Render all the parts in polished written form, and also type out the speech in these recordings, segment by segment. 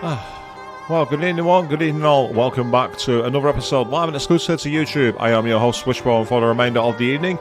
Well, good evening one, good evening all. Welcome back to another episode live and exclusive to YouTube. I am your host Switchbone for the remainder of the evening.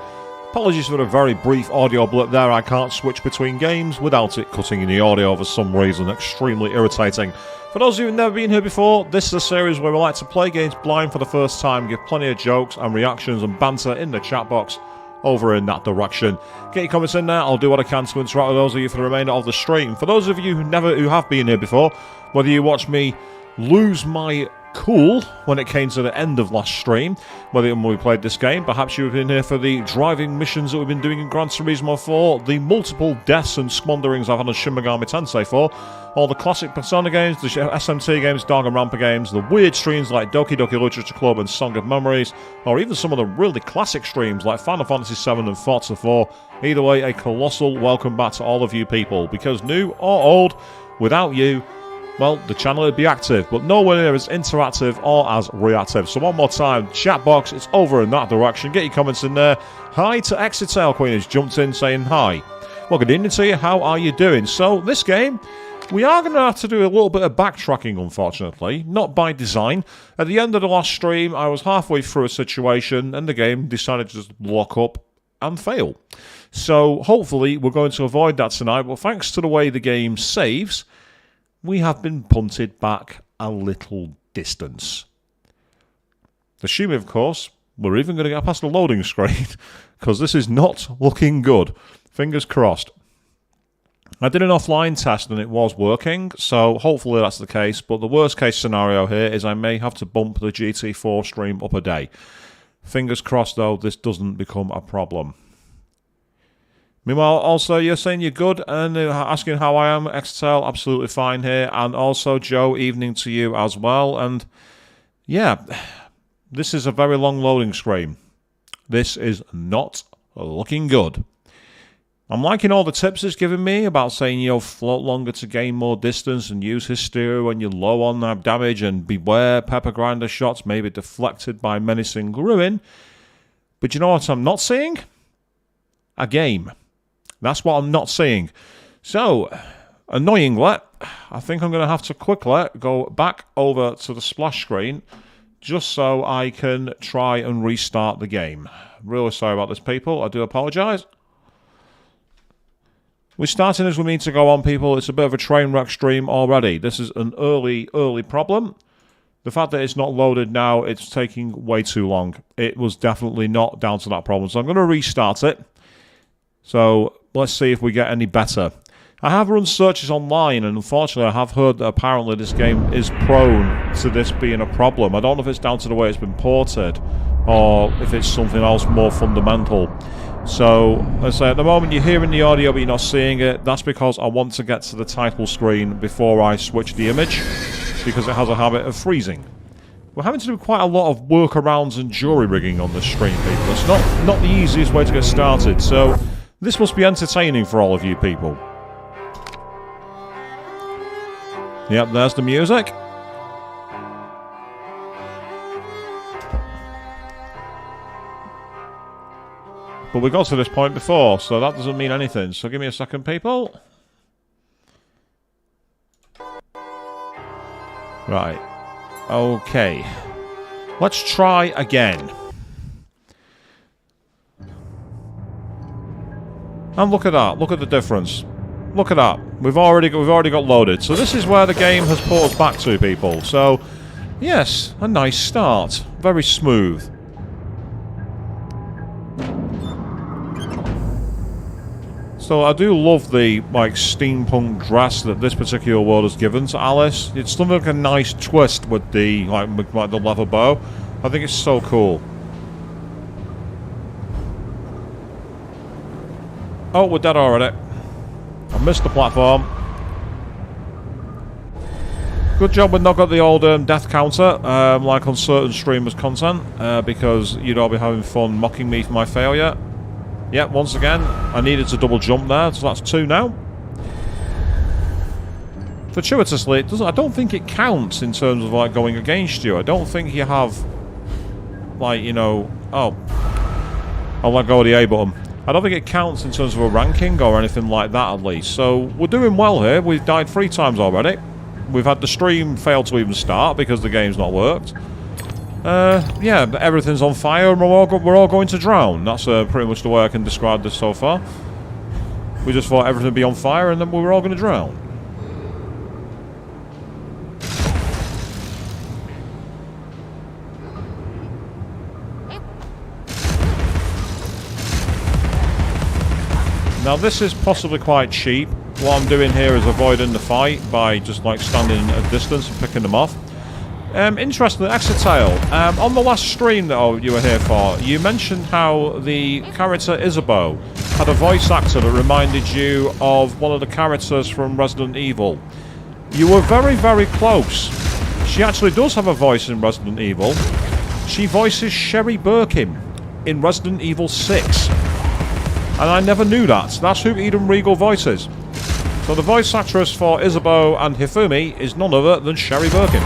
Apologies for the very brief audio blip there. I can't switch between games without it cutting in the audio for some reason. Extremely irritating. For those of you who've never been here before, this is a series where we like to play games blind for the first time, give plenty of jokes and reactions and banter in the chat box over in that direction. Get your comments in there. I'll do what I can to interact with those of you for the remainder of the stream. For those of you who have been here before, whether you watch me lose my cool when it came to the end of last stream, whether when we played this game, perhaps you've been here for the driving missions that we've been doing in Gran Turismo 4, the multiple deaths and squanderings I've had on Shin Megami Tensei 4, all the classic Persona games, the SMT games, Danganronpa games, the weird streams like Doki Doki Literature Club and Song of Memories, or even some of the really classic streams like Final Fantasy 7 and Forza 4. Either way, a colossal welcome back to all of you people, because new or old, without you, well, the channel would be active, but nowhere near as interactive or as reactive. So one more time, chat box, it's over in that direction. Get your comments in there. Hi to Exitail Queen has jumped in saying hi. Well, good evening to you. How are you doing? So this game, we are going to have to do a little bit of backtracking, unfortunately. Not by design. At the end of the last stream, I was halfway through a situation and the game decided to just lock up and fail. So hopefully we're going to avoid that tonight, but thanks to the way the game saves, we have been punted back a little distance. Assuming, of course, we're even going to get past the loading screen, because this is not looking good. Fingers crossed. I did an offline test and it was working, so hopefully that's the case, but the worst case scenario here is I may have to bump the GT4 stream up a day. Fingers crossed, though, this doesn't become a problem. Meanwhile, also, you're saying you're good and asking how I am. Extel, absolutely fine here. And also, Joe, evening to you as well. And, yeah, this is a very long loading screen. This is not looking good. I'm liking all the tips it's giving me about saying, you know, float longer to gain more distance and use hysteria when you're low on damage and beware pepper grinder shots may be deflected by menacing ruin. But you know what I'm not seeing? A game. That's what I'm not seeing. So, annoyingly, I think I'm going to have to quickly go back over to the splash screen just so I can try and restart the game. Really sorry about this, people. I do apologise. We're starting as we mean to go on, people. It's a bit of a train wreck stream already. This is an early problem. The fact that it's not loaded now, it's taking way too long. It was definitely not down to that problem. So I'm going to restart it. So let's see if we get any better. I have run searches online, and unfortunately I have heard that apparently this game is prone to this being a problem. I don't know if it's down to the way it's been ported, or if it's something else more fundamental. So, let's say at the moment you're hearing the audio but you're not seeing it. That's because I want to get to the title screen before I switch the image, because it has a habit of freezing. We're having to do quite a lot of workarounds and jury rigging on this stream, people. It's not the easiest way to get started, so this must be entertaining for all of you people. Yep, there's the music. But we got to this point before, so that doesn't mean anything. So give me a second, people. Right. Okay. Let's try again. And look at that. Look at the difference. Look at that. We've already got loaded. So this is where the game has put us back to, people. So, yes, a nice start. Very smooth. So I do love the steampunk dress that this particular world has given to Alice. It's done like a nice twist with the the leather bow. I think it's so cool. Oh, we're dead already. I missed the platform. Good job we've not got the old death counter, like on certain streamers' content, because you'd all be having fun mocking me for my failure. Yep, once again, I needed to double jump there, so that's 2 now. Fortuitously, I don't think it counts in terms of going against you. I don't think you have, oh, I'll let go of the A button. I don't think it counts in terms of a ranking or anything like that, at least. So, we're doing well here. We've died 3 times already. We've had the stream fail to even start because the game's not worked. Yeah, but everything's on fire and we're all going to drown. That's pretty much the way I can describe this so far. We just thought everything would be on fire and then we were all going to drown. Now this is possibly quite cheap. What I'm doing here is avoiding the fight by just like standing at a distance and picking them off. Interestingly, Exetail, on the last stream that you were here for, you mentioned how the character Isabeau had a voice actor that reminded you of one of the characters from Resident Evil. You were very, very close. She actually does have a voice in Resident Evil. She voices Sherry Birkin in Resident Evil 6. And I never knew that. That's who Eden Regal voices. So the voice actress for Isabeau and Hifumi is none other than Sherry Birkin.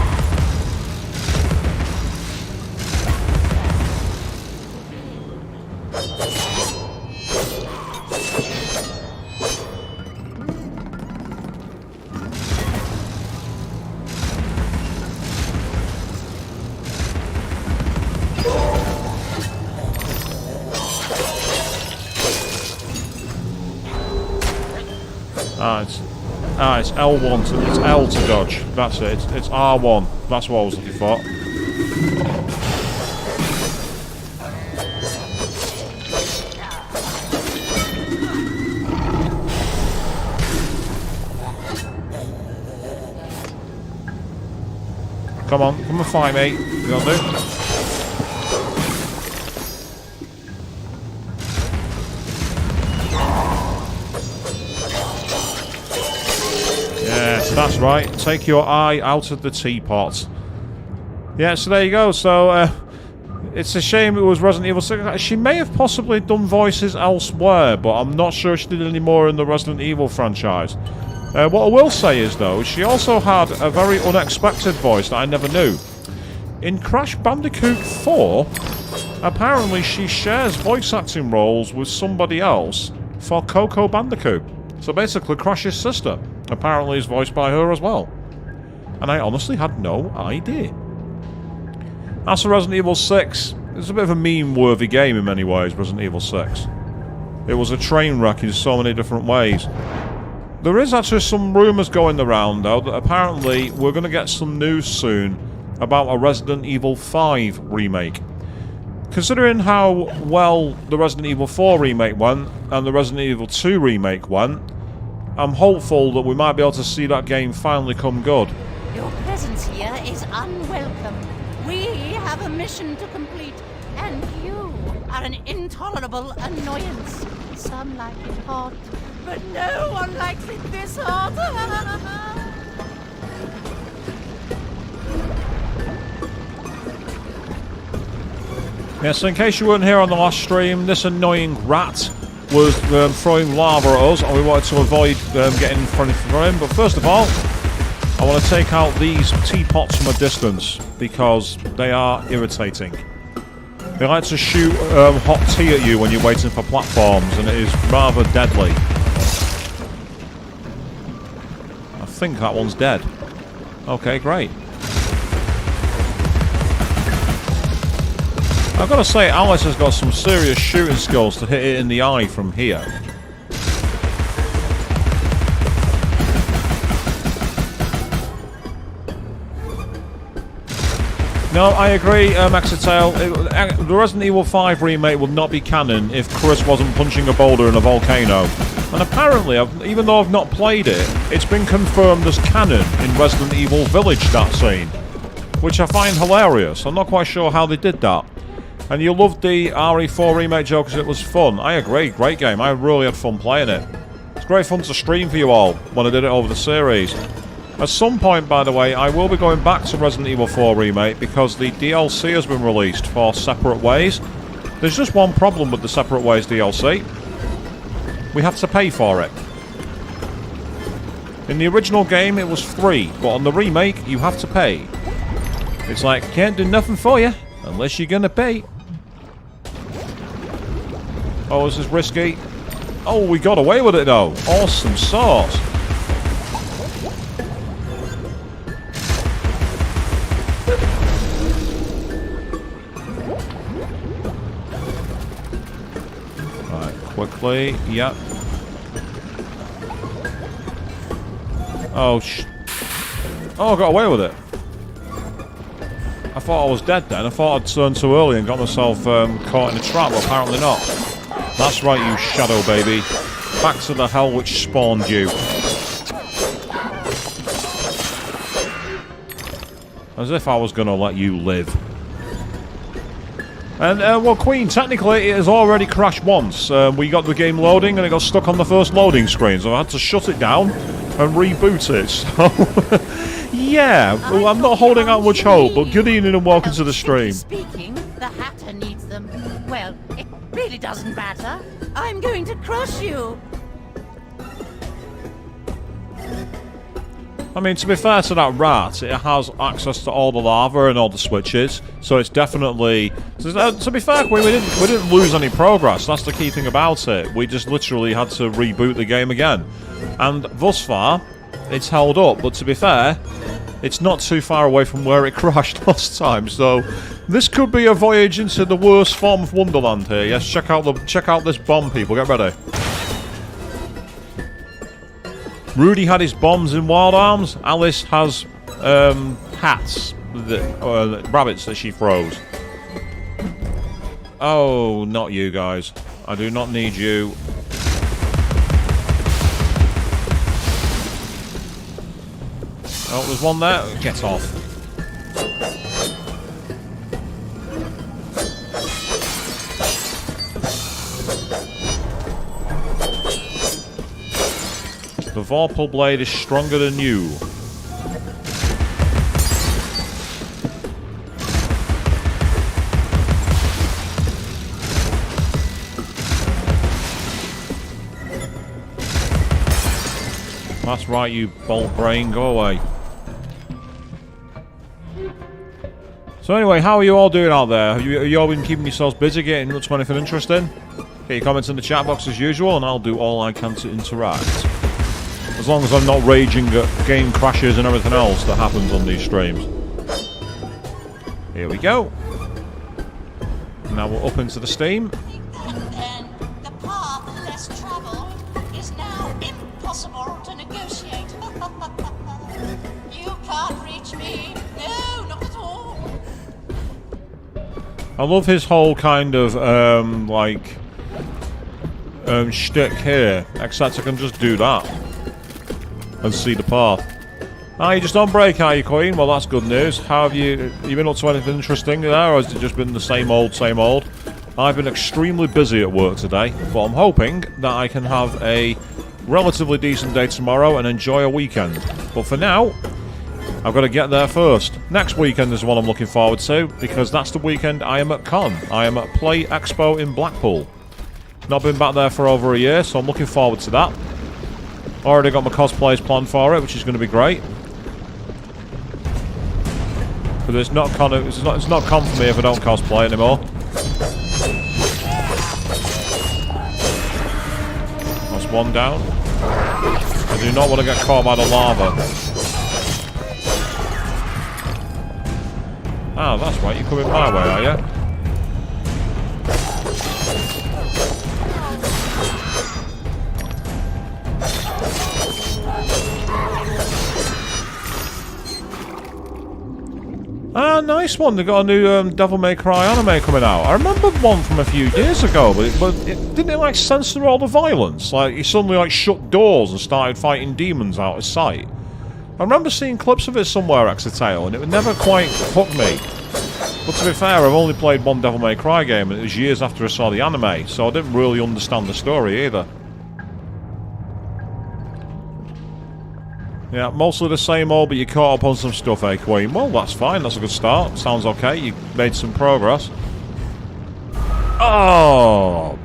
It's L1 it's L to dodge. That's it. It's R1. That's what I was looking for. Come on and fight me. You gonna do? That's right, take your eye out of the teapot. Yeah, so there you go. So, it's a shame it was Resident Evil 6. She may have possibly done voices elsewhere, but I'm not sure she did any more in the Resident Evil franchise. What I will say is, though, she also had a very unexpected voice that I never knew. In Crash Bandicoot 4, apparently she shares voice acting roles with somebody else for Coco Bandicoot. So basically, Crash's sister apparently is voiced by her as well. And I honestly had no idea. As for Resident Evil 6, it's a bit of a meme-worthy game in many ways, Resident Evil 6. It was a train wreck in so many different ways. There is actually some rumours going around, though, that apparently we're going to get some news soon about a Resident Evil 5 remake. Considering how well the Resident Evil 4 remake went, and the Resident Evil 2 remake went, I'm hopeful that we might be able to see that game finally come good. Your presence here is unwelcome. We have a mission to complete, and you are an intolerable annoyance. Some like it hot, but no one likes it this hot. Yeah, so in case you weren't here on the last stream, this annoying rat was throwing lava at us, and we wanted to avoid getting in front of him. But first of all, I want to take out these teapots from a distance, because they are irritating. They like to shoot hot tea at you when you're waiting for platforms, and it is rather deadly. I think that one's dead. Okay, great. I've got to say, Alice has got some serious shooting skills to hit it in the eye from here. No, I agree, Exetail. The Resident Evil 5 remake would not be canon if Chris wasn't punching a boulder in a volcano. And apparently, even though I've not played it, it's been confirmed as canon in Resident Evil Village, that scene. Which I find hilarious. I'm not quite sure how they did that. And you loved the RE4 remake, Joe, because it was fun. I agree, great game. I really had fun playing it. It's great fun to stream for you all when I did it over the series. At some point, by the way, I will be going back to Resident Evil 4 remake because the DLC has been released for Separate Ways. There's just one problem with the Separate Ways DLC. We have to pay for it. In the original game, it was free, but on the remake, you have to pay. It's like, can't do nothing for you unless you're gonna pay. Oh, this is risky. Oh, we got away with it though. Awesome sauce. quickly. Yep. Oh, oh, I got away with it. I thought I was dead then. I thought I'd turned too early and got myself caught in a trap, but apparently not. That's right, you shadow baby. Back to the hell which spawned you. As if I was going to let you live. And, well, Queen, technically it has already crashed once. We got the game loading and it got stuck on the first loading screen, so I had to shut it down and reboot it. So, yeah, well, I'm not holding out much hope, but good evening and welcome to the stream. Speaking, the Hatter needs them. Well, it really doesn't matter. I'm going to crush you. I mean, to be fair to that rat, it has access to all the lava and all the switches, so it's definitely... to be fair, we didn't lose any progress. That's the key thing about it. We just literally had to reboot the game again. And thus far, it's held up, but to be fair, it's not too far away from where it crashed last time, so this could be a voyage into the worst form of Wonderland here. Yes, check out this bomb, people. Get ready. Rudy had his bombs in Wild Arms. Alice has hats, rabbits that she throws. Oh, not you guys. I do not need you. Oh, there's one there. Get off. The Vorpal blade is stronger than you. That's right, you bolt brain. Go away. So anyway, how are you all doing out there? Have you all been keeping yourselves busy, getting up to anything interesting? Get your comments in the chat box as usual, and I'll do all I can to interact. As long as I'm not raging at game crashes and everything else that happens on these streams. Here we go. Now we're up into the steam. And the path less traveled is now impossible to negotiate. You can't reach me. No, not at all. I love his whole kind of, shtick here. Except I can just do that. And see the path. Ah, you just on break, are you, Queen? Well, that's good news. How have you been up to anything interesting there, or has it just been the same old, same old? I've been extremely busy at work today, but I'm hoping that I can have a relatively decent day tomorrow and enjoy a weekend. But for now, I've got to get there first. Next weekend is what I'm looking forward to, because that's the weekend I am at Con. I am at Play Expo in Blackpool. Not been back there for over a year, so I'm looking forward to that. Already got my cosplays planned for it, which is going to be great. But it's not con for me if I don't cosplay anymore. That's one down. I do not want to get caught by the lava. Ah, that's right. You're coming my way, are you? Ah, nice one. They got a new Devil May Cry anime coming out. I remember one from a few years ago, but didn't it like censor all the violence? Like, he suddenly like shut doors and started fighting demons out of sight. I remember seeing clips of it somewhere, Exatale, and it would never quite hook me. But to be fair, I've only played one Devil May Cry game, and it was years after I saw the anime, so I didn't really understand the story either. Yeah, mostly the same old, but you caught up on some stuff, eh, Queen? Well, that's fine. That's a good start. Sounds okay. You made some progress. Oh!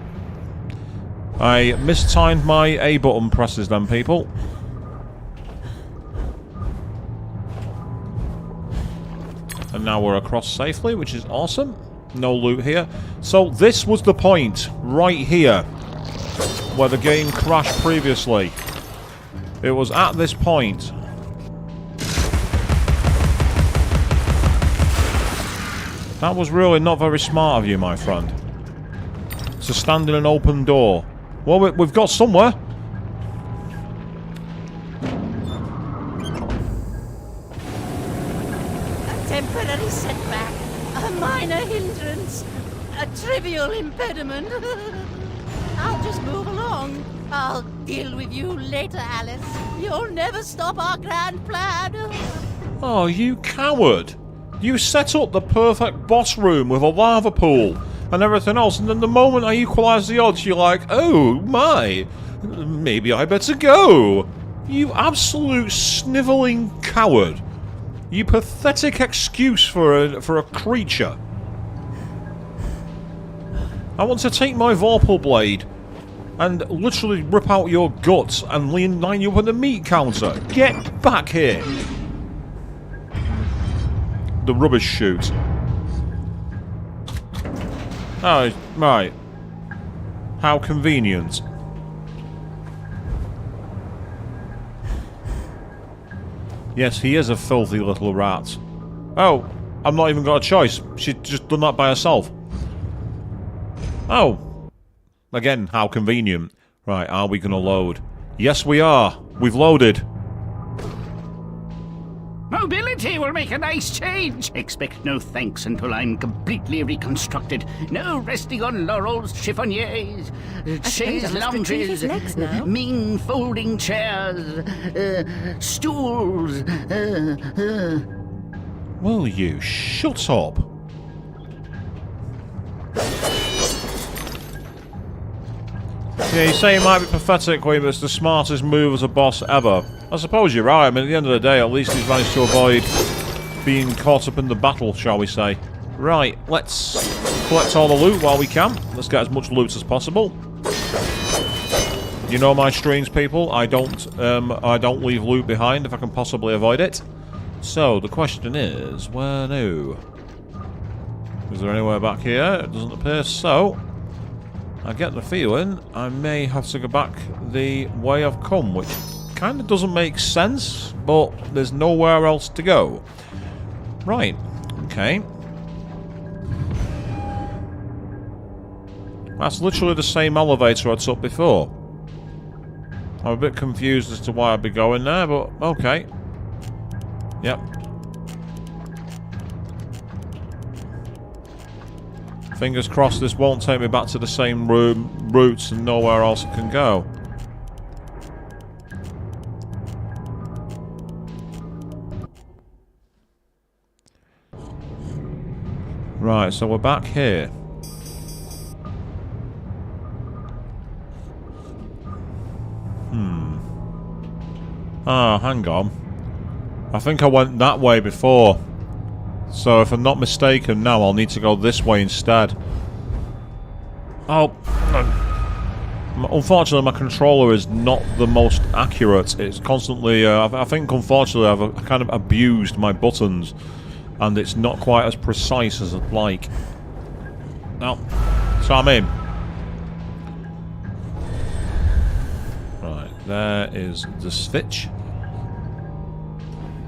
I mistimed my A button presses then, people. And now we're across safely, which is awesome. No loot here. So this was the point, right here, where the game crashed previously. It was at this point. That was really not very smart of you, my friend. To stand in an open door. Well, we've got somewhere. A temporary setback, a minor hindrance, a trivial impediment. I'll just move along. I'll deal with you later, Alice. You'll never stop our grand plan. Oh, you coward. You set up the perfect boss room with a lava pool and everything else, and then the moment I equalise the odds, you're like, oh my, maybe I better go. You absolute snivelling coward. You pathetic excuse for a creature. I want to take my Vorpal blade and literally rip out your guts and line you up on the meat counter. Get back here. The rubbish chute. Oh, right. How convenient. Yes, he is a filthy little rat. Oh, I've not even got a choice. She's just done that by herself. Oh. Again, how convenient. Right, are we going to load? Yes, we are. We've loaded. Mobility will make a nice change. Expect no thanks until I'm completely reconstructed. No resting on laurels, chiffoniers, chaise lounges, mean folding chairs, stools. Will you shut up? Yeah, you say it might be pathetic, Queen, but it's the smartest move as a boss ever. I suppose you're right. I mean, at the end of the day, at least he's managed to avoid being caught up in the battle, shall we say. Right, let's collect all the loot while we can. Let's get as much loot as possible. You know my streams, people. I don't leave loot behind if I can possibly avoid it. So, the question is, where to? Is there anywhere back here? It doesn't appear so. I get the feeling I may have to go back the way I've come, which kind of doesn't make sense, but there's nowhere else to go. Right, okay. That's literally the same elevator I took before. I'm a bit confused as to why I'd be going there, but okay. Yep. Fingers crossed this won't take me back to the same routes and nowhere else I can go. Right, so we're back here. Ah, hang on. I think I went that way before. So if I'm not mistaken now, I'll need to go this way instead. Oh. Unfortunately, my controller is not the most accurate. It's constantly... I think, unfortunately, I've kind of abused my buttons. And it's not quite as precise as I'd like. No. So I'm in. Right, there is the switch.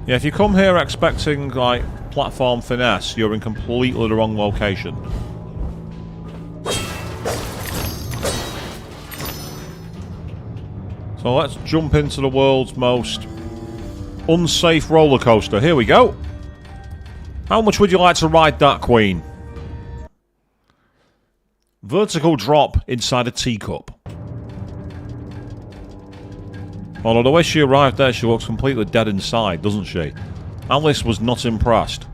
Yeah, if you come here expecting, like, platform finesse, you're in completely the wrong location. So let's jump into the world's most unsafe roller coaster. Here we go. How much would you like to ride that, Queen? Vertical drop inside a teacup. Although the way she arrived there, she looks completely dead inside, doesn't she? Alice was not impressed.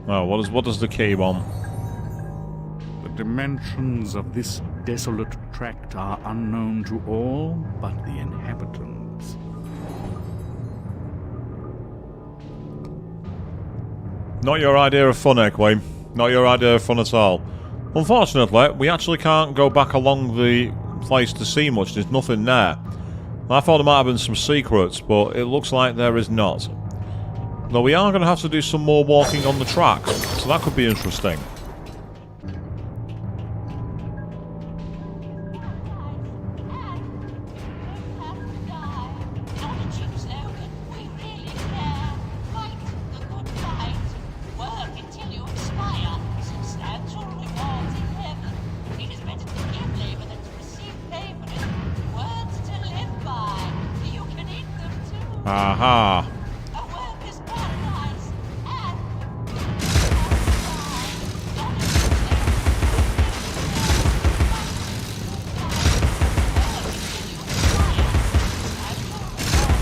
Oh, what does the key want? The dimensions of this desolate tract are unknown to all but the inhabitants. Not your idea of fun, Queen. Not your idea of fun at all. Unfortunately, we actually can't go back along the place to see much. There's nothing there. I thought there might have been some secrets, but it looks like there is not. Though we are going to have to do some more walking on the tracks, so that could be interesting. Aha.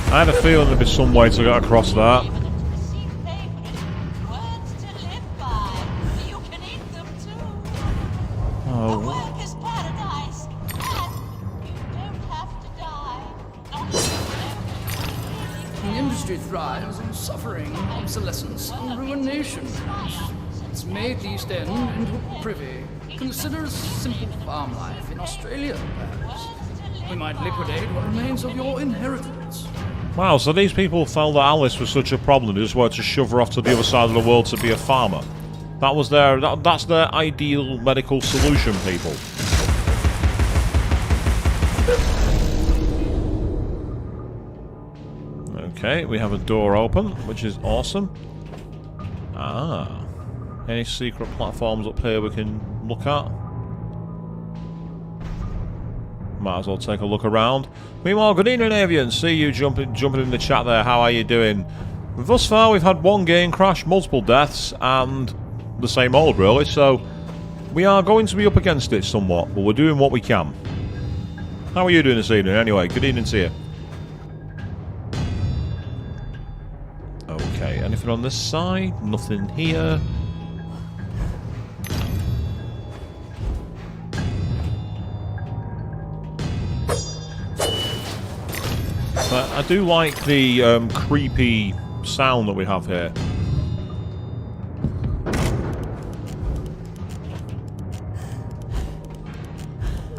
I had a feeling there'd be some way to get across that. Thrives in suffering, obsolescence, and ruination. It's made the East End into a privy. Consider a simple farm life in Australia, perhaps. We might liquidate what remains of your inheritance. Wow, so these people felt that Alice was such a problem, they just wanted to shove her off to the other side of the world to be a farmer. That was that's their ideal medical solution, people. Okay, we have a door open, which is awesome. Ah. Any secret platforms up here we can look at? Might as well take a look around. Meanwhile, good evening, Avian. See you jumping in the chat there. How are you doing? Thus far, we've had one game crash, multiple deaths, and the same old, really. So, we are going to be up against it somewhat, but we're doing what we can. How are you doing this evening, anyway? Good evening to you. Okay, anything on this side? Nothing here. But I do like the creepy sound that we have here.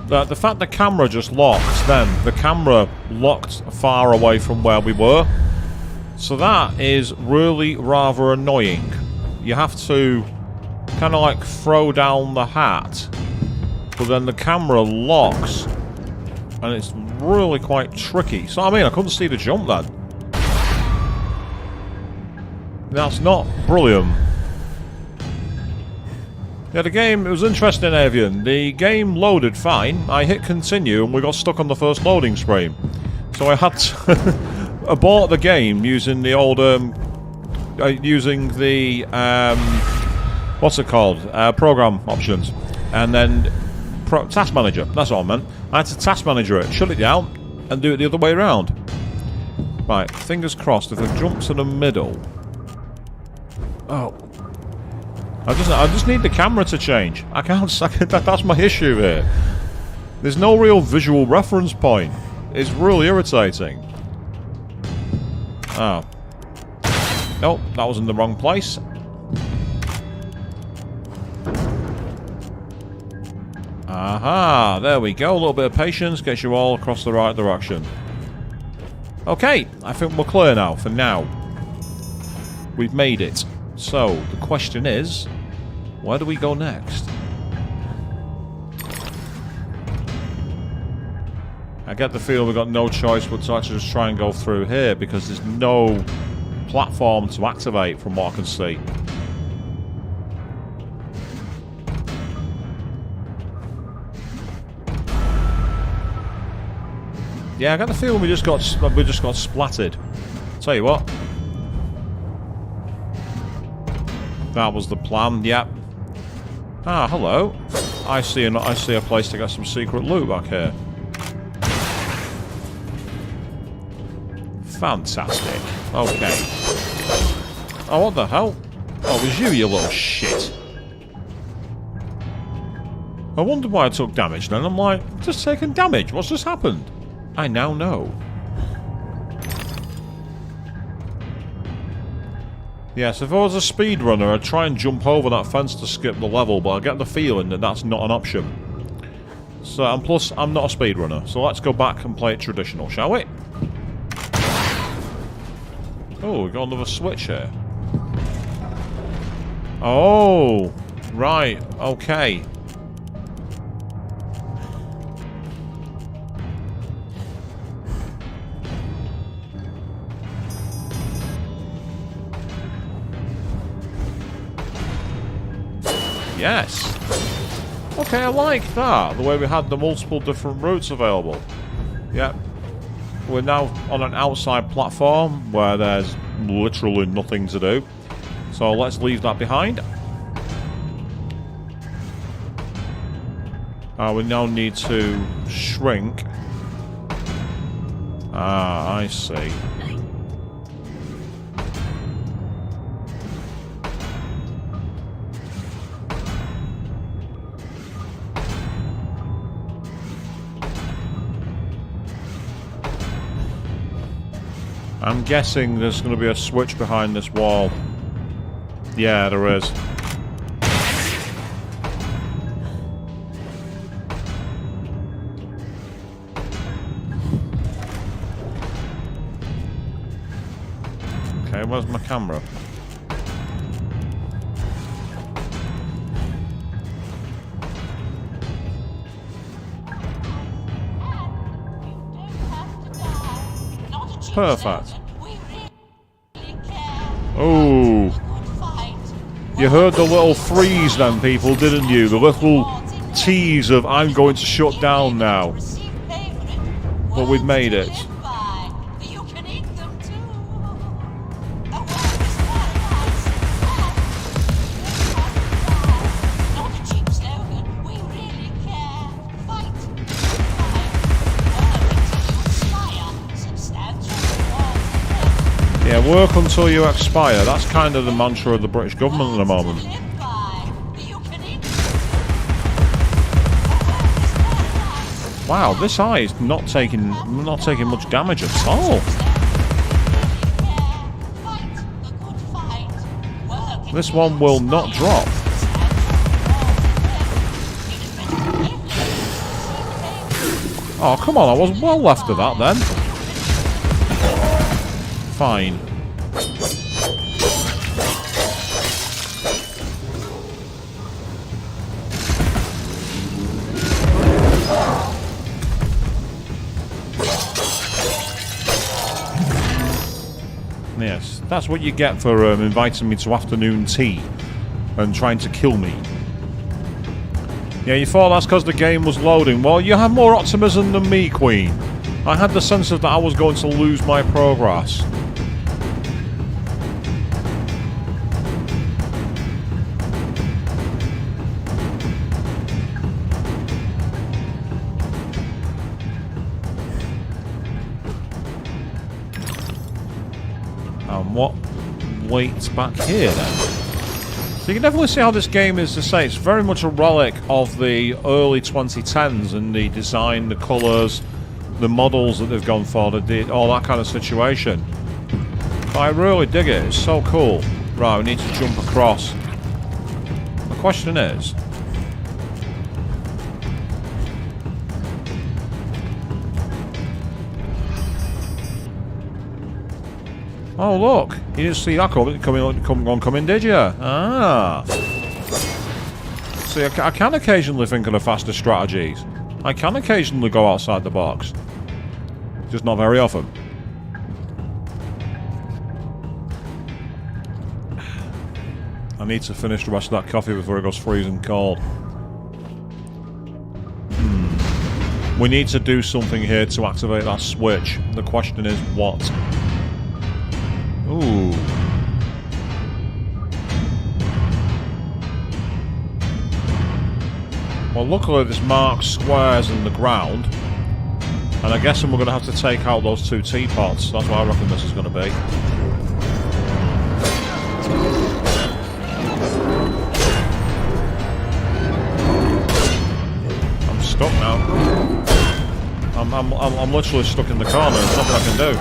The fact the camera just locked, then the camera locked far away from where we were. So that is really rather annoying. You have to kind of like throw down the hat, but then the camera locks, and it's really quite tricky. So I mean, I couldn't see the jump then. That's not brilliant. Yeah, the game, it was interesting, Avian. The game loaded fine. I hit continue and we got stuck on the first loading screen. So I had to abort the game using the old, using the, what's it called? Program options. And then task manager, that's what I meant. I had to task manager it, shut it down, and do it the other way around. Right, fingers crossed, if I jump to the middle... Oh. I just need the camera to change. I can't... that's my issue here. There's no real visual reference point. It's really irritating. Oh. Nope, that was in the wrong place. Aha, there we go. A little bit of patience gets you all across the right direction. Okay, I think we're clear now, for now. We've made it. So, the question is, where do we go next? I get the feel we've got no choice but to actually just try and go through here, because there's no platform to activate from what I can see. Yeah, I got the feeling we just got splattered. Tell you what. That was the plan, yep. Ah, hello. I see a place to get some secret loot back here. Fantastic. Okay. Oh, what the hell? Oh, it was you little shit. I wondered why I took damage then. I'm like, just taking damage. What's just happened? I now know. Yes, if I was a speedrunner, I'd try and jump over that fence to skip the level, but I get the feeling that that's not an option. So, and plus, I'm not a speedrunner, so let's go back and play it traditional, shall we? Oh, we got another switch here. Oh, right, okay. Yes. Okay, I like that. The way we had the multiple different routes available. Yep. we're now on an outside platform where there's literally nothing to do. So let's leave that behind. We now need to shrink. Ah, I see. I'm guessing there's going to be a switch behind this wall. Yeah, there is. Okay, where's my camera? Perfect. Oh. You heard the little freeze then, people, didn't you? The little tease of I'm going to shut down now. But we've made it. Yeah, work until you expire. That's kind of the mantra of the British government at the moment. Wow, this eye is not taking much damage at all. This one will not drop. Oh, come on, I was well left of that then. Fine. Yes, that's what you get for inviting me to afternoon tea and trying to kill me. Yeah, you thought that's because the game was loading. Well, you have more optimism than me, Queen. I had the sense that I was going to lose my progress. What waits back here then? So you can definitely see how this game is, to say, it's very much a relic of the early 2010s and the design, the colours, the models that they've gone for, all that kind of situation. But I really dig it, it's so cool. Right, we need to jump across. The question is... Oh look, you didn't see that coming, did you? Ah. See, I can occasionally think of the faster strategies. I can occasionally go outside the box. Just not very often. I need to finish the rest of that coffee before it goes freezing cold. We need to do something here to activate that switch. The question is what? Ooh. Well, luckily there's marked squares in the ground. And I guess we're going to have to take out those two teapots. That's what I reckon this is going to be. I'm stuck now. I'm literally stuck in the corner. There's nothing I can do.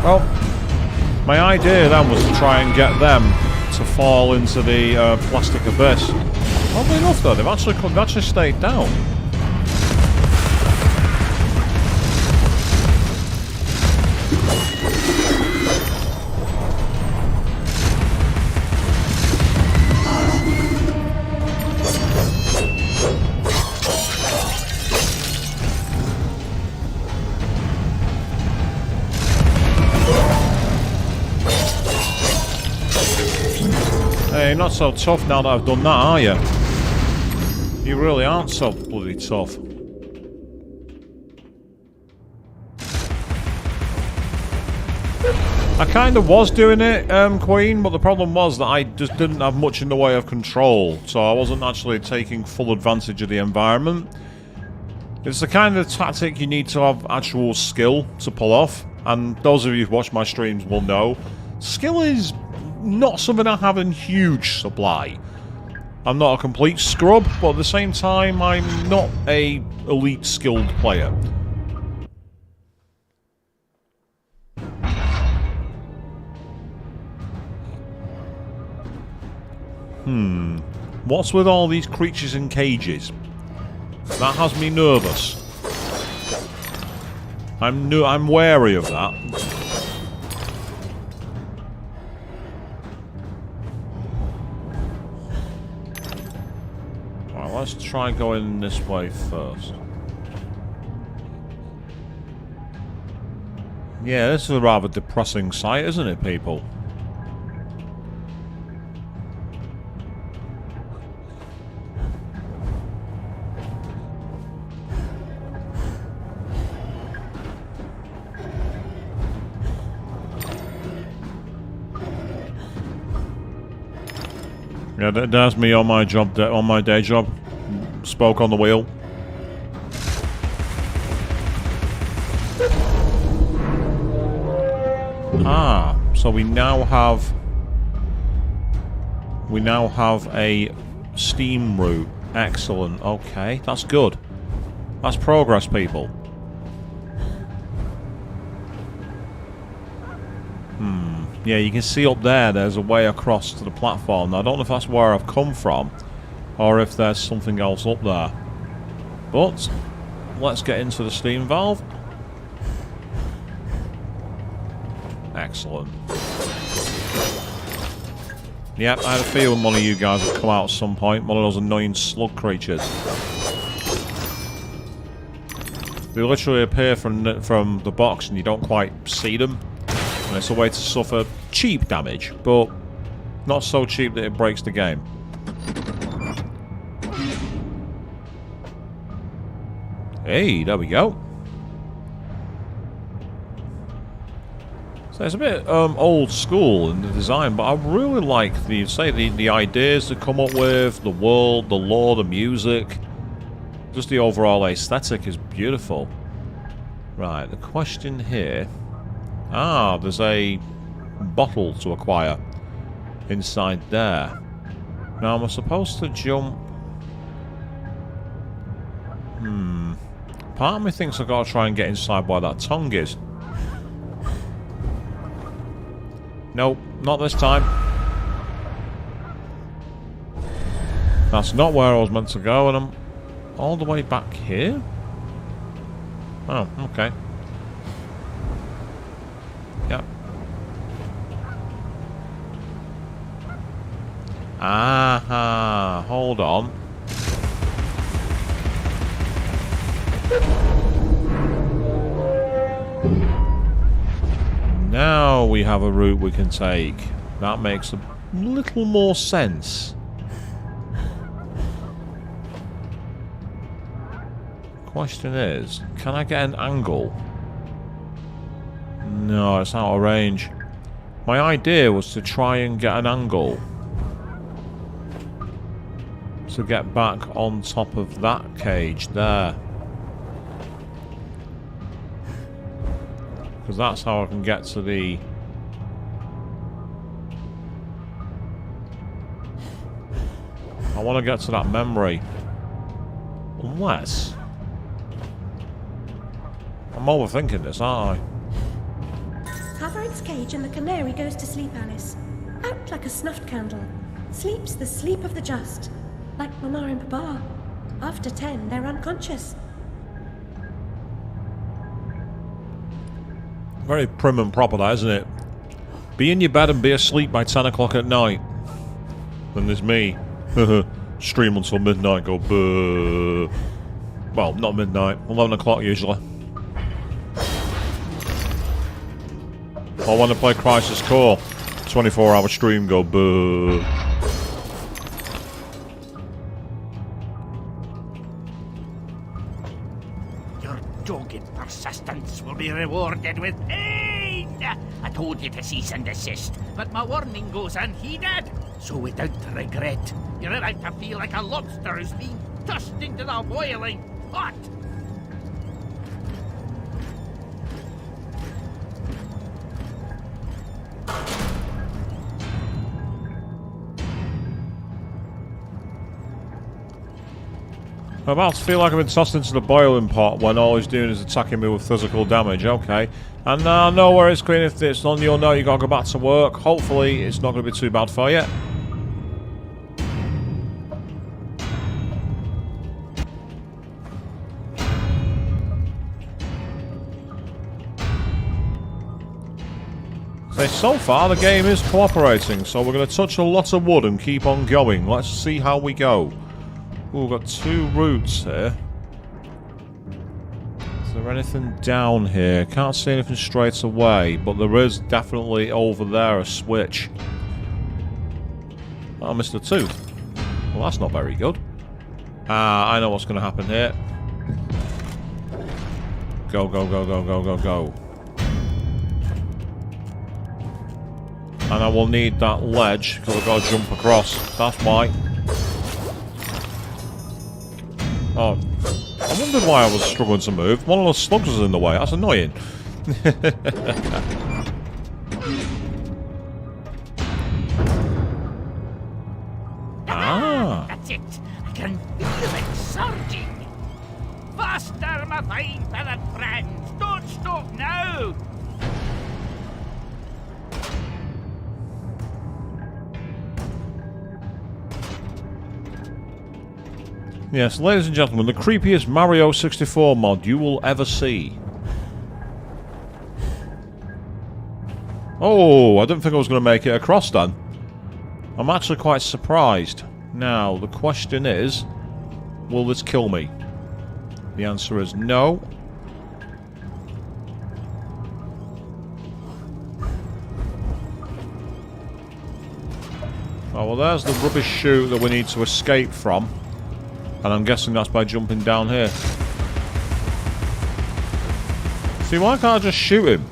Well, my idea then was to try and get them to fall into the plastic abyss. Oddly enough though, they've actually stayed down. Hey, you're not so tough now that I've done that, are you? You really aren't so bloody tough. I kind of was doing it, Queen, but the problem was that I just didn't have much in the way of control, so I wasn't actually taking full advantage of the environment. It's the kind of tactic you need to have actual skill to pull off, and those of you who've watched my streams will know, skill is not something I have in huge supply. I'm not a complete scrub, but at the same time, I'm not a elite skilled player. What's with all these creatures in cages? That has me nervous. I'm wary of that. Alright, let's try going this way first. Yeah, this is a rather depressing sight, isn't it, people? Yeah, that's me on my job, on my day job. Spoke on the wheel. Ah, so we now have a steam route. Excellent. Okay, that's good. That's progress, people. Yeah, you can see up there, there's a way across to the platform. Now, I don't know if that's where I've come from, or if there's something else up there. But, let's get into the steam valve. Excellent. Yep, I had a feeling one of you guys would come out at some point, one of those annoying slug creatures. They literally appear from the box and you don't quite see them. And it's a way to suffer cheap damage, but not so cheap that it breaks the game. Hey, there we go. So it's a bit old school in the design, but I really like the ideas they come up with, the world, the lore, the music. Just the overall aesthetic is beautiful. Right, the question here... Ah, there's a bottle to acquire inside there. Now, am I supposed to jump? Part of me thinks I've got to try and get inside where that tongue is. Nope, not this time. That's not where I was meant to go, and I'm all the way back here? Oh, okay. Yep. Aha, hold on. Now we have a route we can take. That makes a little more sense. Question is, can I get an angle? No, it's out of range. My idea was to try and get an angle to get back on top of that cage there. Because that's how I can get to the... I want to get to that memory. Unless... I'm overthinking this, aren't I? Cover its cage and the canary goes to sleep, Alice. Out like a snuffed candle. Sleeps the sleep of the just. Like Mama and Papa. After 10, they're unconscious. Very prim and proper, that, isn't it? Be in your bed and be asleep by 10 o'clock at night. Then there's me. Stream until midnight, go boo. Well, not midnight. 11 o'clock usually. I want to play Crisis Core. 24-hour stream, go boo. assistance will be rewarded with pain. I told you to cease and desist, but my warning goes unheeded. So without regret, you're about to feel like a lobster who's being tossed into the boiling pot. I'm about to feel like I've been tossed into the boiling pot when all he's doing is attacking me with physical damage. Okay. And no worries, Queen. If it's on your note, you gotta go back to work. Hopefully, it's not gonna be too bad for you. So far, the game is cooperating, so we're going to touch a lot of wood and keep on going. Let's see how we go. Ooh, we've got 2 routes here. Is there anything down here? Can't see anything straight away, but there is definitely over there a switch. Oh, I missed a tooth. Well, that's not very good. I know what's going to happen here. Go, go, go, go, go, go, go. And I will need that ledge, because I've got to jump across. That's why. Oh. I wondered why I was struggling to move. One of those slugs was in the way. That's annoying. Ah. That's it. I can feel it surging. Faster, my fine feathered friends. Don't stop now. Yes, ladies and gentlemen, the creepiest Mario 64 mod you will ever see. Oh, I didn't think I was going to make it across then. I'm actually quite surprised. Now, the question is, will this kill me? The answer is no. Oh, well, there's the rubbish chute that we need to escape from. And I'm guessing that's by jumping down here. See, why can't I just shoot him?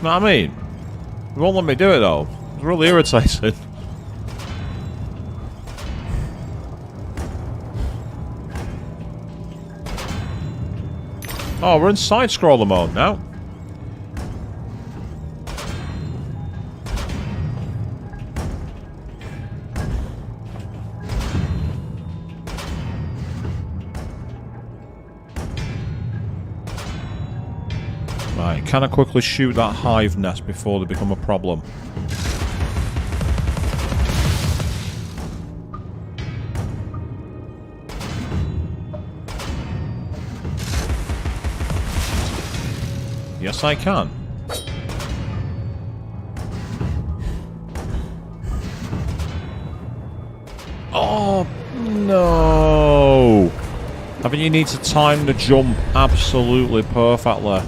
Know what I mean? He won't let me do it though. It's really irritating. Oh, we're in side-scroller mode now. Right, can I quickly shoot that hive nest before they become a problem? Yes, I can. Oh, no! I think you need to time the jump absolutely perfectly.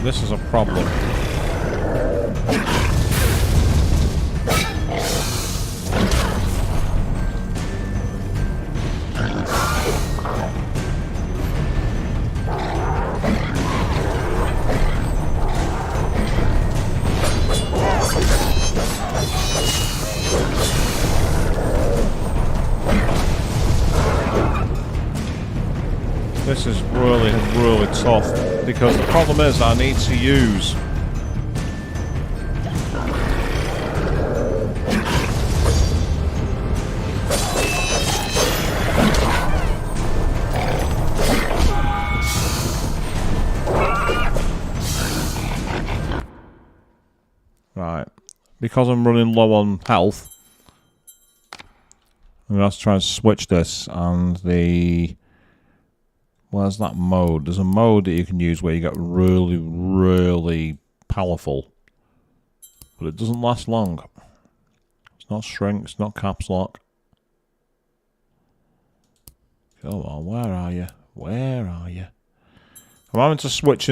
This is a problem. This is really, really tough, because the problem is I need to use... Right, because I'm running low on health, I'm going to have to try and switch this, and the... Where's that mode? There's a mode that you can use where you get really, really powerful. But it doesn't last long. It's not shrink, it's not caps lock. Come on, where are you? Where are you? I'm having to switch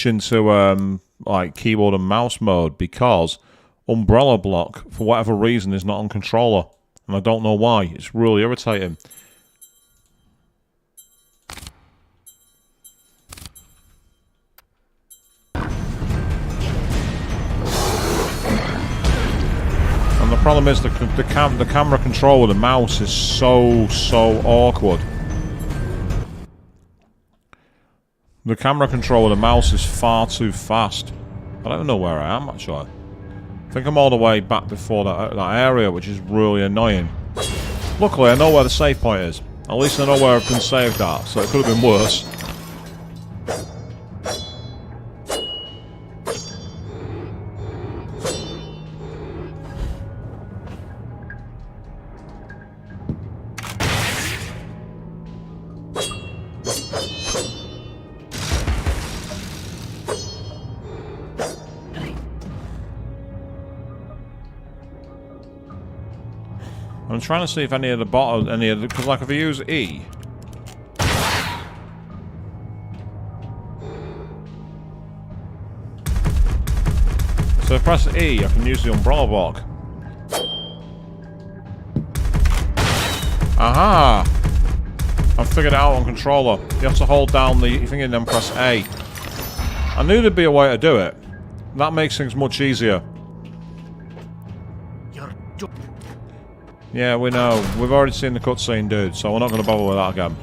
into like keyboard and mouse mode because umbrella block for whatever reason is not on controller, and I don't know why. It's really irritating. And the problem is the camera control with the mouse is so awkward. The camera control with the mouse is far too fast. I don't know where I am actually. I think I'm all the way back before that area, which is really annoying. Luckily, I know where the save point is. At least I know where I've been saved at, so it could have been worse. I'm trying to see if any of the because like if I use E. So if I press E, I can use the umbrella block. Aha! I've figured it out on controller. You have to hold down the thing and then press A. I knew there'd be a way to do it. That makes things much easier. Yeah, we know. We've already seen the cutscene, dude, so we're not going to bother with that again.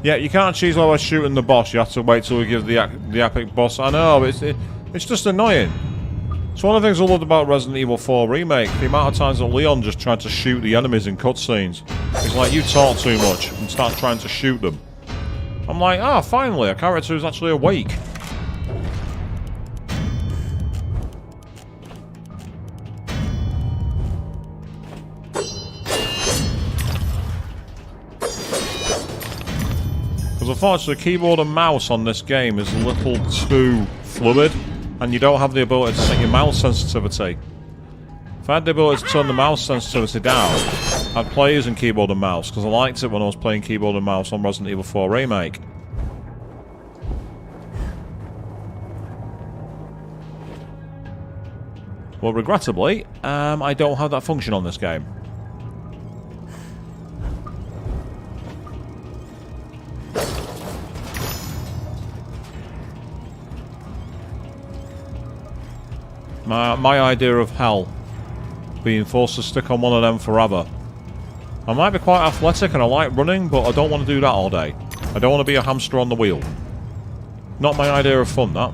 Yeah, you can't achieve all by shooting the boss. You have to wait till we give the epic boss. I know, but it's just annoying. It's one of the things I loved about Resident Evil 4 Remake. The amount of times that Leon just tried to shoot the enemies in cutscenes. It's like, you talk too much and start trying to shoot them. I'm like, finally, a character who's actually awake. Because unfortunately, keyboard and mouse on this game is a little too fluid, and you don't have the ability to set your mouse sensitivity. If I had the ability to turn the mouse sensitivity down, I'd play using keyboard and mouse, because I liked it when I was playing keyboard and mouse on Resident Evil 4 Remake. Well, regrettably, I don't have that function on this game. My idea of hell, being forced to stick on one of them forever. I might be quite athletic and I like running, but I don't want to do that all day. I don't want to be a hamster on the wheel. Not my idea of fun, that.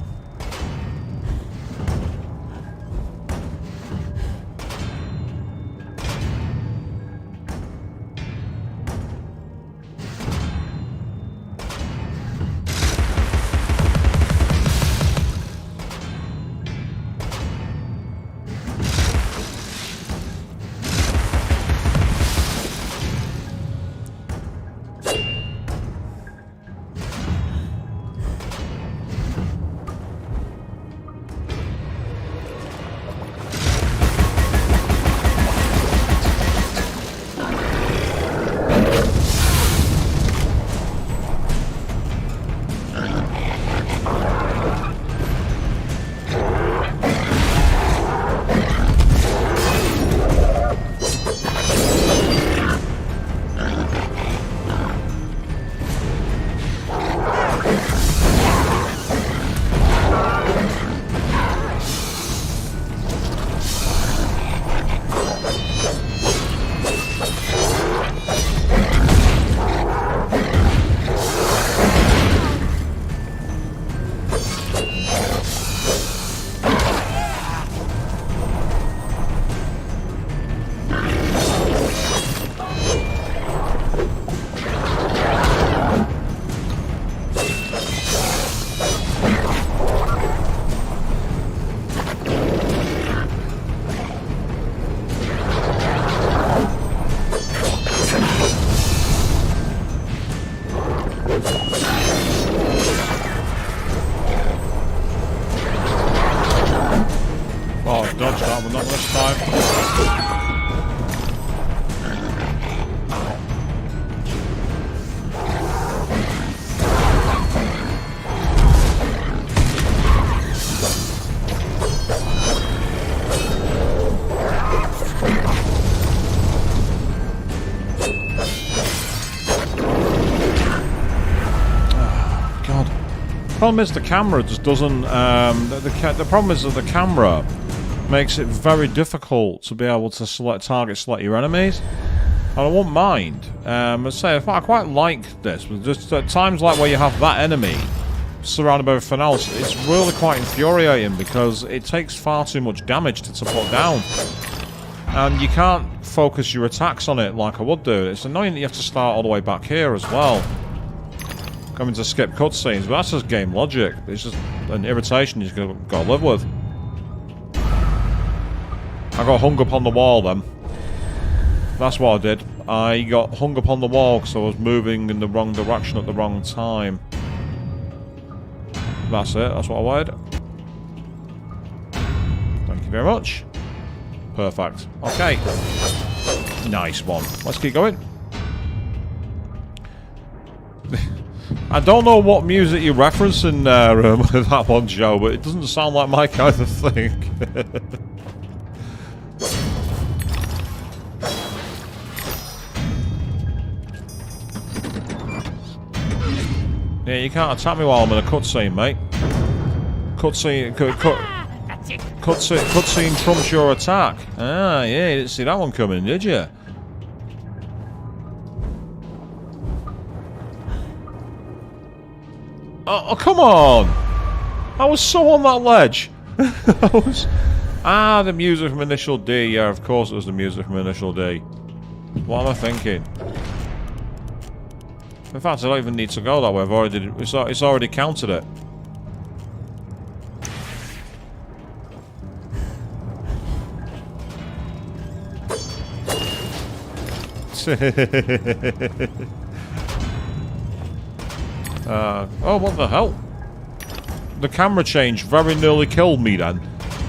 not this time. Problem is the camera just doesn't. The problem is that the camera makes it very difficult to be able to select your enemies. And I won't mind. I'd say I quite like this, but just at times like where you have that enemy surrounded by everything else, it's really quite infuriating because it takes far too much damage to put down, and you can't focus your attacks on it like I would do. It's annoying that you have to start all the way back here as well. Coming to skip cutscenes, but that's just game logic. It's just an irritation you've got to live with. I got hung up on the wall then. That's what I did. I got hung up on the wall because I was moving in the wrong direction at the wrong time. That's it, that's what I wanted. Thank you very much. Perfect. Okay. Nice one. Let's keep going. I don't know what music you're referencing there with that one, Joe, but it doesn't sound like my kind of thing. Yeah, you can't attack me while I'm in a cutscene, mate. Cutscene trumps your attack. Ah, yeah, you didn't see that one coming, did you? Oh, come on! I was so on that ledge! the music from Initial D. Yeah, of course it was the music from Initial D. What am I thinking? In fact, I don't even need to go that way. It's already counted it. Oh, what the hell? The camera change very nearly killed me then.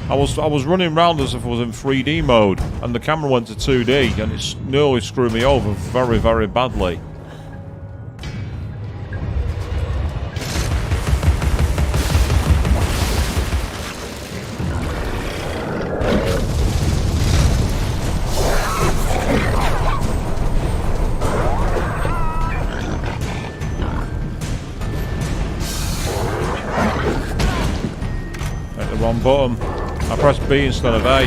I was running around as if I was in 3D mode, and the camera went to 2D, and it's nearly screwed me over very, very badly. Wrong button. I pressed B instead of A.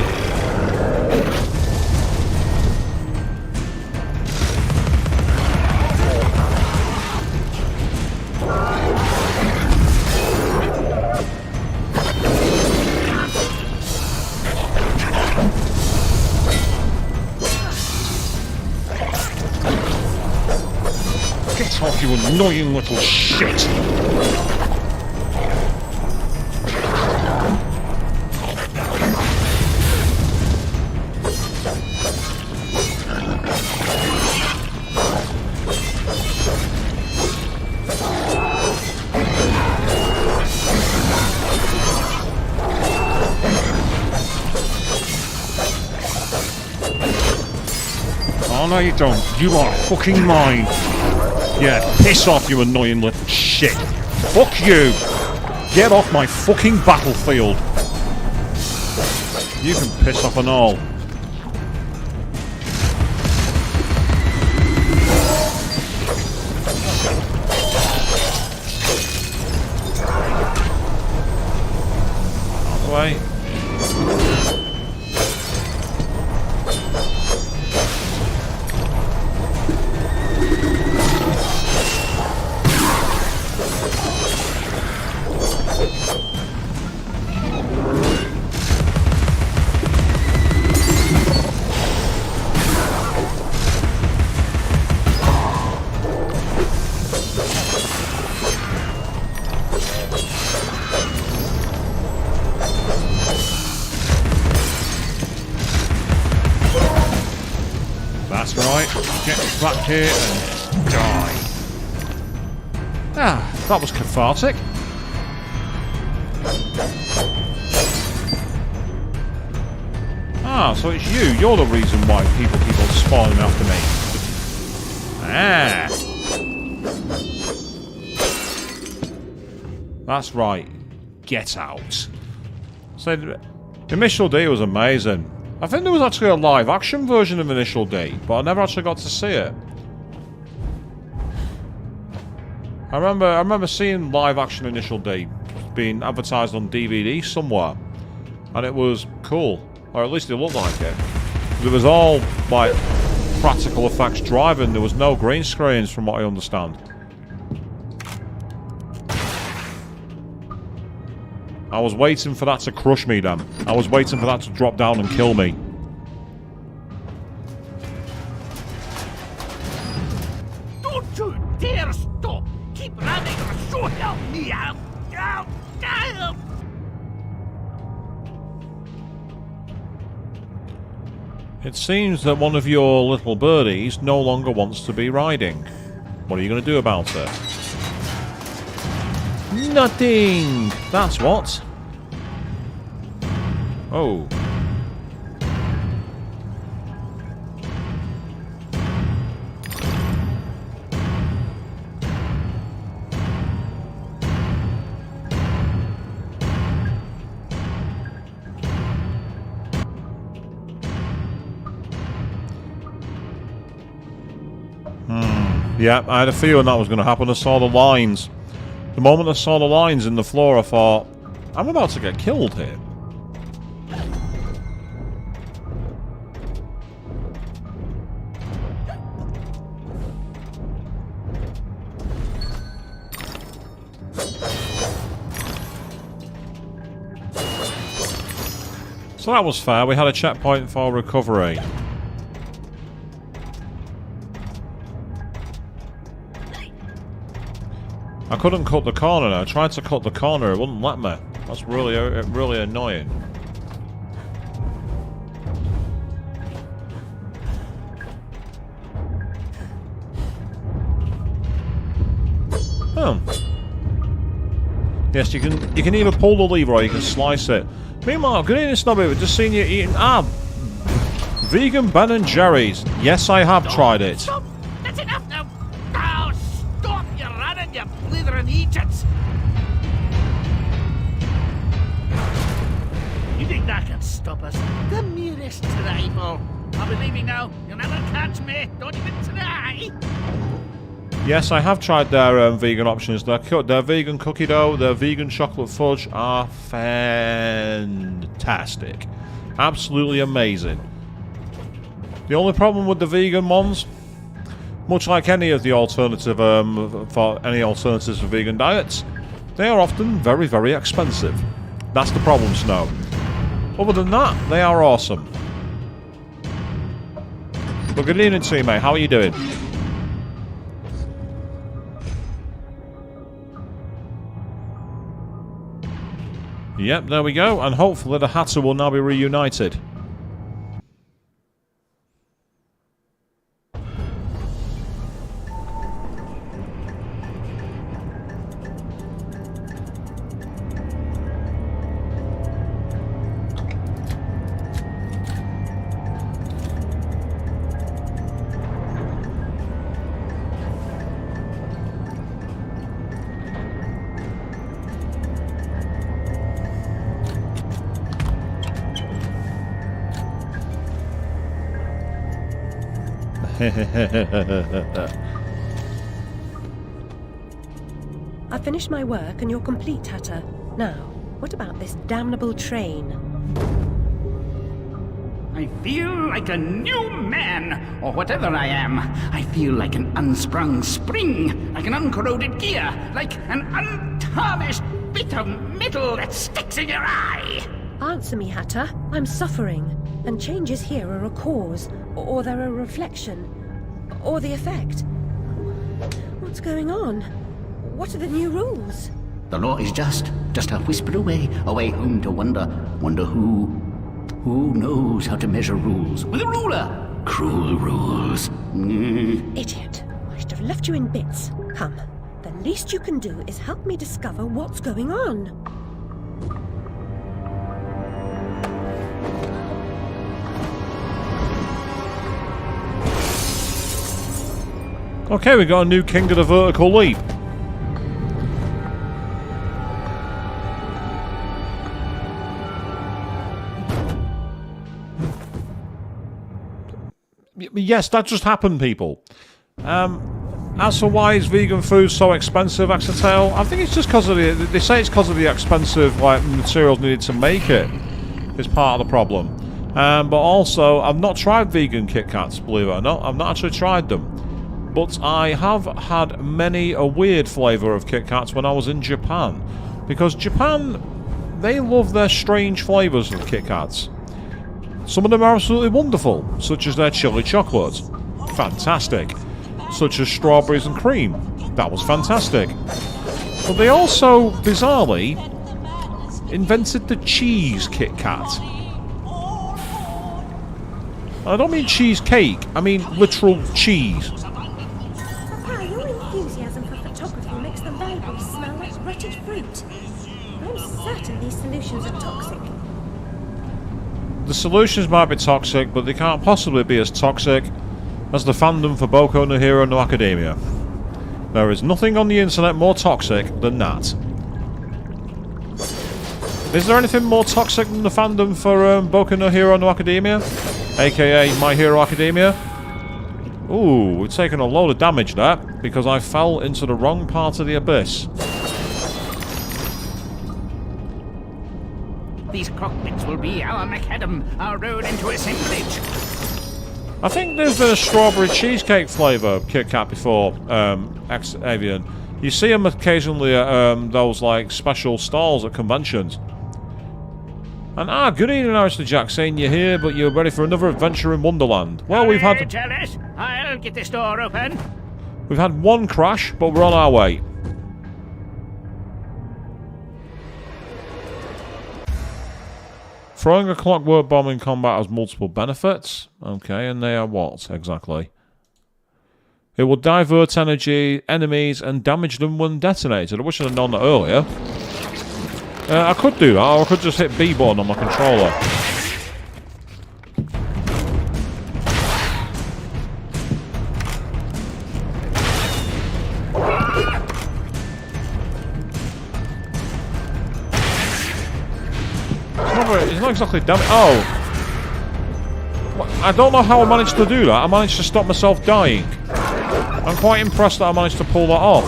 Get off, you annoying little shit! Oh, no you don't. You are fucking mine. Yeah, piss off, you annoying little shit. Fuck you. Get off my fucking battlefield. You can piss off and all. Out of the way. That's right. Get back here and die. Ah, that was cathartic. Ah, so it's you. You're the reason why people keep on spawning after me. Ah. That's right. Get out. So, Initial D was amazing. I think there was actually a live action version of Initial D, but I never actually got to see it. I remember seeing live action Initial D being advertised on DVD somewhere, and it was cool, or at least it looked like it. It was all like practical effects driving. There was no green screens, from what I understand. I was waiting for that to crush me, then. I was waiting for that to drop down and kill me. Don't you dare stop! Keep running or so help me out! It seems that one of your little birdies no longer wants to be riding. What are you going to do about it? Nothing! That's what. Oh. Yeah, I had a feeling that was going to happen. I saw the lines. The moment I saw the lines in the floor, I thought, I'm about to get killed here. So that was fair. We had a checkpoint for recovery. I couldn't cut the corner now. I tried to cut the corner, it wouldn't let me. That's really annoying. Oh. Yes, you can either pull the lever or you can slice it. Meanwhile, good evening, Snobby. We've just seen you eating vegan Ben & Jerry's. Yes, I have tried it. Stop! That's enough now! Oh, stop! You're running, you blithering Egypts! You think that can stop us? The merest trifle. I'll be leaving now. You'll never catch me. Don't even try. Yes, I have tried their vegan options. Their vegan cookie dough, their vegan chocolate fudge are fantastic. Absolutely amazing. The only problem with the vegan ones, much like any of the alternative for any alternatives for vegan diets, they are often very, very expensive. That's the problem, Snow. Other than that, they are awesome. But good evening to you, mate. How are you doing? Yep, there we go, and hopefully the Hatter will now be reunited. I finished my work and you're complete, Hatter. Now, what about this damnable train? I feel like a new man, or whatever I am. I feel like an unsprung spring, like an uncorroded gear, like an untarnished bit of metal that sticks in your eye. Answer me, Hatter. I'm suffering, and changes here are a cause, or they're a reflection, or the effect. What's going on? What are the new rules? The law is just a whisper away home to wonder who knows how to measure rules with a ruler. Cruel rules. Idiot. I should have left you in bits. Come, the least you can do is help me discover what's going on. Okay, we got a new king of the vertical leap. Yes, that just happened, people. As for why is vegan food so expensive, Axetail, I think it's just because of they say it's because of the expensive materials needed to make it. It's part of the problem. But also, I've not tried vegan Kit Kats, believe it or not. I've not actually tried them. But I have had many a weird flavour of Kit Kats when I was in Japan. Because Japan, they love their strange flavours of Kit Kats. Some of them are absolutely wonderful, such as their chili chocolates. Fantastic. Such as strawberries and cream. That was fantastic. But they also, bizarrely, invented the cheese Kit Kat. I don't mean cheesecake, I mean literal cheese. Papa, your enthusiasm for photography makes the library smell like rotted fruit. I'm certain these solutions are toxic. The solutions might be toxic, but they can't possibly be as toxic as the fandom for Boku no Hero no Academia. There is nothing on the internet more toxic than that. Is there anything more toxic than the fandom for Boku no Hero no Academia? AKA My Hero Academia? Ooh, we've taken a load of damage there, because I fell into the wrong part of the abyss. These cockpits will be our macadam, our road into assemblage. I think there's been a strawberry cheesecake flavour Kit Kat before, Avian. You see them occasionally at those like special stalls at conventions. And good evening, Alistair Jack, saying you're here, but you're ready for another adventure in Wonderland. Well, we've had... Jealous? I'll get this door open. We've had one crash, but we're on our way. Throwing a clockwork bomb in combat has multiple benefits. Okay, and they are what, exactly? It will divert energy, enemies, and damage them when detonated. I wish I'd have known that earlier. I could do that, or I could just hit B button on my controller. It's not exactly damage. Oh! I don't know how I managed to do that. I managed to stop myself dying. I'm quite impressed that I managed to pull that off.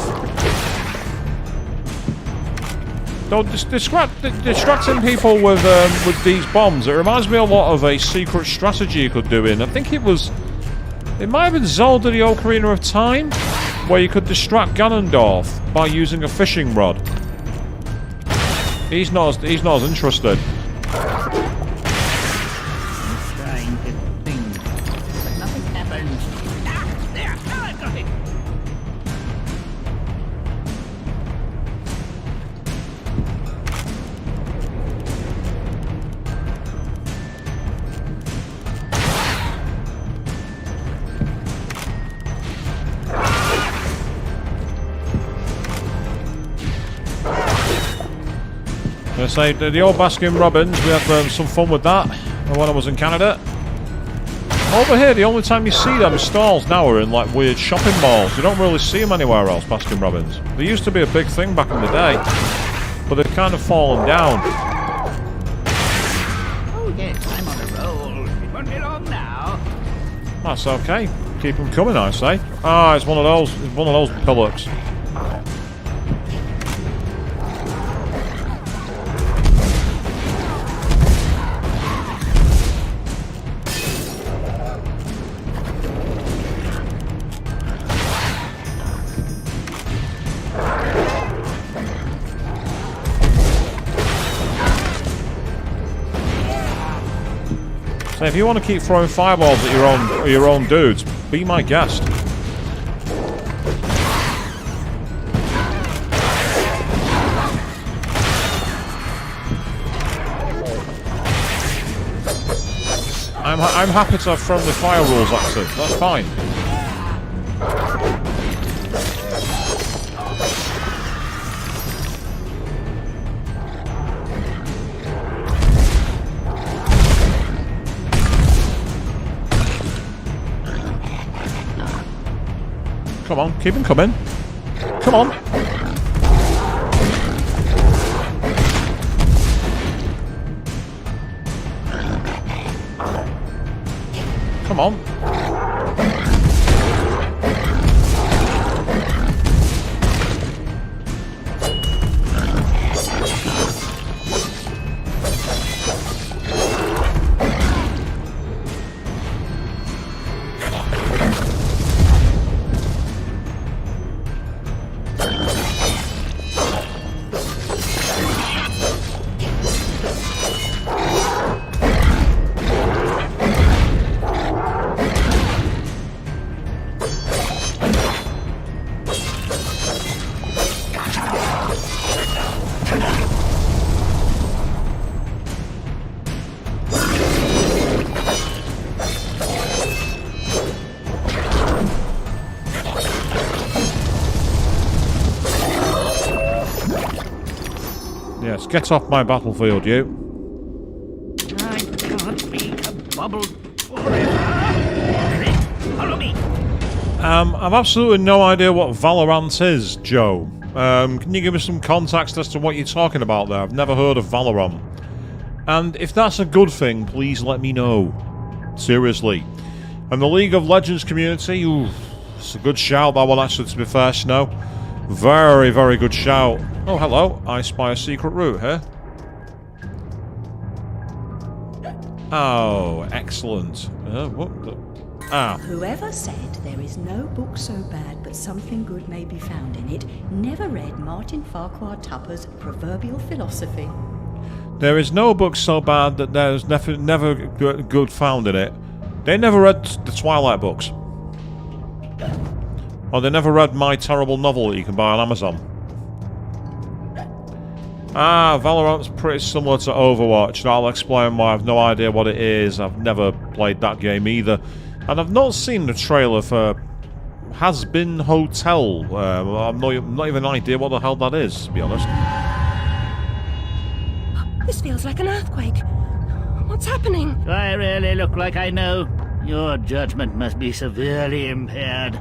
Though distracting people with these bombs, it reminds me a lot of a secret strategy you could do in. I think it might have been Zelda the Ocarina of Time, where you could distract Ganondorf by using a fishing rod. He's not as interested. Trying to think, but nothing happened. There! Now I've got it! I say the old Baskin Robbins, we had some fun with that when I was in Canada. Over here, the only time you see them stalls now are in like weird shopping malls. You don't really see them anywhere else, Baskin Robbins. They used to be a big thing back in the day, but they've kind of fallen down. Oh yes, I'm on a roll. It won't be long now. That's okay. Keep them coming, I say. Ah, it's one of those. It's one of those pillocks. So if you want to keep throwing fireballs at your own dudes, be my guest. I'm happy to have friendly fire rules active. That's fine. Come on, keep them coming. Come on. Come on. Yes, get off my battlefield, you. I can't be a bubble forever. Great, follow me. I've absolutely no idea what Valorant is, Joe. Can you give me some context as to what you're talking about there? I've never heard of Valorant. And if that's a good thing, please let me know. Seriously. And the League of Legends community, ooh, it's a good shout, that one actually, to be fair, Snow. Very, very good shout. Oh, hello. I spy a secret route here. Oh, excellent. What the... Ah. Whoever said there is no book so bad but something good may be found in it never read Martin Farquhar Tupper's proverbial philosophy. There is no book so bad that there's never good found in it. They never read the Twilight books. Or they never read my terrible novel that you can buy on Amazon. Ah, Valorant's pretty similar to Overwatch. I'll explain why. I've no idea what it is. I've never played that game either. And I've not seen the trailer for Has Been Hotel. I've not even an idea what the hell that is, to be honest. This feels like an earthquake. What's happening? Do I really look like I know? Your judgment must be severely impaired.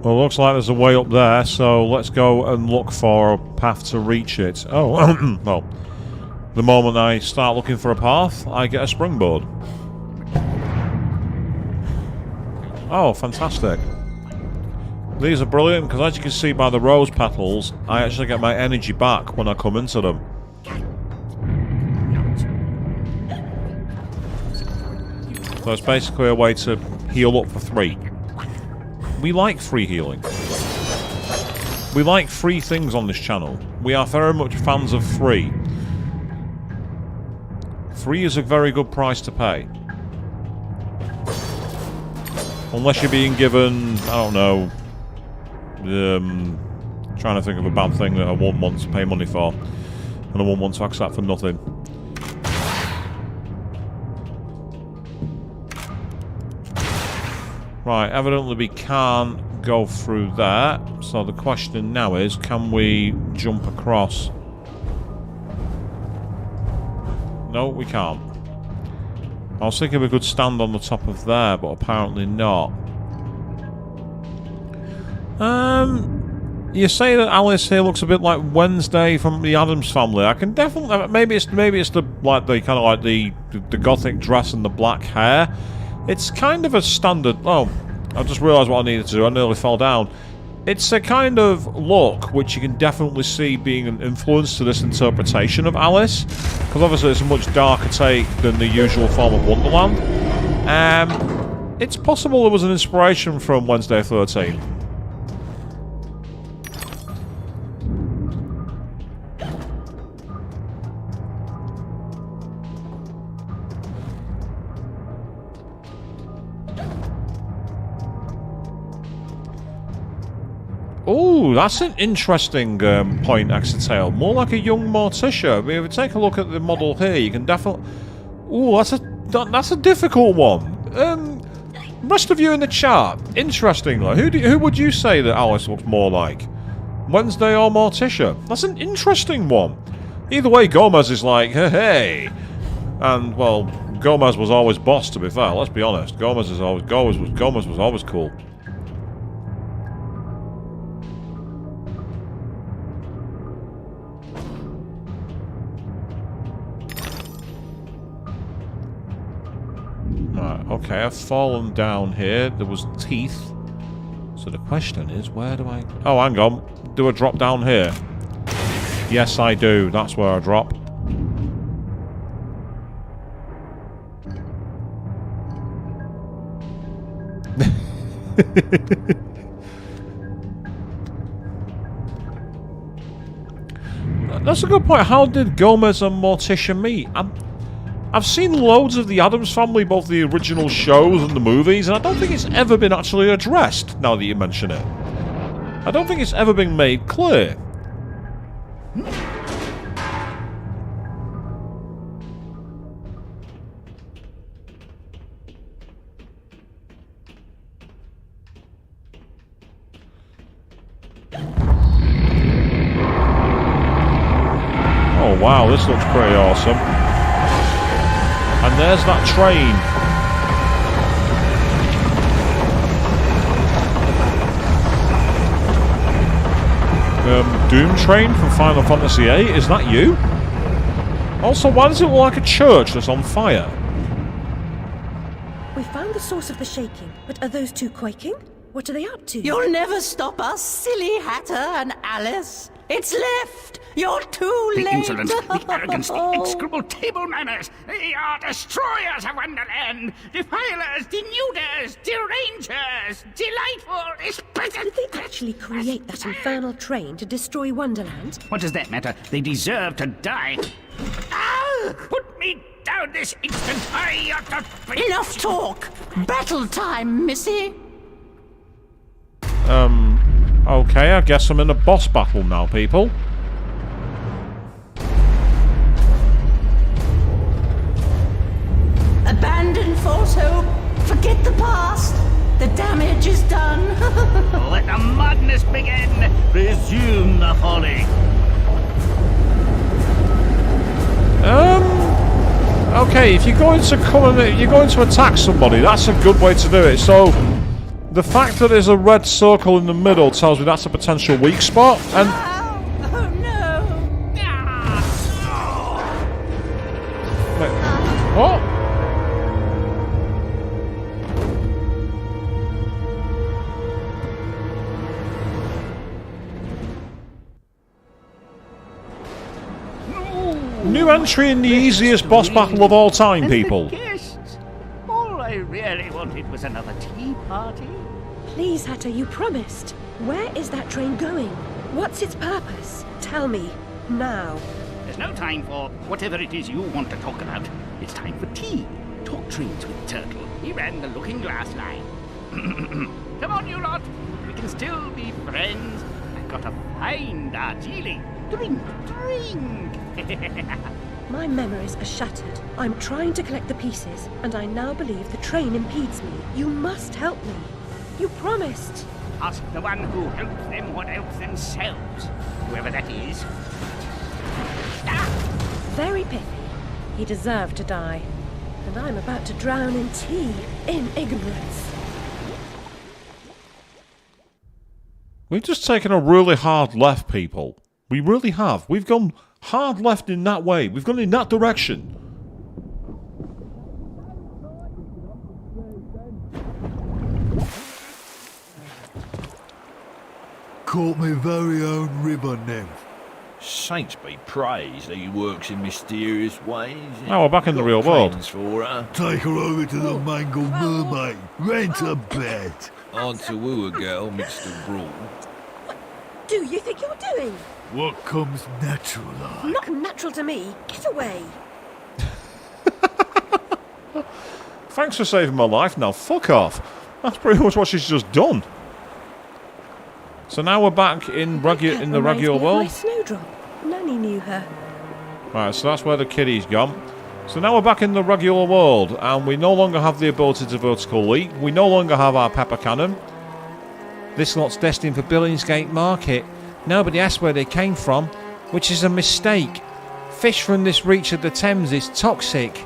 Well, looks like there's a way up there, so let's go and look for a path to reach it. Oh, well, the moment I start looking for a path, I get a springboard. Oh, fantastic. These are brilliant, because as you can see by the rose petals, I actually get my energy back when I come into them. So it's basically a way to heal up for 3. We like free healing. We like free things on this channel. We are very much fans of free. Free is a very good price to pay. Unless you're being given, I don't know, trying to think of a bad thing that I won't want to pay money for. And I won't want to accept for nothing. Right, evidently we can't go through that. So the question now is, can we jump across? No, we can't. I was thinking we could stand on the top of there, but apparently not. You say that Alice here looks a bit like Wednesday from the Addams Family. I can definitely, maybe it's the kind of like the gothic dress and the black hair. It's kind of a standard... Oh, I just realised what I needed to do. I nearly fell down. It's a kind of look which you can definitely see being an influence to this interpretation of Alice. Because obviously it's a much darker take than the usual form of Wonderland. It's possible there was an inspiration from Wednesday 13. Oh, that's an interesting point, Exeter. More like a young Morticia. I mean, if you take a look at the model here, you can definitely... Oh, that's a difficult one. Rest of you in the chat, interestingly, who would you say that Alice looks more like? Wednesday or Morticia? That's an interesting one. Either way, Gomez is like, hey. And, well, Gomez was always boss, to be fair. Let's be honest. Gomez was always cool. Right, okay, I've fallen down here. There was teeth. So the question is, where do I... Oh, hang on. Do I drop down here? Yes, I do. That's where I drop. That's a good point. How did Gomez and Morticia meet? I've seen loads of the Addams Family, both the original shows and the movies, and I don't think it's ever been actually addressed, now that you mention it. I don't think it's ever been made clear. Oh wow, this looks pretty awesome. And there's that train. Doom Train from Final Fantasy VIII, is that you? Also, why does it look like a church that's on fire? We found the source of the shaking, but are those two quaking? What are they up to? You'll never stop us, silly Hatter and Alice. It's left. You're too The late. insolence, the arrogance, the execrable table manners. They are destroyers of Wonderland, defilers, denuders, derangers, delightful, Did they actually create that infernal train to destroy Wonderland? What does that matter? They deserve to die. Ah! Put me down this instant. I ought to be... Enough talk. Battle time, Missy. Okay, I guess I'm in a boss battle now, people. Abandon false hope. Forget the past. The damage is done. Let the madness begin. Resume the folly. Okay, if you're going to attack somebody, that's a good way to do it. So, the fact that there's a red circle in the middle tells me that's a potential weak spot, and... Oh no! Wait, what? New entry in the easiest boss battle of all time, people. Guests. All I really wanted was another tea party. Please, Hatter, you promised. Where is that train going? What's its purpose? Tell me, now. There's no time for whatever it is you want to talk about. It's time for tea. Talk trains with Turtle. He ran the Looking Glass line. Come on, you lot. We can still be friends. I've got a fine Darjeeling. Drink, drink. My memories are shattered. I'm trying to collect the pieces, and I now believe the train impedes me. You must help me. You promised. Ask the one who helps them what helps themselves. Whoever that is. Ah! Very pithy. He deserved to die. And I'm about to drown in tea, in ignorance. We've just taken a really hard left, people. We really have. We've gone hard left in that way. We've gone in that direction. Caught me very own river nymph. Saints be praised, he works in mysterious ways. Oh, we're back in the real world. Plans for her. Take her over to the Mangled Mermaid. Rent a bed. On to woo a girl mixed a brawl. Do you think you're doing? What comes natural like? Not natural to me. Get away. Thanks for saving my life. Now, fuck off. That's pretty much what she's just done. So now we're back in the regular world. My snowdrop. Nanny knew her. Right, so that's where the kiddie's gone. So now we're back in the regular world, and we no longer have the ability to vertical leap. We no longer have our pepper cannon. This lot's destined for Billingsgate Market. Nobody asked where they came from, which is a mistake. Fish from this reach of the Thames is toxic.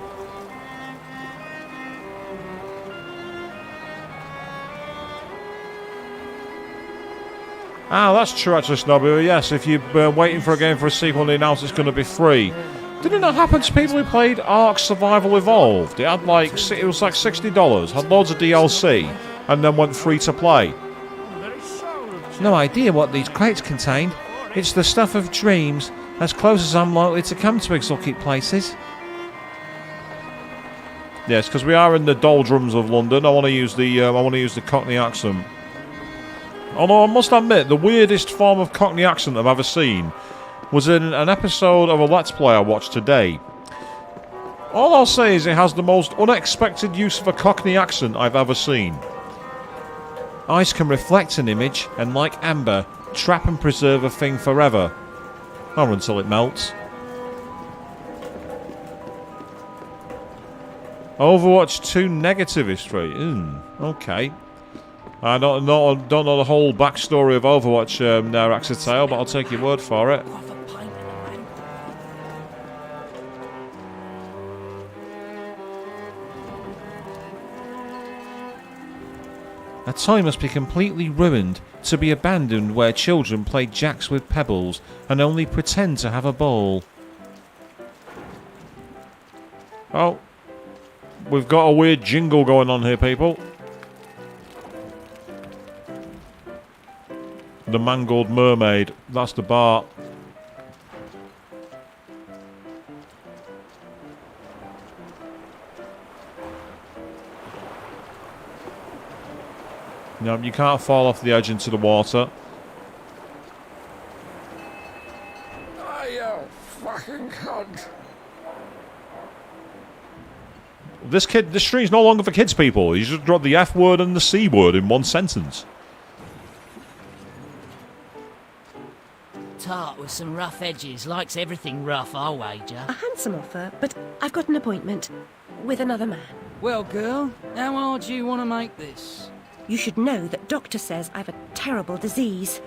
Ah, that's true actually, Snobby. Yes, if you're waiting for a game for a sequel and they announce it's going to be free. Did it not happen to people who played Ark Survival Evolved? It had like, it was like $60, had loads of DLC, and then went free to play. No idea what these crates contained. It's the stuff of dreams, as close as I'm likely to come to exotic places. Yes, because we are in the doldrums of London. I want to use the Cockney accent. Although I must admit, the weirdest form of Cockney accent I've ever seen was in an episode of a Let's Play I watched today. All I'll say is it has the most unexpected use of a Cockney accent I've ever seen. Ice can reflect an image, and like amber, trap and preserve a thing forever. Or until it melts. Overwatch 2 negative history. Okay. I don't know the whole backstory of Overwatch there, Axetail, but I'll take your word for it. A toy must be completely ruined to be abandoned where children play jacks with pebbles and only pretend to have a ball. Oh. We've got a weird jingle going on here, people. The Mangled Mermaid. That's the bar. No, you can't fall off the edge into the water. Oh, you fucking cunt. This stream's no longer for kids, people. You just dropped the F word and the C word in one sentence. Tart with some rough edges. Likes everything rough, I'll wager. A handsome offer, but I've got an appointment with another man. Well, girl, how hard do you want to make this? You should know that doctor says I've a terrible disease.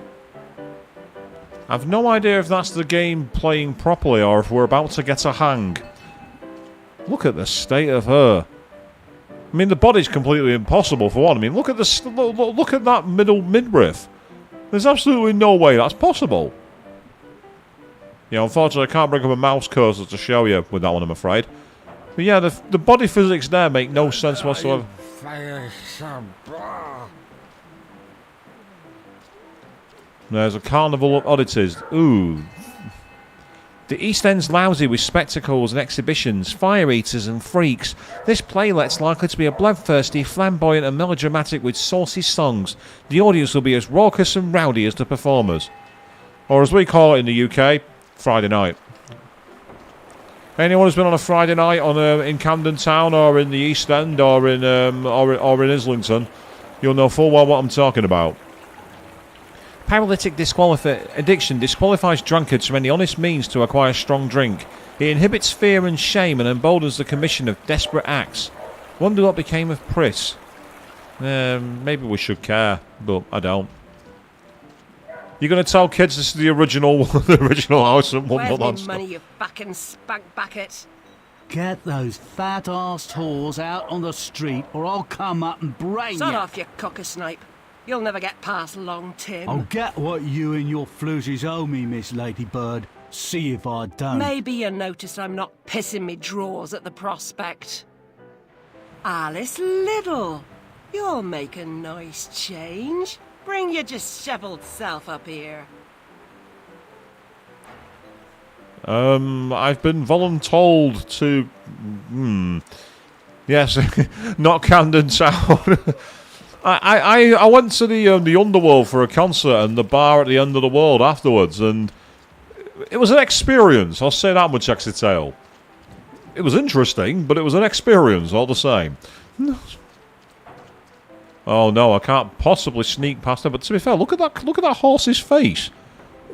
I've no idea if that's the game playing properly or if we're about to get a hang. Look at the state of her. I mean, the body's completely impossible for one. I mean, look at that middle midriff. There's absolutely no way that's possible. Yeah, unfortunately, I can't bring up a mouse cursor to show you with that one, I'm afraid. But yeah, the body physics there make no sense whatsoever. There's a carnival of oddities. Ooh. The East End's lousy with spectacles and exhibitions, fire eaters and freaks. This playlet's likely to be a bloodthirsty, flamboyant and melodramatic with saucy songs. The audience will be as raucous and rowdy as the performers. Or as we call it in the UK, Friday night. Anyone who's been on a Friday night in Camden Town or in the East End or in Islington, you'll know full well what I'm talking about. Paralytic addiction disqualifies drunkards from any honest means to acquire strong drink. It inhibits fear and shame and emboldens the commission of desperate acts. Wonder what became of Pris. Maybe we should care, but I don't. You're going to tell kids this is the original house at Wonderland? Where's my money, you fucking spunk bucket? Get those fat-arsed whores out on the street or I'll come up and brain Sod you. off, you cocker-snipe. You'll never get past Long Tim. I'll get what you and your floozies owe me, Miss Ladybird. See if I don't. Maybe you noticed I'm not pissing me drawers at the prospect. Alice Liddell, you'll make a nice change. Bring your dishevelled self up here. I've been voluntold to... Yes, not Camden Town. I went to the Underworld for a concert and the bar at the end of the world afterwards, and it was an experience. I'll say that much, Exeter. It was interesting, but it was an experience all the same. Oh no, I can't possibly sneak past her. But to be fair, look at that horse's face.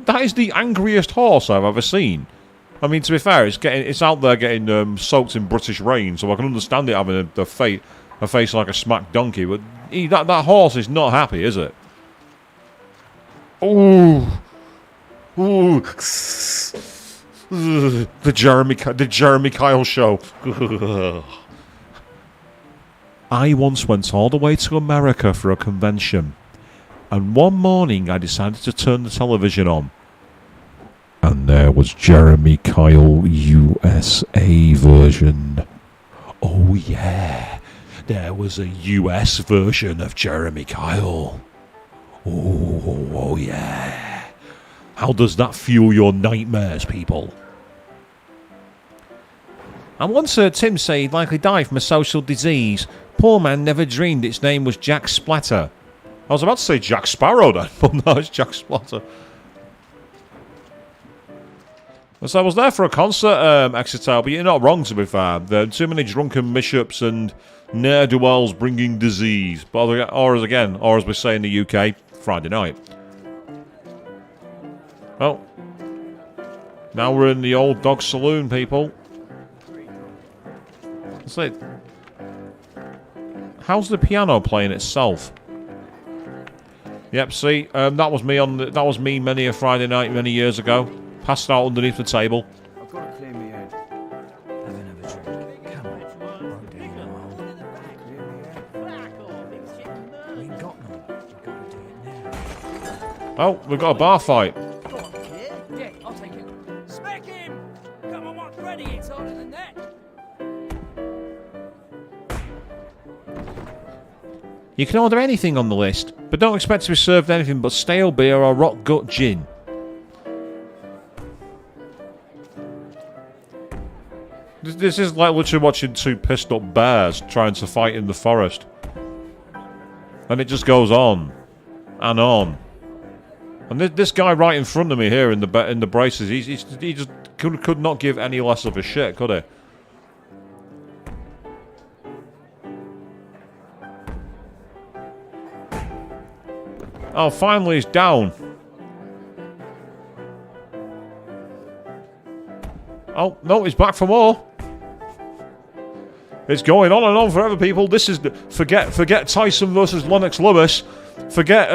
That is the angriest horse I've ever seen. I mean, to be fair, it's out there getting soaked in British rain, so I can understand it having a face like a smack donkey. But that horse is not happy, is it? Ooh, the Jeremy Kyle show. I once went all the way to America for a convention. And one morning I decided to turn the television on. And there was Jeremy Kyle USA version. Oh yeah, there was a US version of Jeremy Kyle. Oh yeah. How does that fuel your nightmares, people? I once heard Tim say he'd likely die from a social disease. Poor man never dreamed its name was Jack Splatter. I was about to say Jack Sparrow then, but no, it's Jack Splatter. So I was there for a concert, Exeter, but you're not wrong, to be fair. There are too many drunken bishops and ne'er-do-wells bringing disease. Or as we say in the UK, Friday night. Well, now we're in the Old Dog Saloon, people. That's it. How's the piano playing itself? Yep, see, that was me many a Friday night many years ago. Passed out underneath the table. I've got to clear me head. Have another drink. Come on. Won't do no harm. Clear me head. We ain't got none. We've got to do it now. Oh, we've got a bar fight. Yeah, I'll take it. Smack him! Come on, what's ready? It's harder than that. You can order anything on the list, but don't expect to be served anything but stale beer or rot gut gin. This is like literally watching two pissed up bears trying to fight in the forest. And it just goes on. And on. And this guy right in front of me here in the braces, he just could not give any less of a shit, could he? Oh, finally he's down. Oh, no, he's back for more. It's going on and on forever, people. This is forget Tyson versus Lennox Lewis. Forget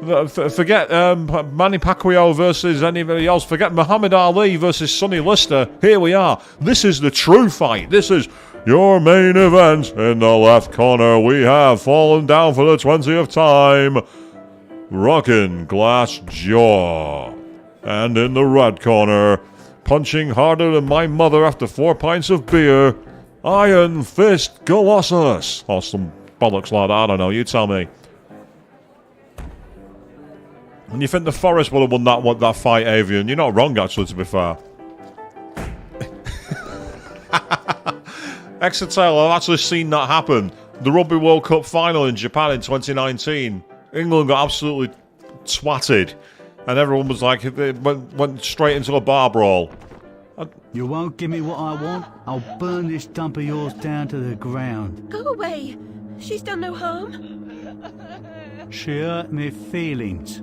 Manny Pacquiao versus anybody else. Forget Muhammad Ali versus Sonny Liston. Here we are. This is the true fight. This is your main event. In the left corner, we have fallen down for the 20th time, Rockin' Glass Jaw. And in the red corner, punching harder than my mother after 4 pints of beer, Iron Fist Colossus. Or some bollocks like that, I don't know, you tell me. And you think the Forest would have won that fight, Avian? You're not wrong, actually, to be fair. Exeter, I've actually seen that happen. The Rugby World Cup final in Japan in 2019. England got absolutely twatted. And everyone was like, it went straight into a bar brawl. You won't give me what I want? I'll burn this dump of yours down to the ground. Go away. She's done no harm. She hurt me feelings.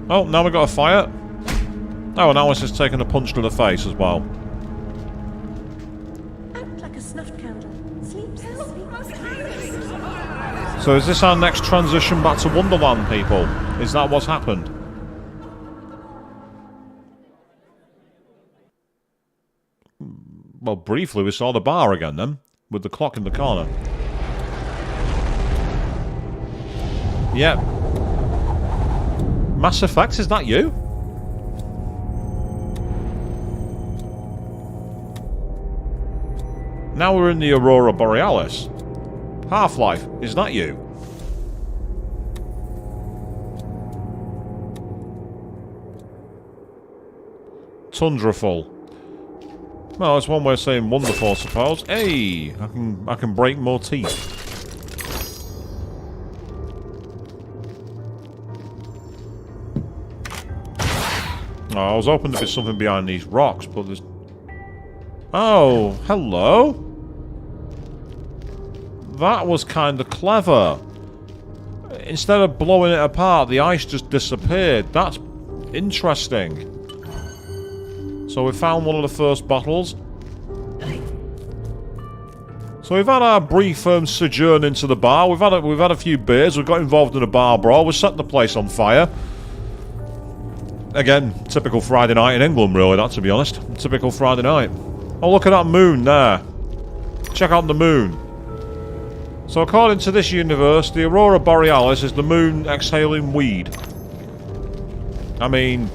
Oh, now we've got a fight. Oh, and Alice has taken a punch to the face as well. Out like a snuffed candle. Sleeps. So is this our next transition back to Wonderland, people? Is that what's happened? Well, briefly we saw the bar again then, with the clock in the corner. Yep. Mass Effect, is that you? Now we're in the Aurora Borealis. Half-Life, is that you? Tundraful. Well, that's one way of saying wonderful, I suppose. Hey, I can break more teeth. Oh, I was hoping there'd be something behind these rocks, but there's... Oh, hello. That was kind of clever. Instead of blowing it apart, the ice just disappeared. That's interesting. So we found one of the first bottles. So we've had our brief sojourn into the bar. We've had a few beers. We've got involved in a bar brawl. We're setting the place on fire. Again, typical Friday night in England, really, that, to be honest. Typical Friday night. Oh, look at that moon there. Check out the moon. So according to this universe, the Aurora Borealis is the moon exhaling weed. I mean,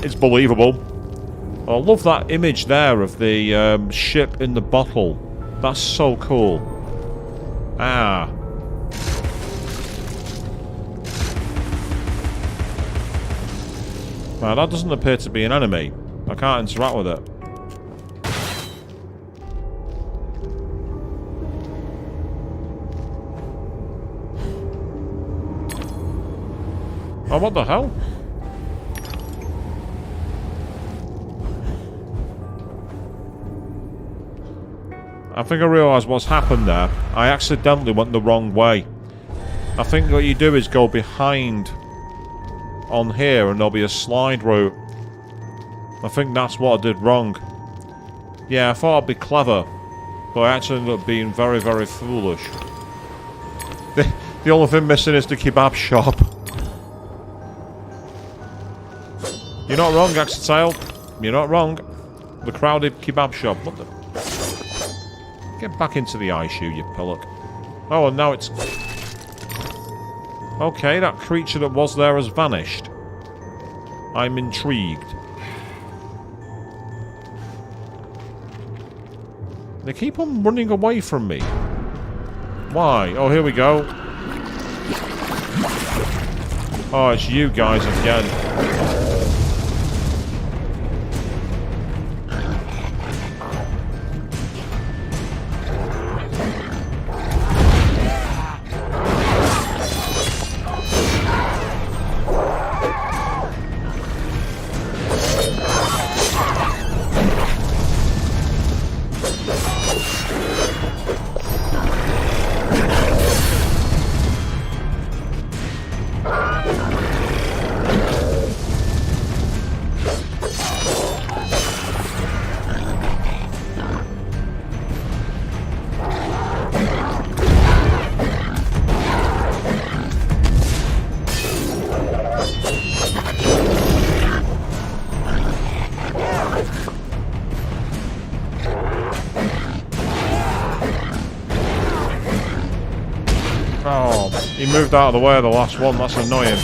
it's believable. I love that image there of the ship in the bottle. That's so cool. Ah. Now that doesn't appear to be an enemy. I can't interact with it. Oh, what the hell? I think I realised what's happened there. I accidentally went the wrong way. I think what you do is go behind on here and there'll be a slide route. I think that's what I did wrong. Yeah, I thought I'd be clever, but I actually ended up being very, very foolish. The only thing missing is the kebab shop. You're not wrong, Axetail. You're not wrong. The crowded kebab shop. What the... Get back into the ice, you pillock. Oh, and now it's... Okay, that creature that was there has vanished. I'm intrigued. They keep on running away from me. Why? Oh, here we go. Oh, it's you guys again. He moved out of the way of the last one, that's annoying.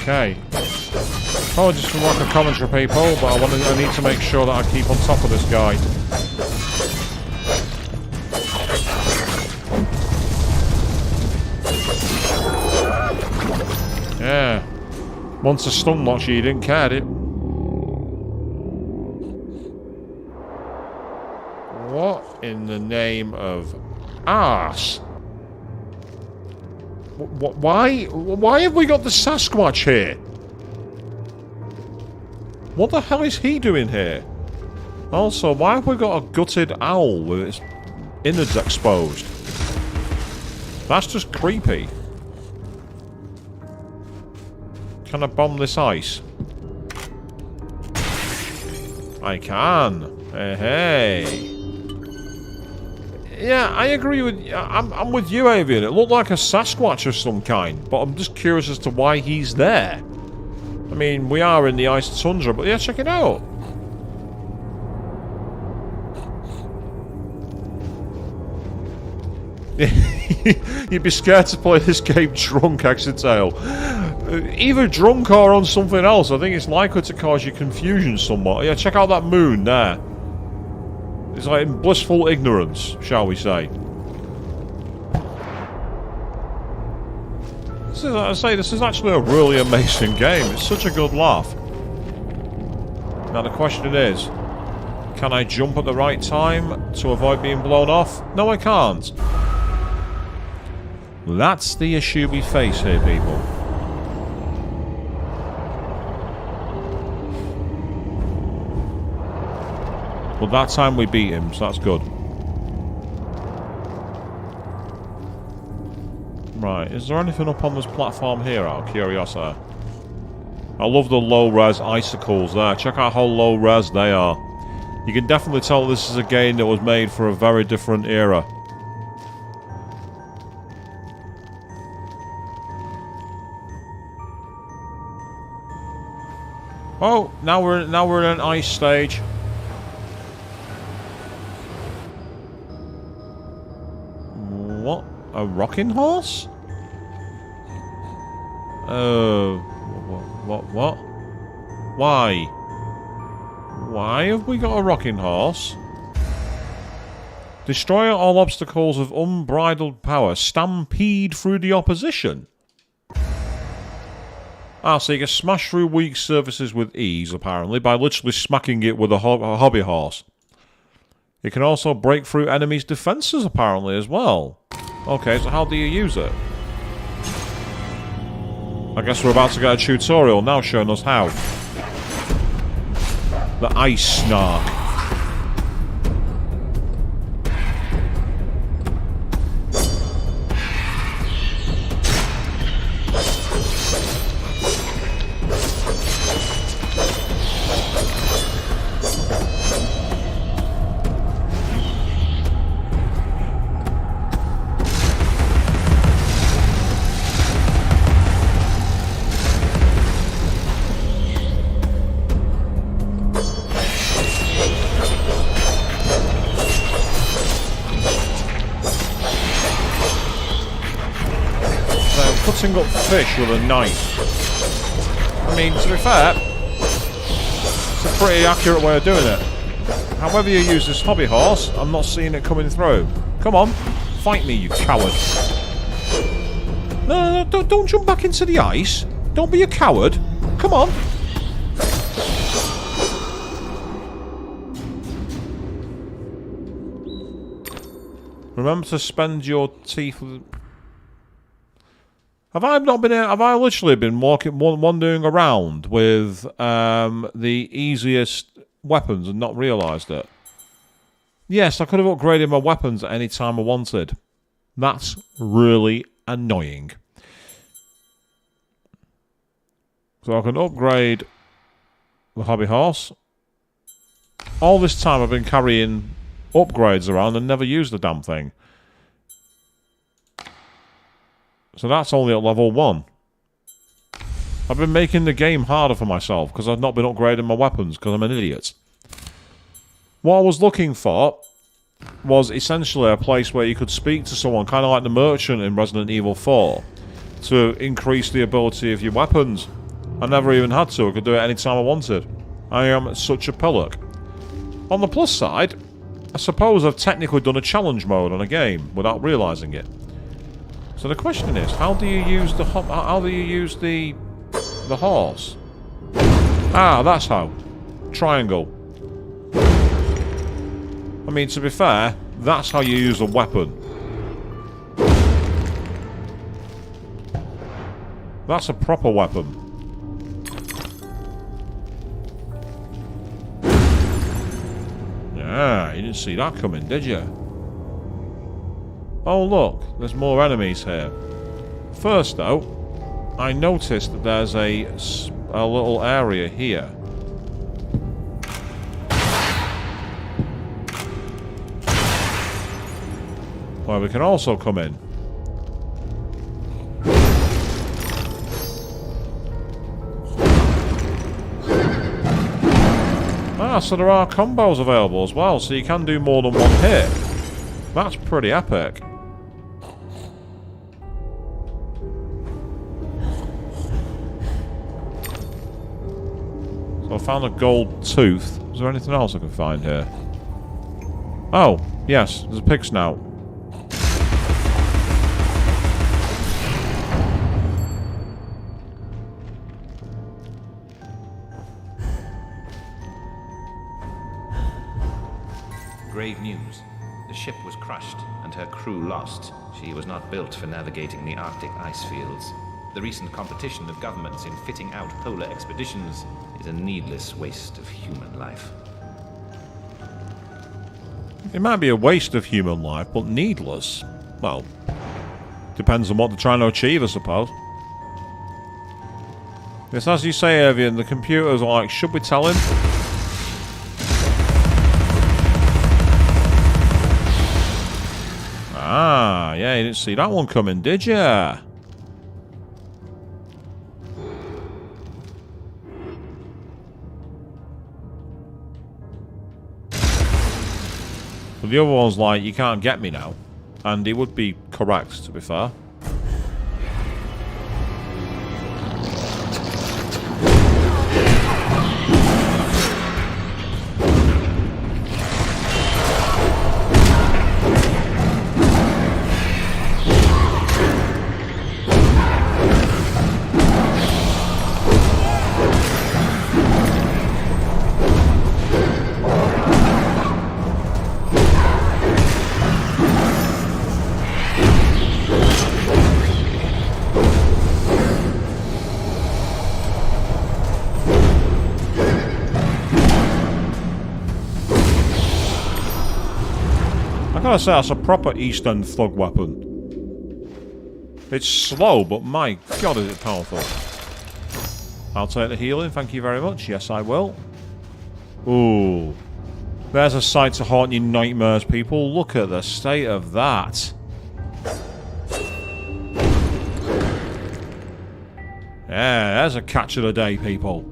Okay. Apologies for lack of commentary, people, but I need to make sure that I keep on top of this guy. Yeah. Once a stun watch, you didn't care, did it? What in the name of arse? Why have we got the Sasquatch here? What the hell is he doing here? Also, why have we got a gutted owl with its innards exposed? That's just creepy. Can I bomb this ice? I can. Hey. Yeah, I agree with... I'm with you, Avian. It looked like a Sasquatch of some kind, but I'm just curious as to why he's there. I mean, we are in the ice tundra, but yeah, check it out. You'd be scared to play this game drunk, Exitail. Either drunk or on something else. I think it's likely to cause you confusion somewhat. Yeah, check out that moon there. It's like in blissful ignorance, shall we say. This is actually a really amazing game. It's such a good laugh. Now the question is, can I jump at the right time to avoid being blown off? No, I can't. That's the issue we face here, people. But that time we beat him, so that's good. Right, is there anything up on this platform here out of curiosity? I love the low-res icicles there. Check out how low-res they are. You can definitely tell this is a game that was made for a very different era. Oh, now we're in an ice stage. What? A rocking horse? What? Why? Why have we got a rocking horse? Destroy all obstacles of unbridled power. Stampede through the opposition. Ah, so you can smash through weak surfaces with ease, apparently, by literally smacking it with a hobby horse. You can also break through enemies' defences, apparently, as well. Okay, so how do you use it? I guess we're about to get a tutorial now showing us how. The ice snark. Cutting up fish with a knife. I mean, to be fair, it's a pretty accurate way of doing it. However you use this hobby horse, I'm not seeing it coming through. Come on, fight me, you coward. No, don't jump back into the ice. Don't be a coward. Come on. Remember to spend your teeth with... Have I literally been wandering around with the easiest weapons and not realised it? Yes, I could have upgraded my weapons at any time I wanted. That's really annoying. So I can upgrade the hobby horse. All this time I've been carrying upgrades around and never used the damn thing. So that's only at level 1. I've been making the game harder for myself because I've not been upgrading my weapons because I'm an idiot. What I was looking for was essentially a place where you could speak to someone, kind of like the merchant in Resident Evil 4, to increase the ability of your weapons. I never even had to. I could do it any time I wanted. I am such a pillock. On the plus side, I suppose I've technically done a challenge mode on a game without realising it. So the question is, how do you use the horse? Ah, that's how. Triangle. I mean, to be fair, that's how you use a weapon. That's a proper weapon. Yeah, you didn't see that coming, did you? Oh look, there's more enemies here. First though, I noticed that there's a little area here. where we can also come in. Ah, so there are combos available as well, so you can do more than one hit. That's pretty epic. So I found a gold tooth. Is there anything else I can find here? Oh, yes, there's a pig snout. Grave news. The ship was crushed and her crew lost. She was not built for navigating the Arctic ice fields. The recent competition of governments in fitting out polar expeditions is a needless waste of human life. It might be a waste of human life, but needless. Well, depends on what they're trying to achieve, I suppose. Yes, as you say, Evian, the computers are like, should we tell him? Ah, yeah, you didn't see that one coming, did ya? But the other one's like, you can't get me now. And it would be correct, to be fair. I gotta say, that's a proper East End thug weapon. It's slow, but my god is it powerful. I'll take the healing, thank you very much. Yes, I will. Ooh. There's a sight to haunt your nightmares, people. Look at the state of that. Yeah, there's a catch of the day, people.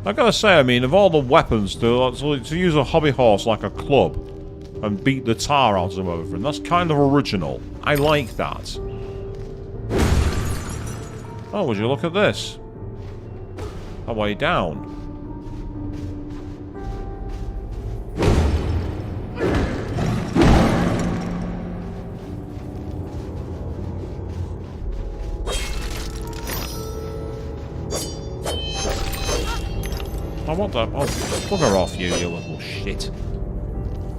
I gotta say, I mean, of all the weapons to use a hobby horse like a club and beat the tar out of everything, that's kind of original. I like that. Oh, would you look at this? A way down. I want that. Oh, bugger off, you little shit.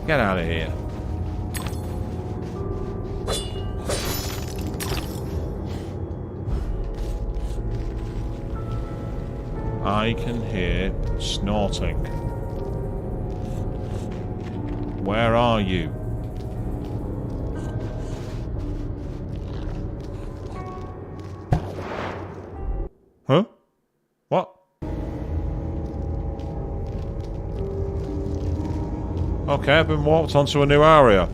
Get out of here. I can hear snorting. Where are you? Huh? What? Okay, I've been walked onto a new area.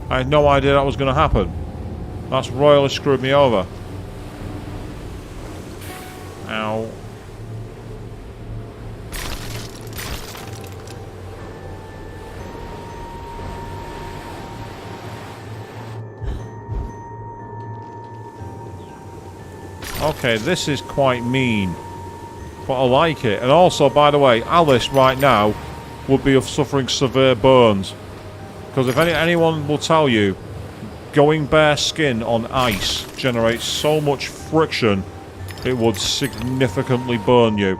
I had no idea that was going to happen. That's royally screwed me over. Ow. Okay, this is quite mean. But I like it. And also, by the way, Alice right now would be suffering severe burns. Because if anyone will tell you, going bare skin on ice generates so much friction, it would significantly burn you.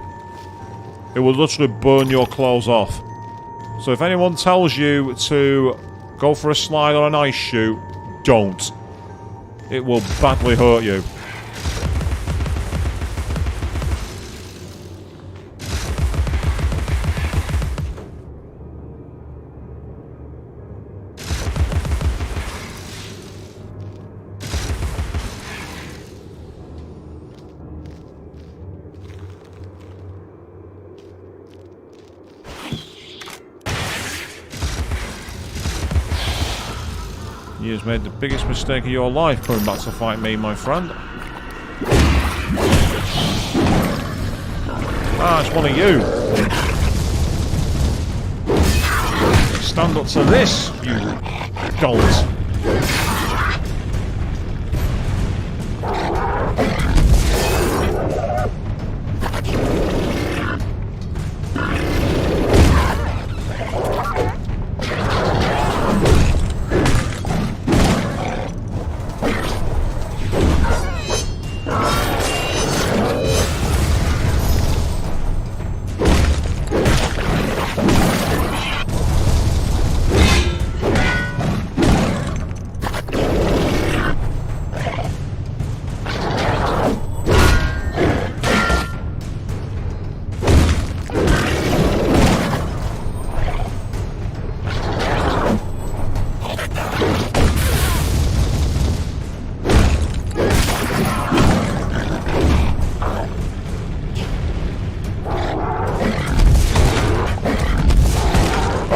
It would literally burn your clothes off. So if anyone tells you to go for a slide on an ice chute, don't. It will badly hurt you. You just made the biggest mistake of your life coming back to fight me, my friend. Ah, it's one of you. Stand up to this, you dolt.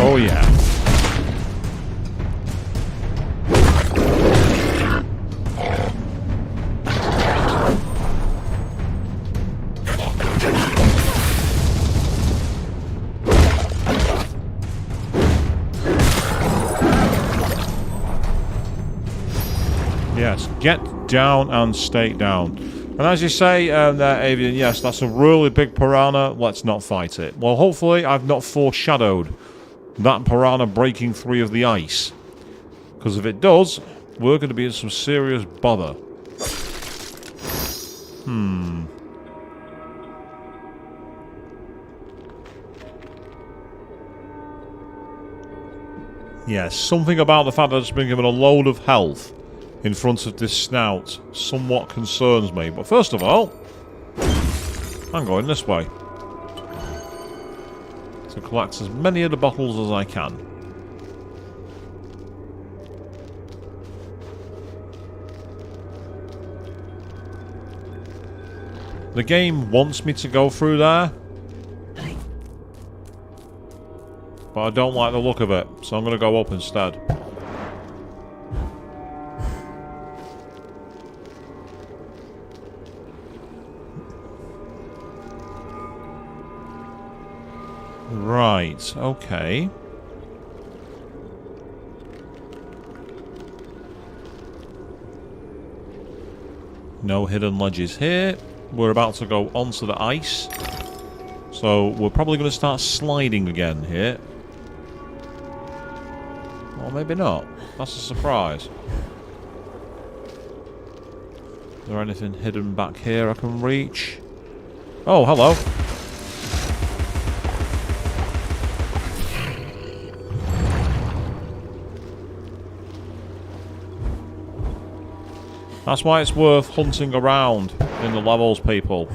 Oh yeah. Yes, get down and stay down. And as you say there, Avian, yes, that's a really big piranha. Let's not fight it. Well, hopefully I've not foreshadowed that piranha breaking free of the ice. Because if it does, we're going to be in some serious bother. Yes, something about the fact that it's been given a load of health in front of this snout somewhat concerns me. But first of all, I'm going this way to collect as many of the bottles as I can. The game wants me to go through there, but I don't like the look of it, so I'm going to go up instead. Right, okay. No hidden ledges here. We're about to go onto the ice. So we're probably going to start sliding again here. Or maybe not. That's a surprise. Is there anything hidden back here I can reach? Oh, hello. That's why it's worth hunting around in the levels, people.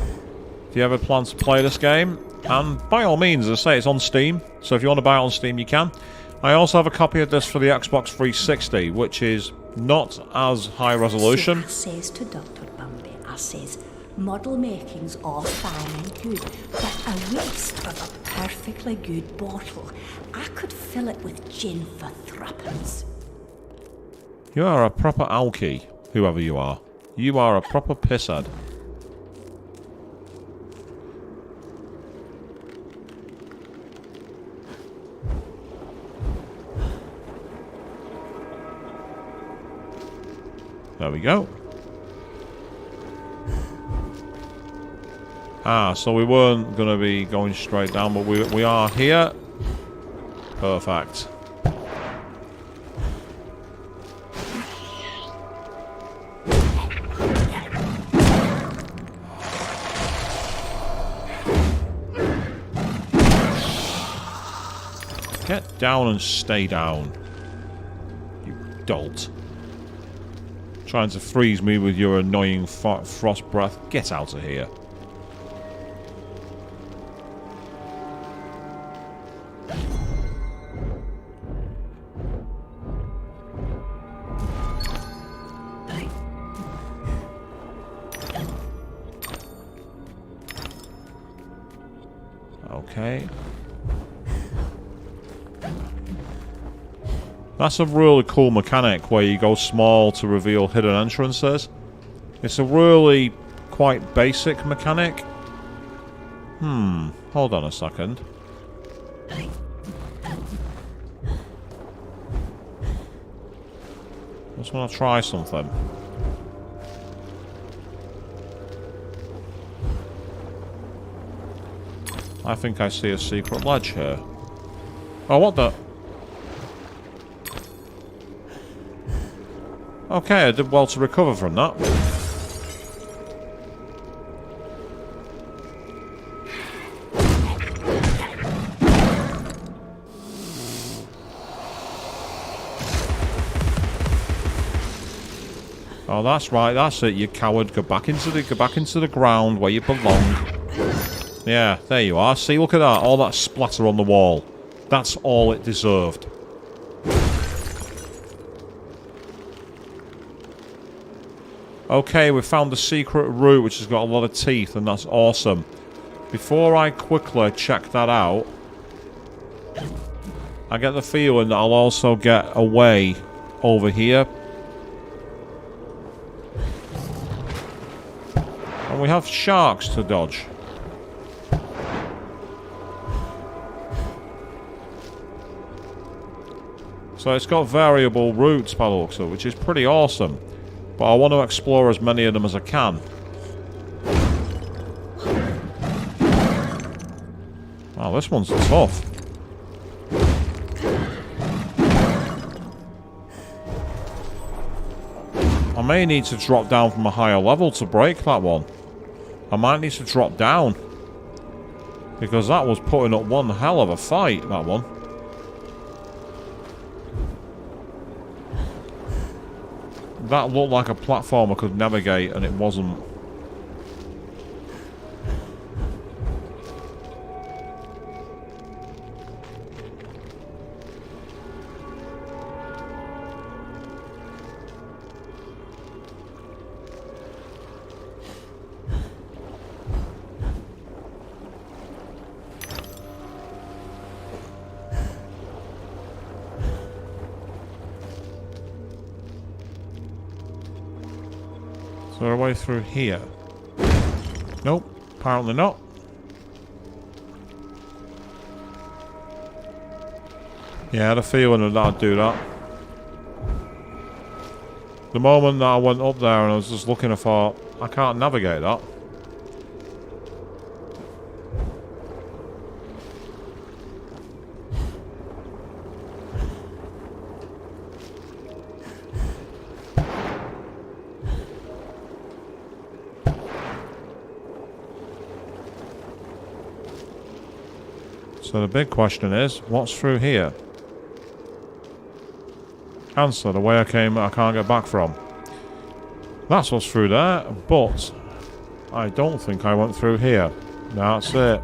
If you ever plan to play this game, and by all means, as I say, it's on Steam, so if you want to buy it on Steam, you can. I also have a copy of this for the Xbox 360, which is not as high resolution. So I says to Dr. Bambi, I says, model making's all fine and good, but a waste of a perfectly good bottle. I could fill it with gin for threepence. You are a proper alky. Whoever you are. You are a proper pisshead. There we go. Ah, so we weren't going to be going straight down, but we are here. Perfect. Get down and stay down. You dolt. Trying to freeze me with your annoying frost breath. Get out of here. Okay. That's a really cool mechanic where you go small to reveal hidden entrances. It's a really quite basic mechanic. Hold on a second. Just want to try something. I think I see a secret ledge here. Oh, what the? Okay, I did well to recover from that. Oh, that's right. That's it. You coward. Go back into the ground where you belong. Yeah, there you are. See, look at that. All that splatter on the wall. That's all it deserved. Okay, we found the secret route, which has got a lot of teeth, and that's awesome. Before I quickly check that out, I get the feeling that I'll also get a way over here. And we have sharks to dodge. So it's got variable routes by the looks of it, which is pretty awesome. But I want to explore as many of them as I can. Wow, this one's tough. I may need to drop down from a higher level to break that one. I might need to drop down. Because that was putting up one hell of a fight, that one. That looked like a platform I could navigate, and it wasn't. Is there a way through here? Nope, apparently not. Yeah, I had a feeling that I'd do that. The moment that I went up there and I was just looking, I thought, I can't navigate that. So the big question is, what's through here? Answer, the way I came, I can't get back from. That's what's through there, but I don't think I went through here. That's it.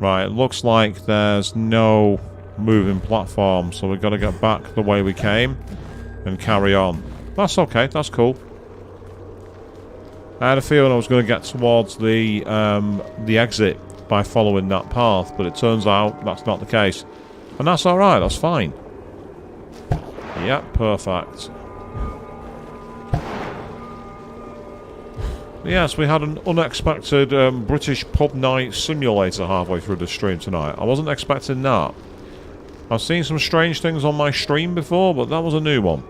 Right, it looks like there's no moving platform, so we've got to get back the way we came and carry on. That's okay, that's cool. I had a feeling I was going to get towards the exit by following that path, but it turns out that's not the case. And that's alright, that's fine. Yep, perfect. Yes, we had an unexpected British pub night simulator halfway through the stream tonight. I wasn't expecting that. I've seen some strange things on my stream before, but that was a new one.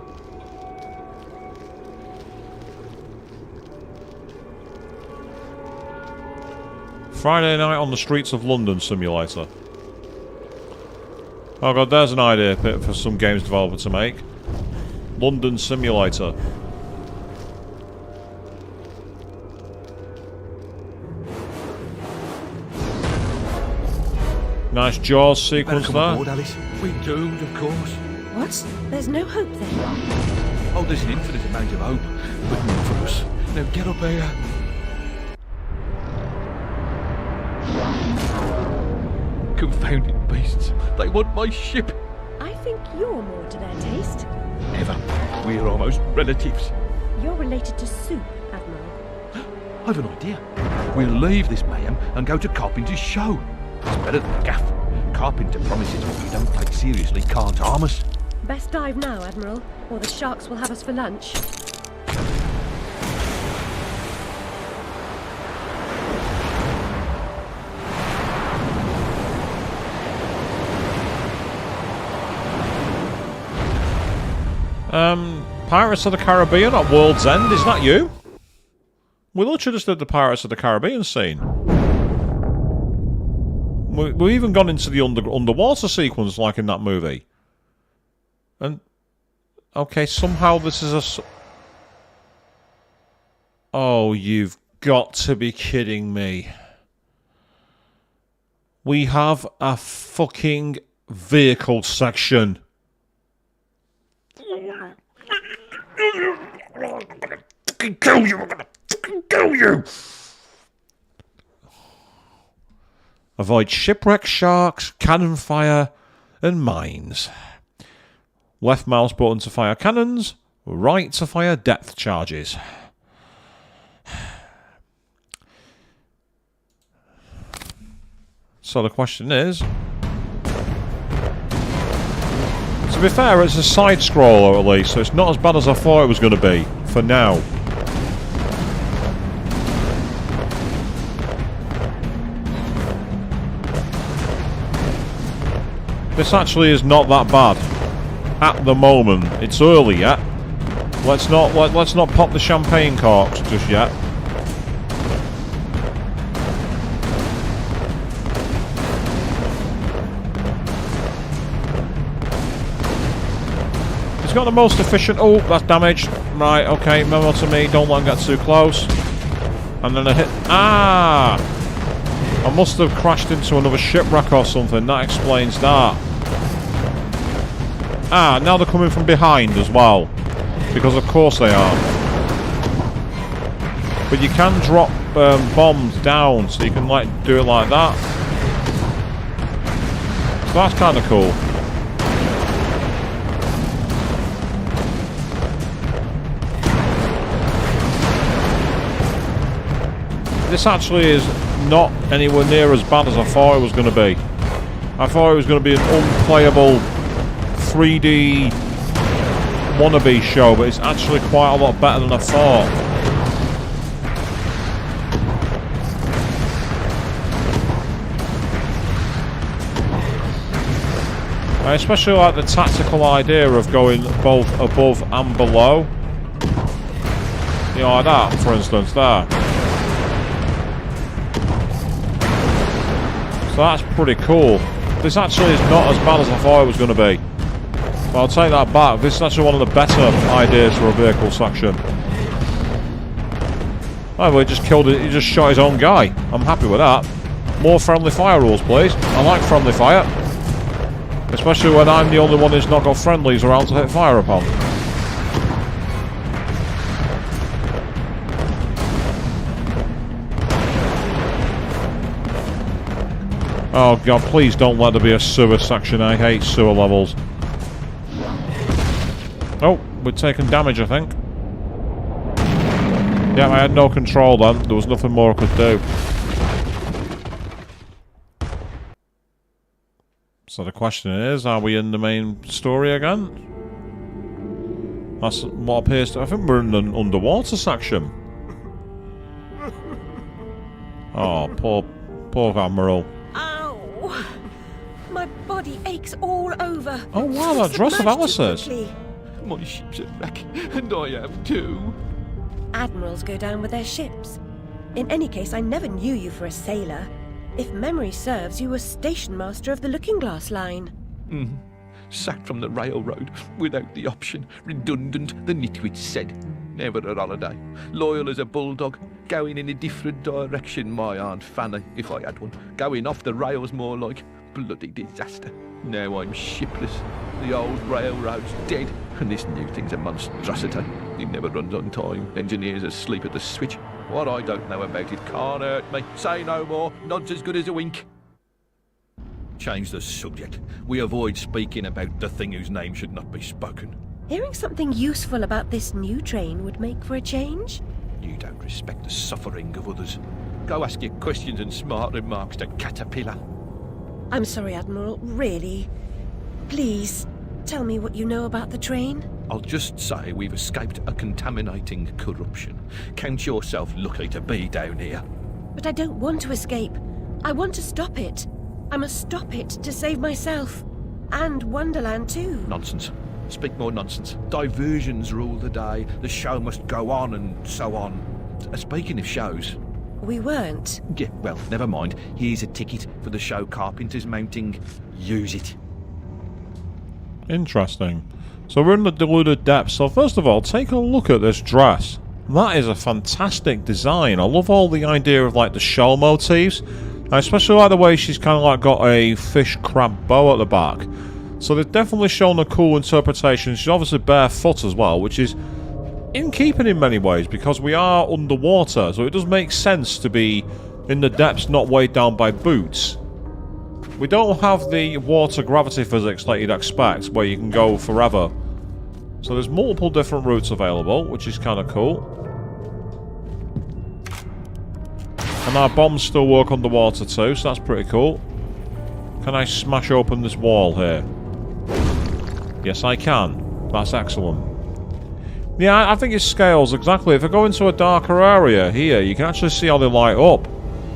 Friday night on the streets of London simulator. Oh god, there's an idea for some games developer to make. London simulator. Nice Jaws sequence there. Aboard, Alice. We're doomed, of course. What? There's no hope then? Oh, there's an infinite amount of hope, but not for us. Now get up here. Confounded beasts. They want my ship. I think you're more to their taste? Never. We're almost relatives. You're related to Soup, Admiral. I've an idea. We'll leave this mayhem and go to Carpenter's show. It's better than the gaff. Carpenter promises what we don't take seriously can't harm us. Best dive now, Admiral, or the sharks will have us for lunch. Pirates of the Caribbean at World's End, is that you? We literally just did the Pirates of the Caribbean scene. We've even gone into the underwater sequence like in that movie. And, okay, somehow this is a... Oh, you've got to be kidding me. We have a fucking vehicle section. Fucking kill you! I'm gonna fucking kill you! Avoid shipwreck, sharks, cannon fire, and mines. Left mouse button to fire cannons, right to fire depth charges. So the question is... To be fair, it's a side-scroller at least, so it's not as bad as I thought it was going to be, for now. This actually is not that bad. At the moment. It's early yet. Let's not pop the champagne corks just yet. Got the most efficient... Oh, that's damaged. Right, okay, memo to me. Don't let him get too close. And then I hit... Ah! I must have crashed into another shipwreck or something. That explains that. Ah, now they're coming from behind as well. Because of course they are. But you can drop bombs down, so you can like do it like that. So that's kind of cool. This actually is not anywhere near as bad as I thought it was going to be. I thought it was going to be an unplayable 3D wannabe show, but it's actually quite a lot better than I thought. I especially like the tactical idea of going both above and below. You know, like that, for instance, there. So that's pretty cool. This actually is not as bad as I thought it was going to be. But I'll take that back. This is actually one of the better ideas for a vehicle section. Oh, well, he just killed it. He just shot his own guy. I'm happy with that. More friendly fire rules, please. I like friendly fire. Especially when I'm the only one who's not got friendlies around to hit fire upon. Oh god, please don't let there be a sewer section. I hate sewer levels. Oh, we're taking damage, I think. Yeah, I had no control then. There was nothing more I could do. So the question is, are we in the main story again? That's what appears to... I think we're in an underwater section. Oh, poor Admiral. My body aches all over. Oh wow, that dress of Alice's. My ship's a wreck, and I have too. Admirals go down with their ships. In any case, I never knew you for a sailor. If memory serves, you were station master of the Looking Glass line. Sacked from the railroad without the option. Redundant, the nitwit said. Never a holiday. Loyal as a bulldog. Going in a different direction, my Aunt Fanny, if I had one. Going off the rails more like. Bloody disaster. Now I'm shipless. The old railroad's dead, and this new thing's a monstrosity. It never runs on time. Engineers asleep at the switch. What I don't know about it can't hurt me. Say no more. Nod's as good as a wink. Change the subject. We avoid speaking about the thing whose name should not be spoken. Hearing something useful about this new train would make for a change. You don't respect the suffering of others. Go ask your questions and smart remarks to Caterpillar. I'm sorry, Admiral, really. Please, tell me what you know about the train. I'll just say we've escaped a contaminating corruption. Count yourself lucky to be down here. But I don't want to escape. I want to stop it. I must stop it to save myself. And Wonderland too. Nonsense. Speak more nonsense. Diversions rule the day. The show must go on and so on. Speaking of shows... We weren't. Yeah, well, never mind. Here's a ticket for the show Carpenter's mounting. Use it. Interesting. So we're in the deluded depths. So first of all, take a look at this dress. That is a fantastic design. I love all the idea of like the shell motifs. I especially like the way she's kind of like got a fish crab bow at the back. So they've definitely shown a cool interpretation. She's obviously barefoot as well, which is in keeping in many ways because we are underwater. So it does make sense to be in the depths, not weighed down by boots. We don't have the water gravity physics like you'd expect, where you can go forever. So there's multiple different routes available, which is kind of cool. And our bombs still work underwater too, so that's pretty cool. Can I smash open this wall here? Yes, I can. That's excellent. Yeah, I think it scales exactly. If I go into a darker area here, you can actually see how they light up.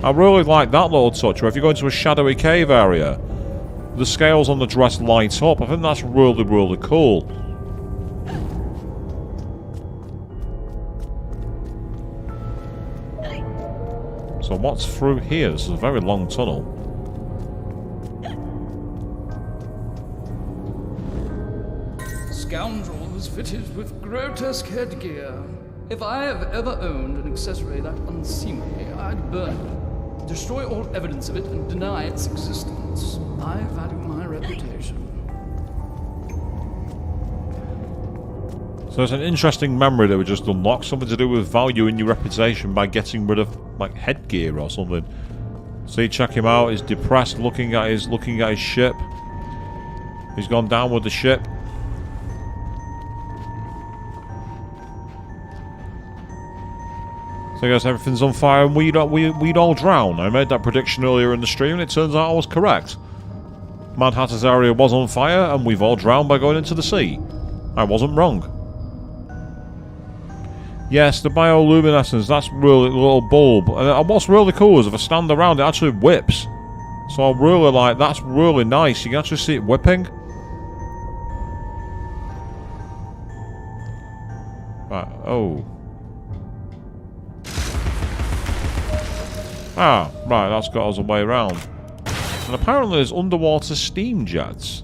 I really like that little touch, where if you go into a shadowy cave area, the scales on the dress light up. I think that's really, really cool. So what's through here? This is a very long tunnel. Scoundrel who's fitted with grotesque headgear. If I have ever owned an accessory that unseemly, I'd burn it, destroy all evidence of it, and deny its existence. I value my reputation. So it's an interesting memory that we just unlocked. Something to do with valuing your reputation by getting rid of, like, headgear or something. See, check him out. He's depressed, looking at his ship. He's gone down with the ship. So I guess everything's on fire and we'd all drown. I made that prediction earlier in the stream and it turns out I was correct. Mad Hatter's area was on fire and we've all drowned by going into the sea. I wasn't wrong. Yes, the bioluminescence, that's really little bulb. And what's really cool is if I stand around, it actually whips. So I really like, that's really nice. You can actually see it whipping. Right, oh. Ah, right, that's got us a way around. And apparently there's underwater steam jets.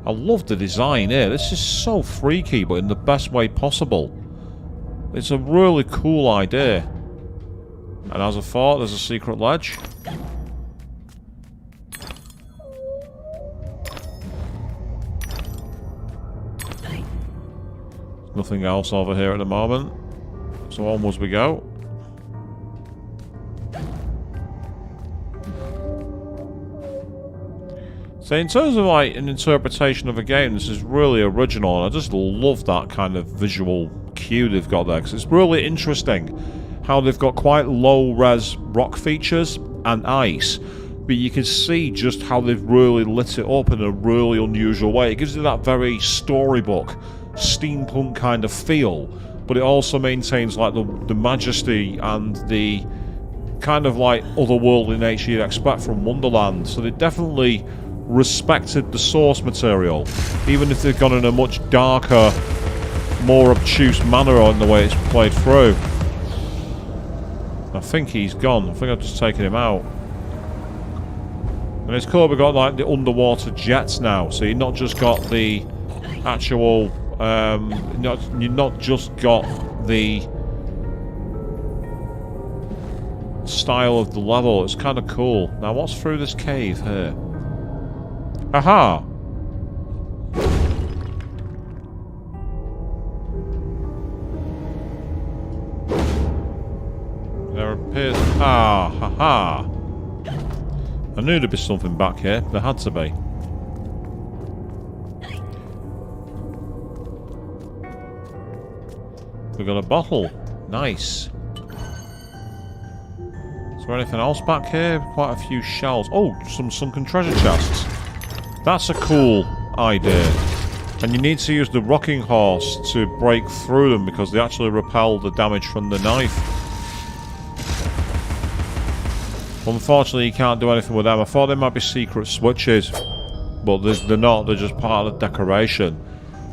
I love the design here. This is so freaky, but in the best way possible. It's a really cool idea. And as I thought, there's a secret ledge. Nothing else over here at the moment. So onwards we go. So in terms of like an interpretation of a game, this is really original, and I just love that kind of visual cue they've got there, because it's really interesting how they've got quite low-res rock features and ice, but you can see just how they've really lit it up in a really unusual way. It gives you that very storybook, steampunk kind of feel, but it also maintains like the majesty and the kind of like otherworldly nature you'd expect from Wonderland. So they definitely respected the source material, even if they've gone in a much darker, more obtuse manner on the way it's played through. I think he's gone. I think I've just taken him out. And it's cool, we've got like the underwater jets now, so you've not just got the actual you've not just got the style of the level. It's kind of cool. Now what's through this cave here? Aha! There appears... Ah, haha! I knew there'd be something back here. There had to be. We got a bottle. Nice. Is there anything else back here? Quite a few shells. Oh, some sunken treasure chests. That's a cool idea. And you need to use the rocking horse to break through them because they actually repel the damage from the knife. Unfortunately, you can't do anything with them. I thought they might be secret switches, but they're not. They're just part of the decoration.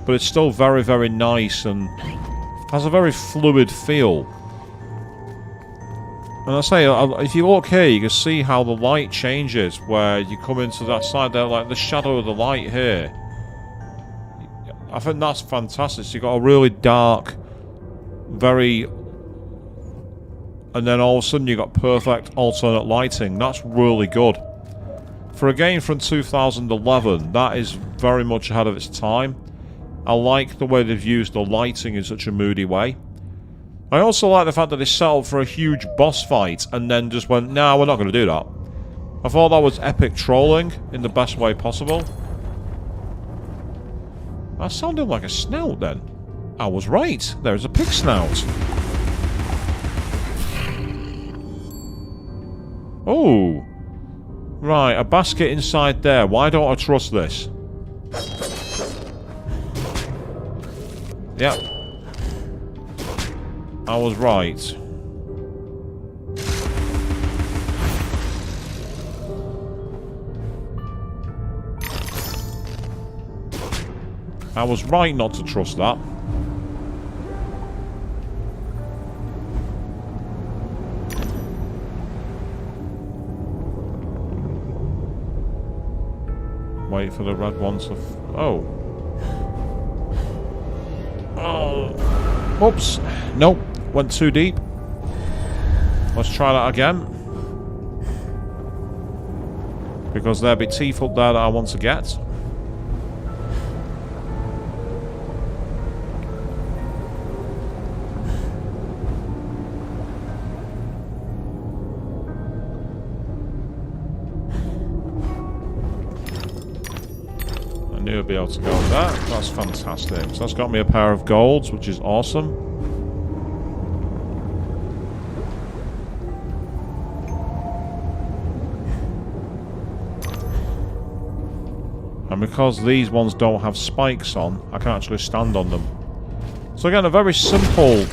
But it's still very, very nice and has a very fluid feel. And I say, if you look here, you can see how the light changes where you come into that side there, like the shadow of the light here. I think that's fantastic. So you've got a really dark, very... And then all of a sudden you've got perfect alternate lighting. That's really good. For a game from 2011, that is very much ahead of its time. I like the way they've used the lighting in such a moody way. I also like the fact that they set up for a huge boss fight and then just went, nah, we're not going to do that. I thought that was epic trolling in the best way possible. That sounded like a snout then. I was right. There's a pig snout. Oh. Right, a basket inside there. Why don't I trust this? Yep. I was right. I was right not to trust that. Wait for the red one to... Oh. Oh. Oops. Nope. Went too deep. Let's try that again. Because there'll be teeth up there that I want to get. I knew I'd be able to go with that. That's fantastic. So that's got me a pair of golds, which is awesome. And because these ones don't have spikes on, I can actually stand on them. So again, a very simple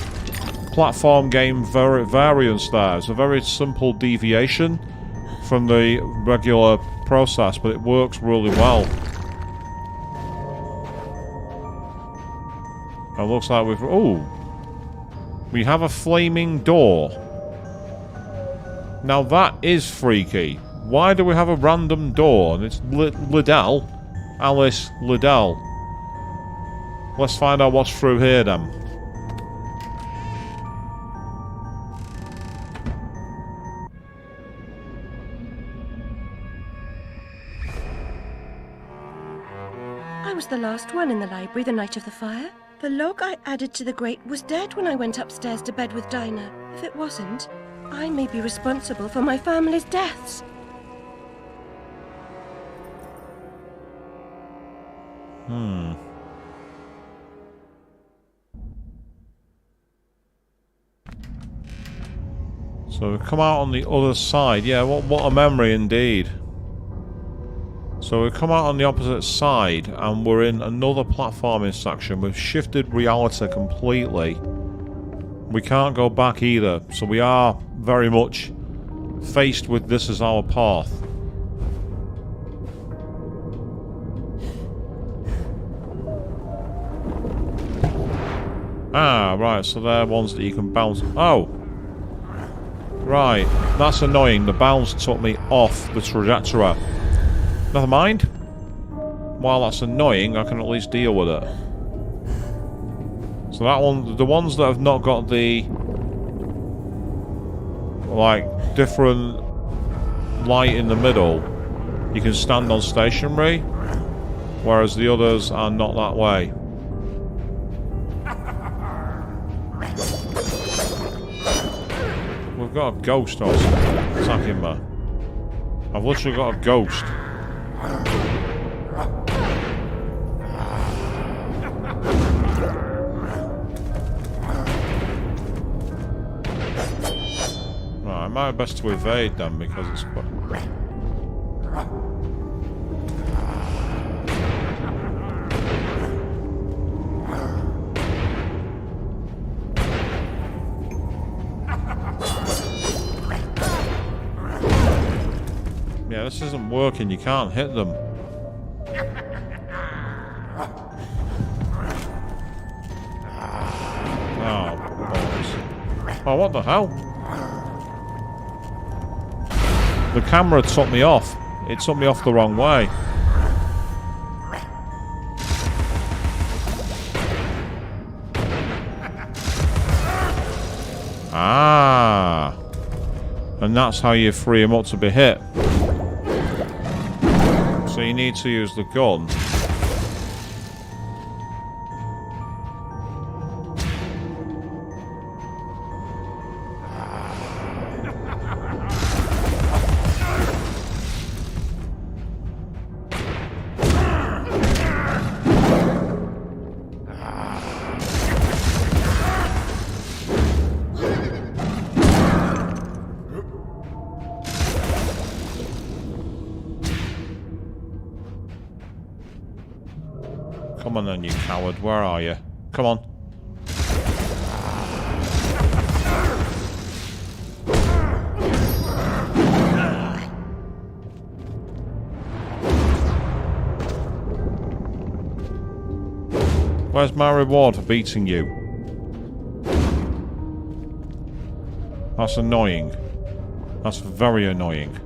platform game variance there. It's a very simple deviation from the regular process, but it works really well. It looks like we've... Oh! We have a flaming door. Now that is freaky. Why do we have a random door? And it's Liddell. Alice Liddell. Let's find out what's through here then. I was the last one in the library the night of the fire. The log I added to the grate was dead when I went upstairs to bed with Dinah. If it wasn't, I may be responsible for my family's deaths. So we come out on the other side. Yeah, what a memory indeed. So we come out on the opposite side and we're in another platforming section. We've shifted reality completely. We can't go back either. So we are very much faced with this as our path. Ah, right, so they're ones that you can bounce. Oh! Right, that's annoying. The bounce took me off the trajectory. Never mind. While that's annoying, I can at least deal with it. So that one, the ones that have not got the... like, different light in the middle, you can stand on stationary, whereas the others are not that way. We've got a ghost or something attacking me. I've literally got a ghost. Right, I might best to evade them because it's quite... Yeah, this isn't working. You can't hit them. Oh, boys. Oh, what the hell? The camera took me off. It took me off the wrong way. Ah. And that's how you free him up to be hit. So you need to use the gun. Come on then, you coward. Where are you? Come on. Where's my reward for beating you? That's annoying. That's very annoying.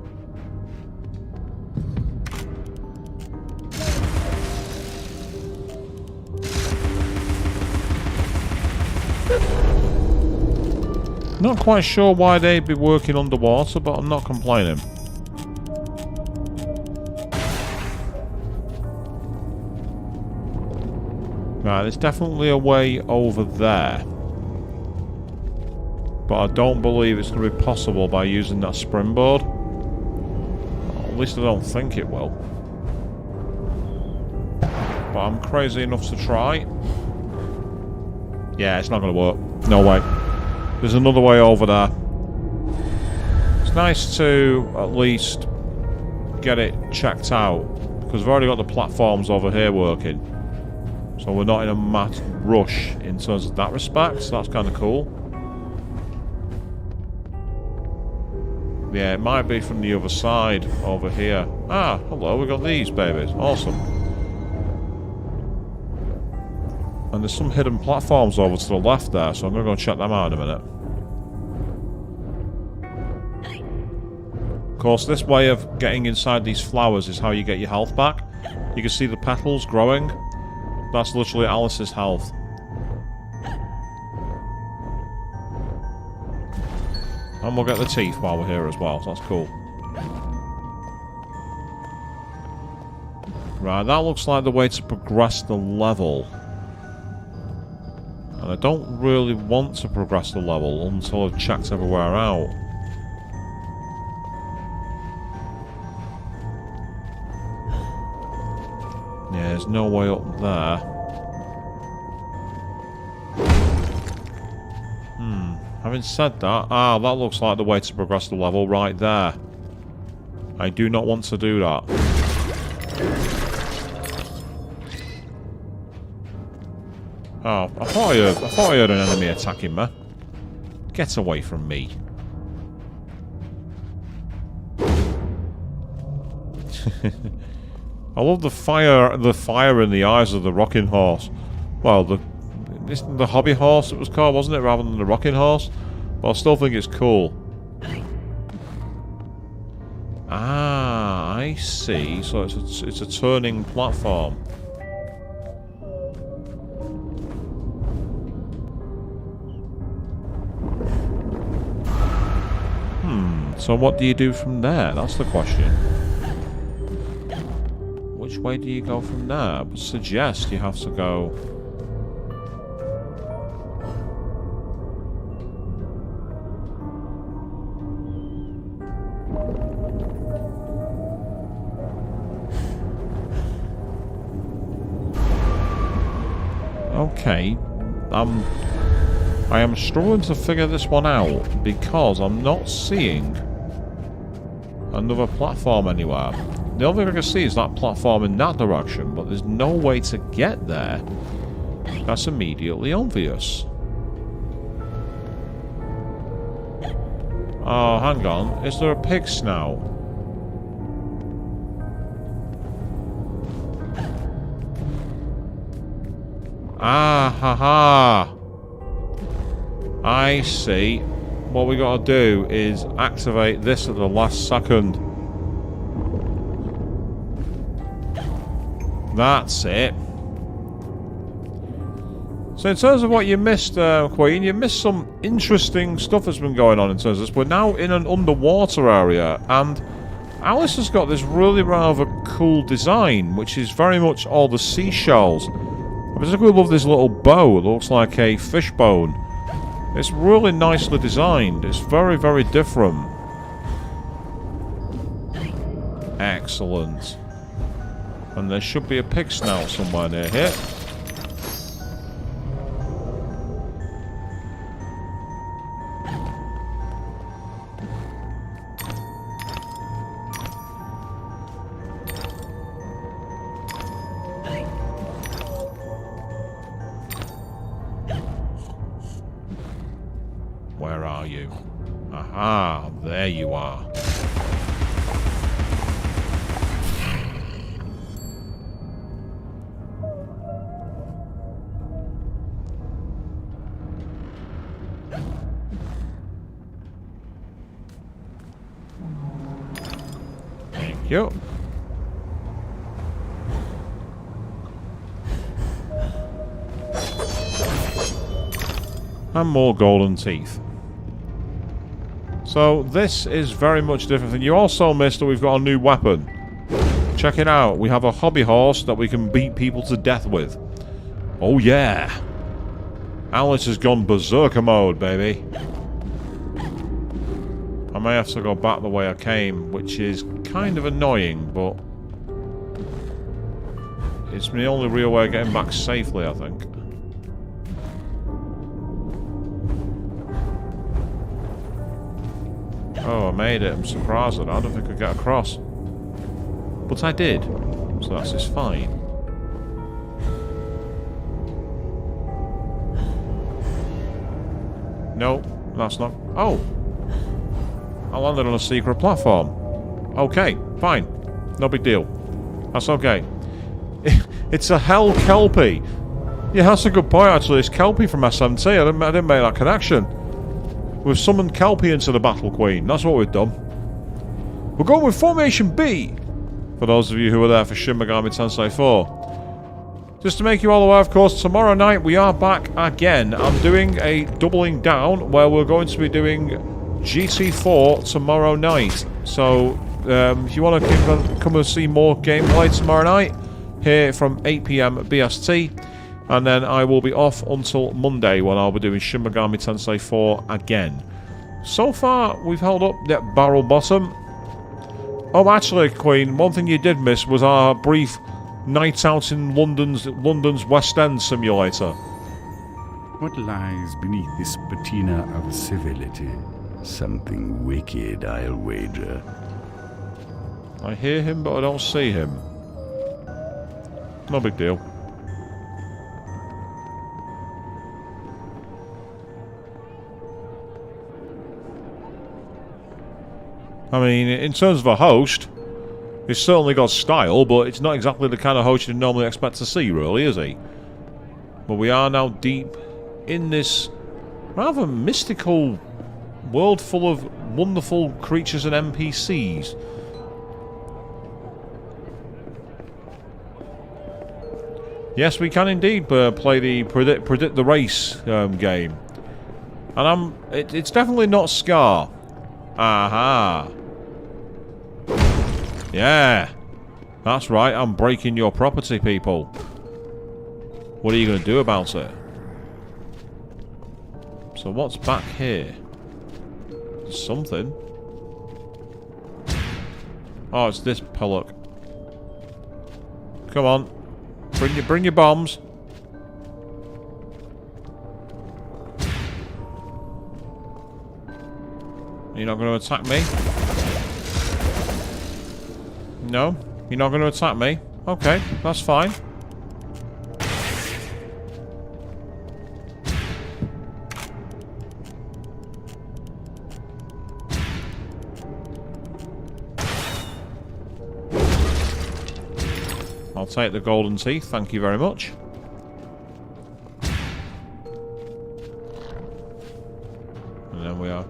Not quite sure why they'd be working underwater, but I'm not complaining. Right, there's definitely a way over there. But I don't believe it's going to be possible by using that springboard. Or at least I don't think it will. But I'm crazy enough to try. Yeah, it's not going to work. No way. There's another way over there. It's nice to at least get it checked out, because we've already got the platforms over here working. So we're not in a mad rush in terms of that respect, so that's kind of cool. Yeah, it might be from the other side over here. Ah, hello, we got these babies. Awesome. And there's some hidden platforms over to the left there, so I'm going to go check them out in a minute. Of course, this way of getting inside these flowers is how you get your health back. You can see the petals growing. That's literally Alice's health. And we'll get the teeth while we're here as well, so that's cool. Right, that looks like the way to progress the level. And I don't really want to progress the level until I've checked everywhere out. Yeah, there's no way up there. Having said that, that looks like the way to progress the level right there. I do not want to do that. Oh, I thought I heard an enemy attacking me. Get away from me. I love the fire in the eyes of the rocking horse. Well, the hobby horse it was called, wasn't it, rather than the rocking horse? But I still think it's cool. Ah, I see. So it's a turning platform. So what do you do from there? That's the question. Which way do you go from there? I would suggest you have to go... Okay. I am struggling to figure this one out because I'm not seeing another platform anywhere. The only thing I can see is that platform in that direction, but there's no way to get there. That's immediately obvious. Oh, hang on. Is there a pig snout? Ah, haha. I see. What we gotta do is activate this at the last second. That's it. So in terms of what you missed, Queen, you missed some interesting stuff that's been going on in terms of this. We're now in an underwater area, and Alice has got this really rather cool design, which is very much all the seashells. I particularly love this little bow. It looks like a fish bone. It's really nicely designed. It's very, very different. Excellent. And there should be a pig snout somewhere near here. Where are you? Aha, there you are. Thank you. And more golden teeth. So this is very much different thing. You also missed that we've got a new weapon. Check it out. We have a hobby horse that we can beat people to death with. Oh yeah. Alice has gone berserker mode, baby. I may have to go back the way I came, which is kind of annoying, but it's the only real way of getting back safely, I think. Oh, I made it. I'm surprised that I don't think I could get across. But I did. So that's just fine. No, that's not... Oh! I landed on a secret platform. Okay, fine. No big deal. That's okay. It's a hell kelpie. Yeah, that's a good point, actually. It's kelpie from SMT. I didn't make that connection. We've summoned Kelpie into the battle, Queen. That's what we've done. We're going with Formation B. For those of you who were there for Shin Megami Tensei 4. Just to make you all aware, of course, tomorrow night we are back again. I'm doing a doubling down where we're going to be doing GT4 tomorrow night. So, if you want to come and see more gameplay tomorrow night, here from 8 PM BST. And then I will be off until Monday when I'll be doing Shin Megami Tensei 4 again. So far, we've held up that barrel bottom. Oh, actually, Queen, one thing you did miss was our brief night out in London's West End simulator. What lies beneath this patina of civility? Something wicked, I'll wager. I hear him, but I don't see him. No big deal. I mean, in terms of a host, he's certainly got style, but it's not exactly the kind of host you'd normally expect to see, really, is he? But we are now deep in this rather mystical world full of wonderful creatures and NPCs. Yes, we can indeed play the predict the race game, and it's definitely not Scar. Aha. Yeah. That's right, I'm breaking your property, people. What are you going to do about it? So what's back here? Something. Oh, it's this pillock. Come on. Bring your bombs. You're not going to attack me? No? You're not going to attack me? Okay, that's fine. I'll take the golden teeth, thank you very much. And then we are.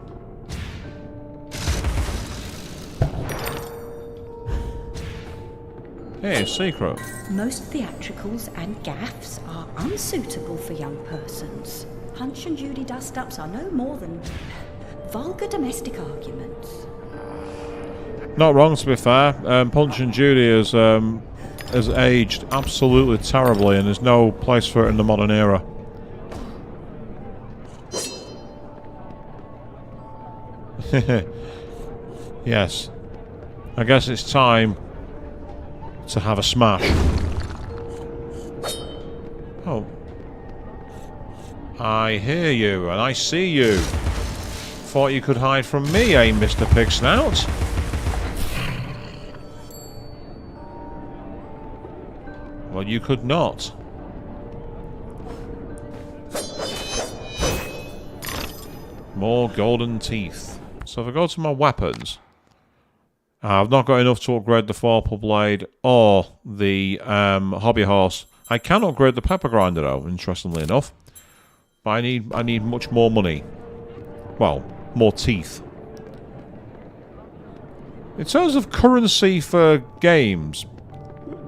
Hey, secret. Most theatricals and gaffs are unsuitable for young persons. Punch and Judy dust-ups are no more than vulgar domestic arguments. Not wrong, to be fair. Punch and Judy has aged absolutely terribly, and there's no place for it in the modern era. Yes. I guess it's time to have a smash. Oh. I hear you, and I see you. Thought you could hide from me, eh, Mr. Pigsnout? Well, you could not. More golden teeth. So if I go to my weapons, I've not got enough to upgrade the Vorpal Blade or the Hobby Horse. I can upgrade the Pepper Grinder though, interestingly enough. But I need much more money. Well, more teeth. In terms of currency for games,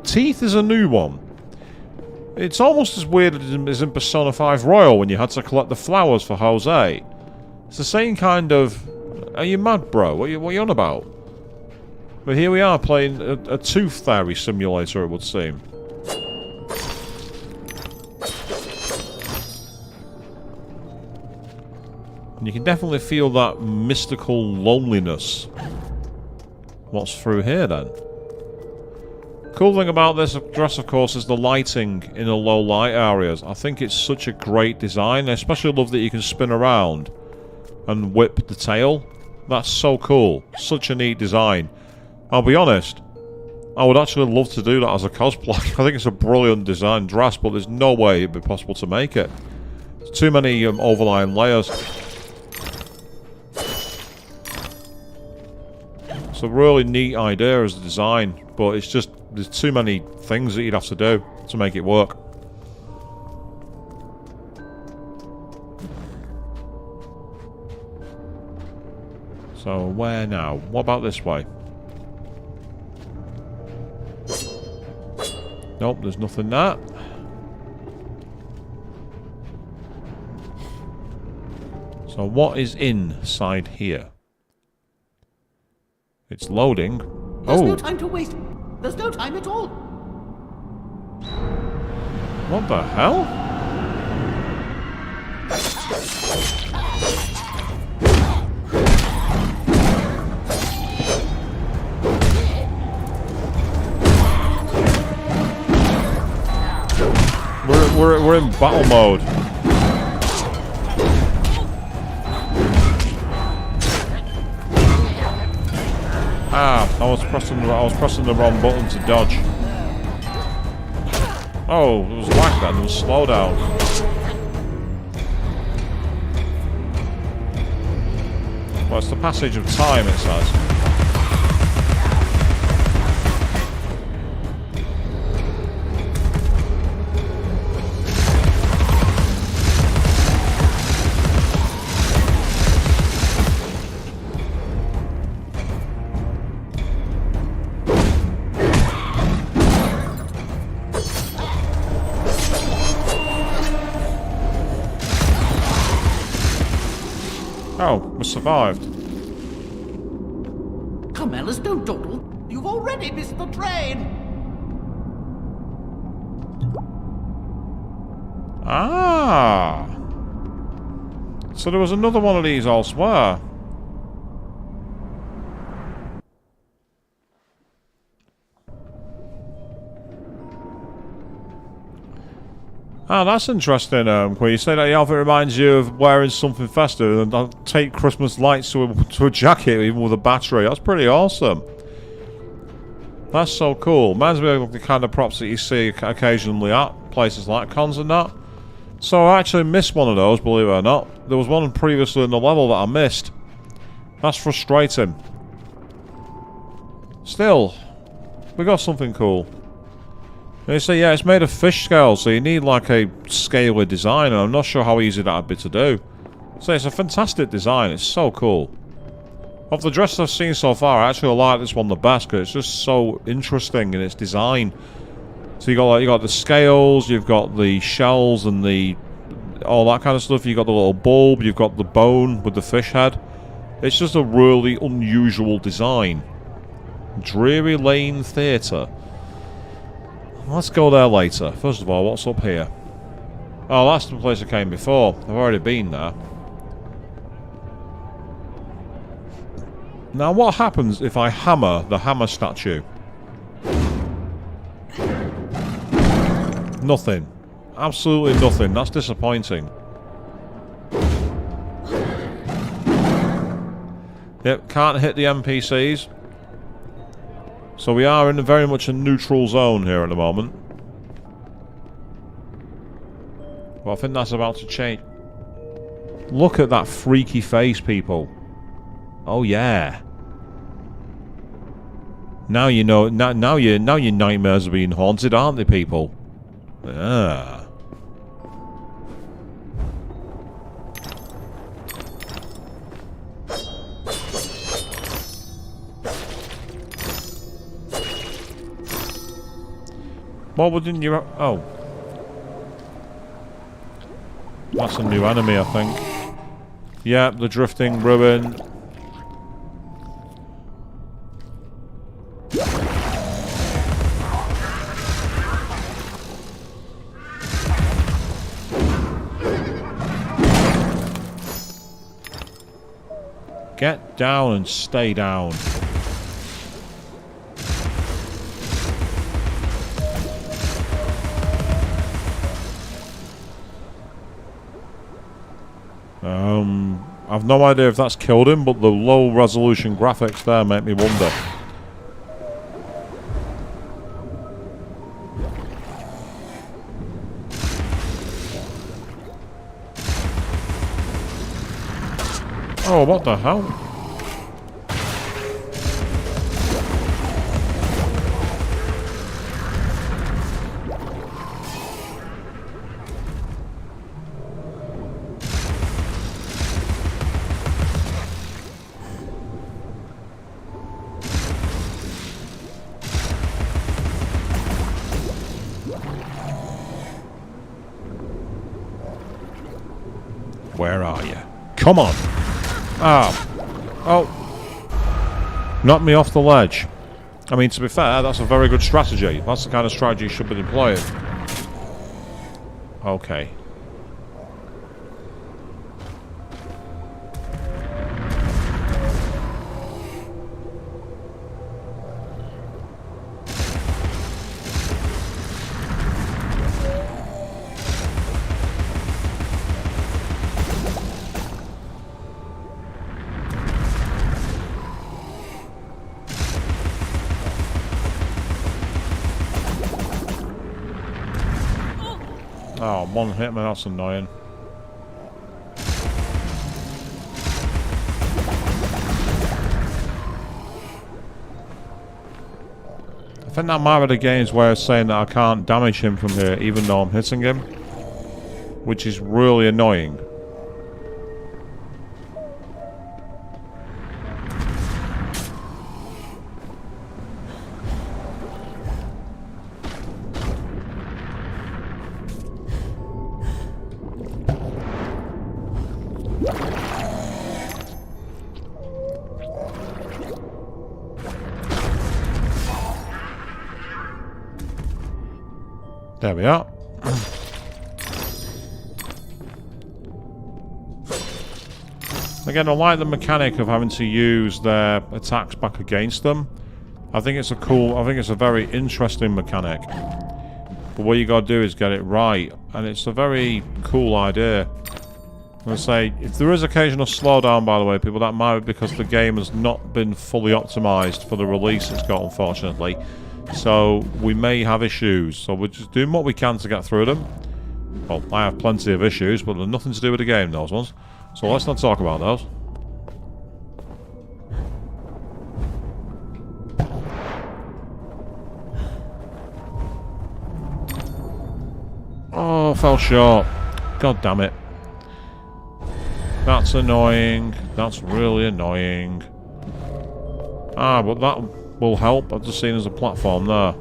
teeth is a new one. It's almost as weird as in Persona 5 Royal when you had to collect the flowers for Jose. It's the same kind of... Are you mad, bro? What are you on about? But here we are playing a tooth fairy simulator, it would seem. And you can definitely feel that mystical loneliness. What's through here, then? Cool thing about this dress, of course, is the lighting in the low light areas. I think it's such a great design. I especially love that you can spin around and whip the tail. That's so cool. Such a neat design. I'll be honest, I would actually love to do that as a cosplay. I think it's a brilliant design dress, but there's no way it'd be possible to make it. There's too many overlying layers. It's a really neat idea as a design, but it's just, there's too many things that you'd have to do to make it work. So, where now? What about this way? Nope, there's nothing there. So what is inside here? It's loading. There's no time to waste. There's no time at all. What the hell? We're in battle mode. Ah, I was pressing the wrong button to dodge. Oh, there was lag then, there was slowdown. Well, it's the passage of time, it says. Oh, we survived. Come, Alice, don't dawdle. You've already missed the train. Ah. So there was another one of these elsewhere. Ah, that's interesting, when you say that your outfit reminds you of wearing something festive, and I'll take Christmas lights to a jacket, even with a battery. That's pretty awesome. That's so cool. Reminds me of the kind of props that you see occasionally at places like cons and that. So I actually missed one of those, believe it or not. There was one previously in the level that I missed. That's frustrating. Still, we got something cool. They say, yeah, it's made of fish scales, so you need like a scaly design, and I'm not sure how easy that'd be to do. So it's a fantastic design, it's so cool. Of the dresses I've seen so far, I actually like this one the best, because it's just so interesting in its design. So you got the scales, you've got the shells and all that kind of stuff, you've got the little bulb, you've got the bone with the fish head. It's just a really unusual design. Drury Lane Theatre. Let's go there later. First of all, what's up here? Oh, that's the place I came before. I've already been there. Now, what happens if I hammer the hammer statue? Nothing. Absolutely nothing. That's disappointing. Yep, can't hit the NPCs. So we are in very much a neutral zone here at the moment. Well, I think that's about to change. Look at that freaky face, people. Oh yeah. Now you know. Now your nightmares are being haunted, aren't they, people? Ah. What wouldn't you... Oh. That's a new enemy, I think. Yeah, the drifting ruin. Get down and stay down. I've no idea if that's killed him, but the low resolution graphics there make me wonder. Oh, what the hell? Where are you? Come on! Oh. Oh. Knock me off the ledge. I mean, to be fair, that's a very good strategy. That's the kind of strategy you should be employing. Okay. Oh, one hit me, that's annoying. I think that might be the game's way of saying that I can't damage him from here, even though I'm hitting him. Which is really annoying. There we are. Again, I like the mechanic of having to use their attacks back against them. I think it's a very interesting mechanic. But what you gotta do is get it right. And it's a very cool idea. I'm gonna say, if there is occasional slowdown, by the way, people, that might be because the game has not been fully optimised for the release it's got, unfortunately. So, we may have issues. So, we're just doing what we can to get through them. Well, I have plenty of issues, but they're nothing to do with the game, those ones. So, let's not talk about those. Oh, fell short. God damn it. That's annoying. That's really annoying. Ah, but that will help. I've just seen there's a platform there.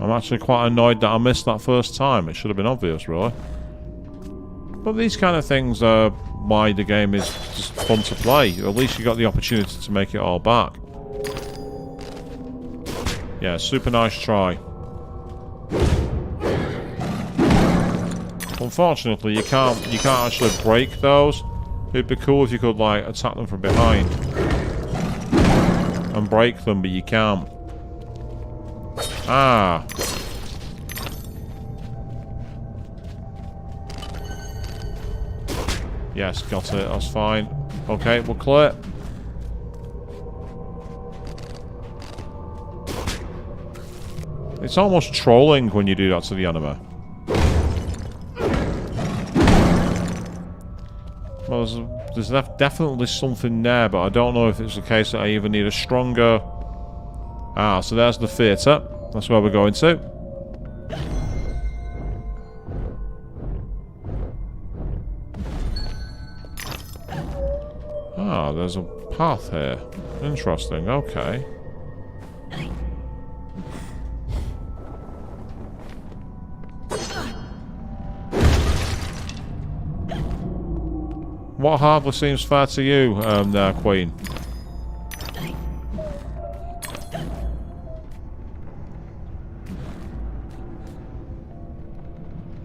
I'm actually quite annoyed that I missed that first time. It should have been obvious, really. But these kind of things are why the game is just fun to play. At least you got the opportunity to make it all back. Yeah, super nice try. Unfortunately, you can't actually break those. It'd be cool if you could like attack them from behind and break them, but you can't. Ah. Yes, got it. That's fine. Okay, we're clear. It's almost trolling when you do that to the enemy. Well, there's definitely something there, but I don't know if it's the case that I even need a stronger... Ah, so there's the theatre. That's where we're going to. Ah, there's a path here. Interesting, okay. What hardly seems fair to you, there, Queen?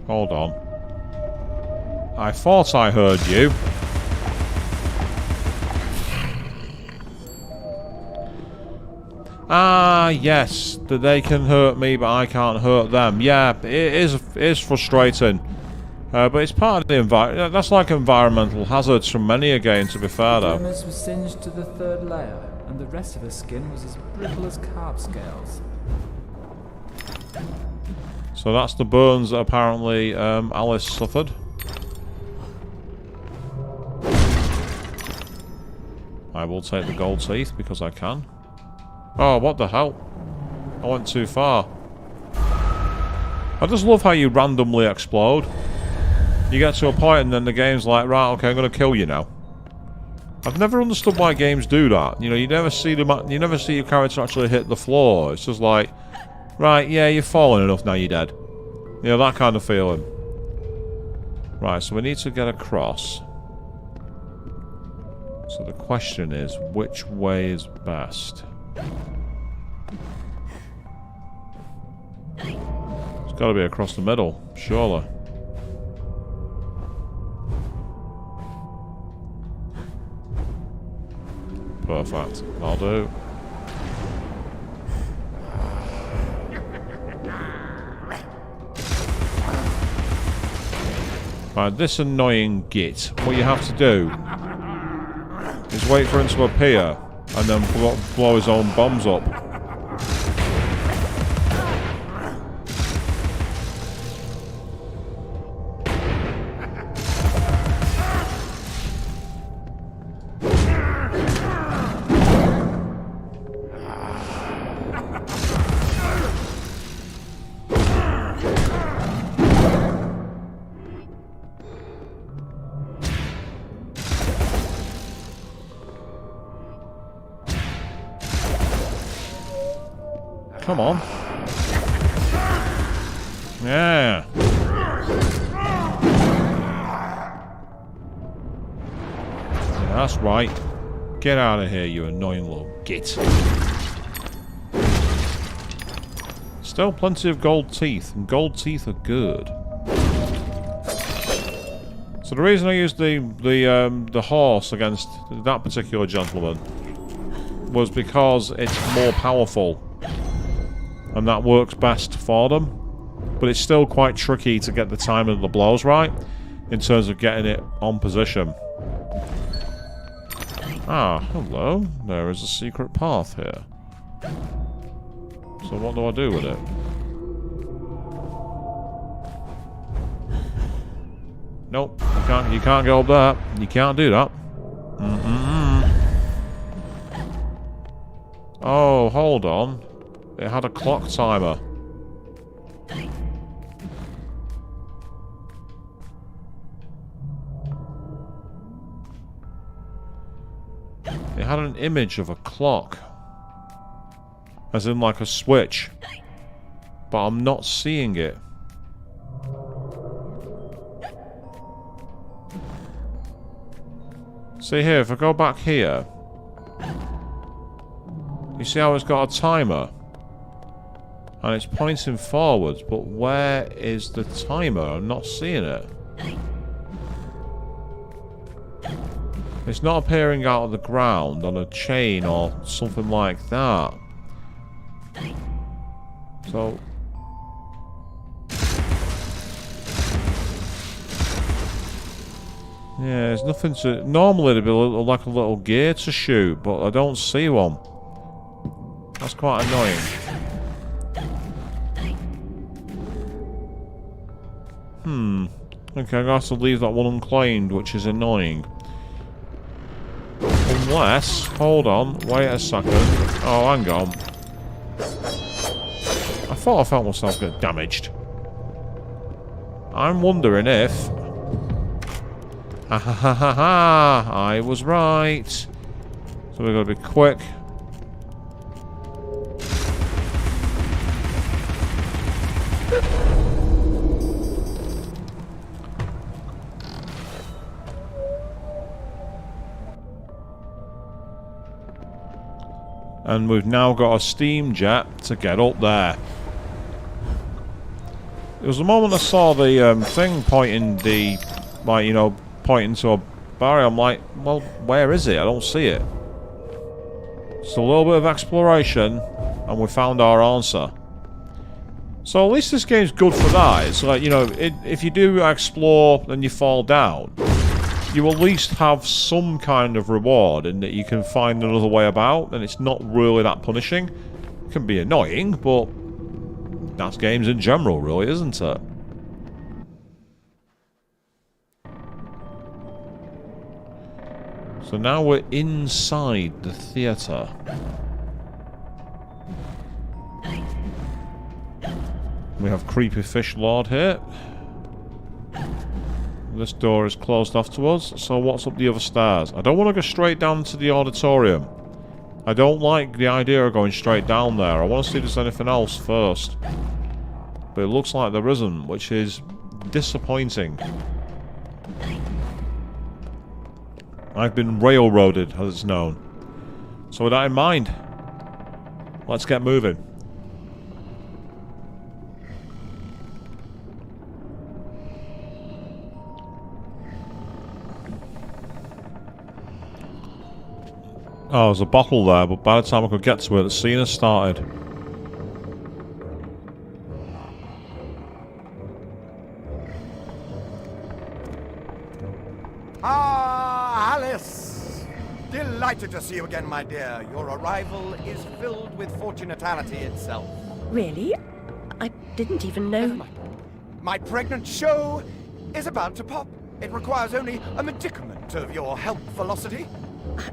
Hold on. I thought I heard you. Ah, yes. That they can hurt me, but I can't hurt them. Yeah, it is frustrating. But it's part of the environment. That's like environmental hazards from many a game, to be fair, though. The dermis was singed to the third layer, and the rest of her skin was as brittle as carp scales. So that's the burns that apparently Alice suffered. I will take the gold teeth because I can. Oh, what the hell? I went too far. I just love how you randomly explode. You get to a point and then the game's like, right, okay, I'm going to kill you now. I've never understood why games do that. You know, you never see your character actually hit the floor. It's just like, right, yeah, you've fallen enough, now you're dead. You know, that kind of feeling. Right, so we need to get across. So the question is, which way is best? It's got to be across the middle, surely. Perfect. I'll do. Right, this annoying git. What you have to do is wait for him to appear and then blow his own bombs up. Come on. Yeah. Yeah, that's right. Get out of here, you annoying little git. Still plenty of gold teeth, and gold teeth are good. So the reason I used the horse against that particular gentleman was because it's more powerful, and that works best for them. But it's still quite tricky to get the timing of the blows right in terms of getting it on position. Ah, hello. There is a secret path here. So what do I do with it? Nope, you can't go up there. You can't do that. Oh, hold on. It had a clock timer. It had an image of a clock. As in like a switch. But I'm not seeing it. See here, if I go back here, you see how it's got a timer? And it's pointing forwards, but where is the timer? I'm not seeing it. It's not appearing out of the ground on a chain or something like that. So... yeah, there's nothing to... normally it'd be like a little gear to shoot, but I don't see one. That's quite annoying. Okay, I'm gonna have to leave that one unclaimed, which is annoying. Unless... hold on, wait a second. Oh, hang on. I thought I felt myself get damaged. I'm wondering if... ha ha ha ha ha! I was right. So we've got to be quick. And we've now got a steam jet to get up there. It was the moment I saw the thing pointing the... like, you know, pointing to a barrier. I'm like, well, where is it? I don't see it. So a little bit of exploration, and we found our answer. So at least this game's good for that. It's like, you know, if you do explore and you fall down, you at least have some kind of reward in that you can find another way about, and it's not really that punishing. It can be annoying, but that's games in general, really, isn't it? So now we're inside the theatre. We have Creepy Fish Lord here. This door is closed off to us, so what's up the other stairs? I don't want to go straight down to the auditorium. I don't like the idea of going straight down there. I want to see if there's anything else first. But it looks like there isn't, which is disappointing. I've been railroaded, as it's known. So with that in mind, let's get moving. Oh, there's a bottle there, but by the time I could get to it, the scene has started. Ah, Alice! Delighted to see you again, my dear. Your arrival is filled with fortunatality itself. Really? I didn't even know. My pregnant show is about to pop. It requires only a medicament of your help velocity.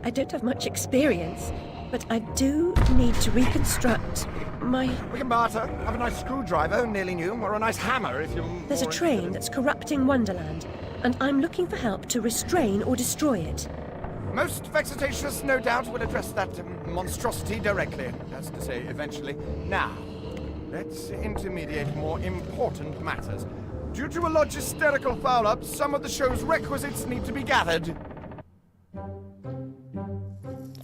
I don't have much experience, but I do need to reconstruct my... We can barter. Have a nice screwdriver, nearly new, or a nice hammer if you're... There's a train that's corrupting Wonderland, and I'm looking for help to restrain or destroy it. Most vexatious, no doubt, will address that monstrosity directly. That's to say, eventually. Now, let's intermediate more important matters. Due to a logisterical foul-up, some of the show's requisites need to be gathered.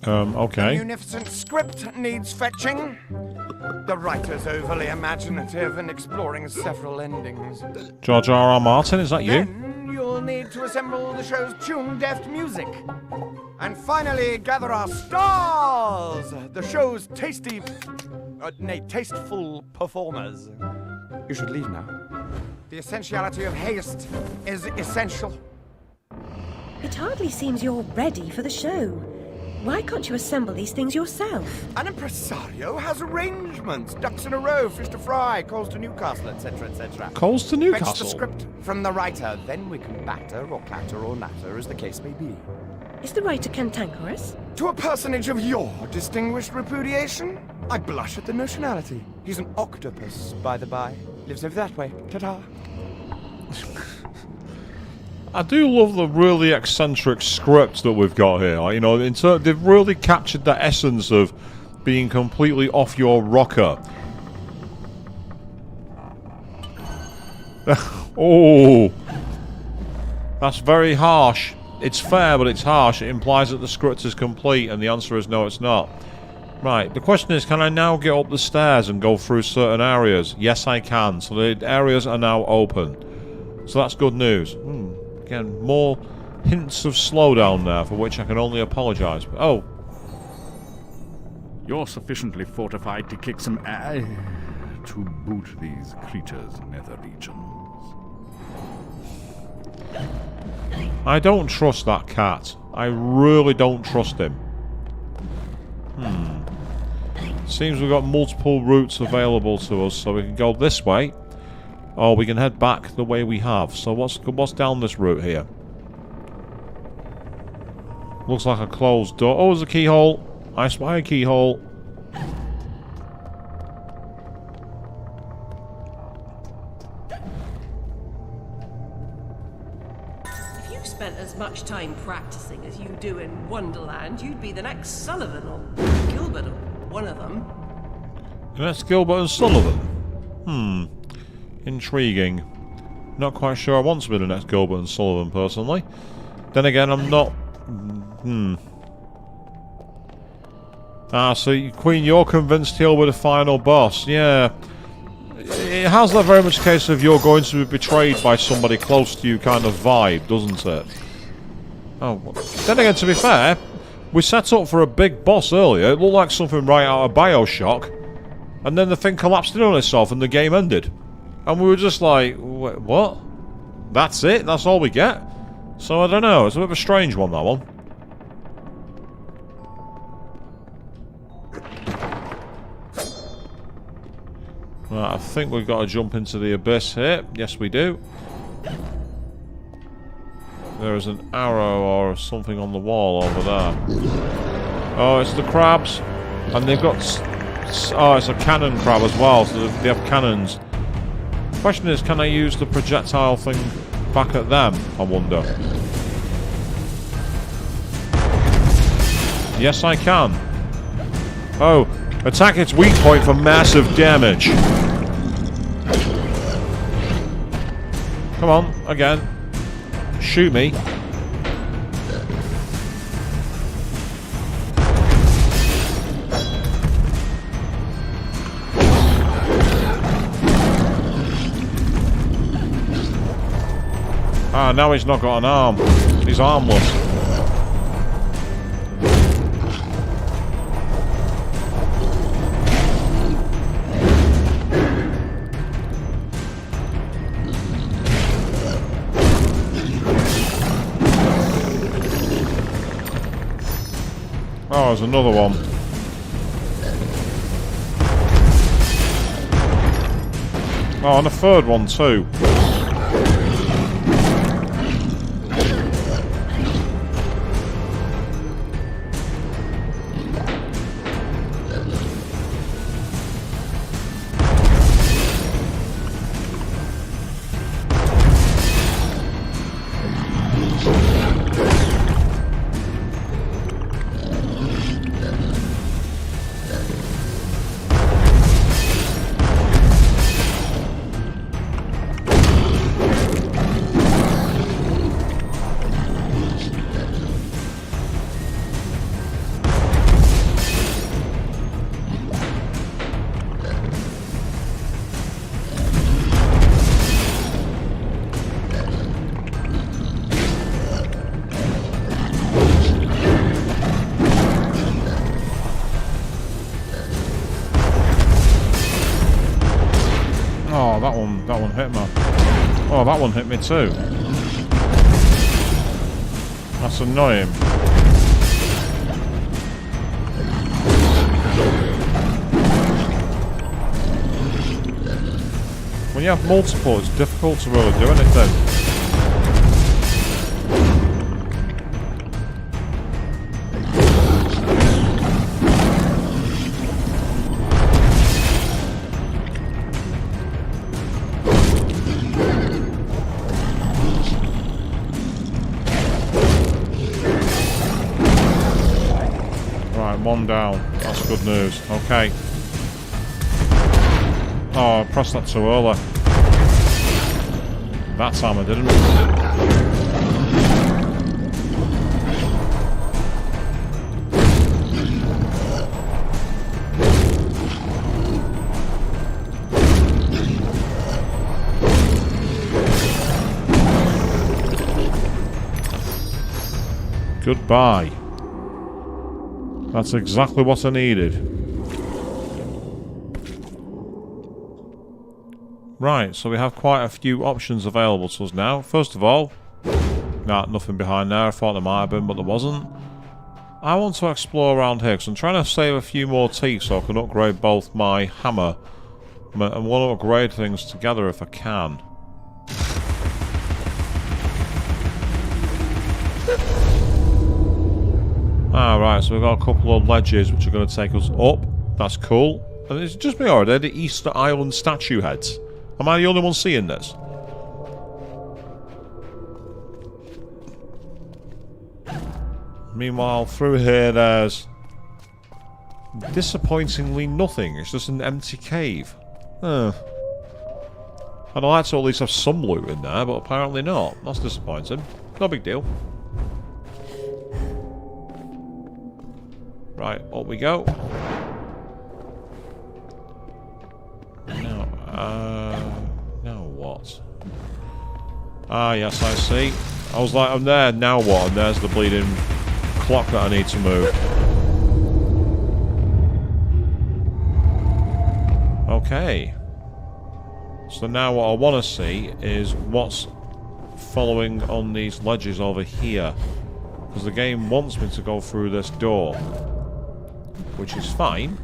Okay. The munificent script needs fetching. The writer's overly imaginative and exploring several endings. George R.R. Martin, is that you? Then you'll need to assemble the show's tune-deft music. And finally, gather our stars! The show's tasteful performers. You should leave now. The essentiality of haste is essential. It hardly seems you're ready for the show. Why can't you assemble these things yourself? An impresario has arrangements. Ducks in a row, fish to fry, calls to Newcastle, etc., etc. Calls to Newcastle? Fetch the script from the writer. Then we can batter or clatter or natter, as the case may be. Is the writer cantankerous? To a personage of your distinguished repudiation, I blush at the notionality. He's an octopus, by the by. Lives over that way. Ta-ta. I do love the really eccentric script that we've got here. Like, you know, they've really captured the essence of being completely off your rocker. Oh, that's very harsh. It's fair, but it's harsh. It implies that the script is complete, and the answer is no, it's not. Right, the question is, can I now get up the stairs and go through certain areas? Yes, I can. So the areas are now open. So that's good news. Again, more hints of slowdown there, for which I can only apologise. Oh. You're sufficiently fortified to kick some ass to boot these creatures' nether regions. I don't trust that cat. I really don't trust him. Seems we've got multiple routes available to us, so we can go this way. Or we can head back the way we have. So what's down this route here? Looks like a closed door. Oh, there's a keyhole. I spy a keyhole. If you spent as much time practicing as you do in Wonderland, you'd be the next Sullivan or Gilbert or one of them. The next Gilbert and Sullivan? Intriguing. Not quite sure I want to be the next Gilbert and Sullivan, personally. Then again, I'm not... so Queen, you're convinced he'll be the final boss. Yeah. It has that very much case of you're going to be betrayed by somebody close to you kind of vibe, doesn't it? Oh, then again, to be fair, we set up for a big boss earlier. It looked like something right out of BioShock. And then the thing collapsed in on itself and the game ended. And we were just like, what? That's it? That's all we get? So I don't know. It's a bit of a strange one, that one. Right, I think we've got to jump into the abyss here. Yes, we do. There is an arrow or something on the wall over there. Oh, it's the crabs. And they've got... Oh, it's a cannon crab as well, so they have cannons. Question is, can I use the projectile thing back at them, I wonder? Yes, I can. Oh, attack its weak point for massive damage. Come on, again. Shoot me. Ah, now he's not got an arm. He's armless. Oh, there's another one. Oh, and a third one too. one hit me. Oh, that one hit me too. That's annoying. When you have multiple, it's difficult to really do anything. One down. That's good news. Okay. Oh, I pressed that too early. That time I didn't. Goodbye. That's exactly what I needed. Right, so we have quite a few options available to us now. First of all, nah, nothing behind there. I thought there might have been, but there wasn't. I want to explore around here, because I'm trying to save a few more teeth so I can upgrade both my hammer and want to upgrade things together if I can. Alright, so we've got a couple of ledges which are going to take us up. That's cool. And it's just me already, the Easter Island statue heads. Am I the only one seeing this? Meanwhile, through here there's disappointingly nothing. It's just an empty cave. I'd like to at least have some loot in there, but apparently not. That's disappointing. No big deal. Right, up we go. Now what? Ah, yes, I see. I was like, I'm there, now what? And there's the bleeding clock that I need to move. Okay. So now what I want to see is what's following on these ledges over here. Because the game wants me to go through this door. Which is fine.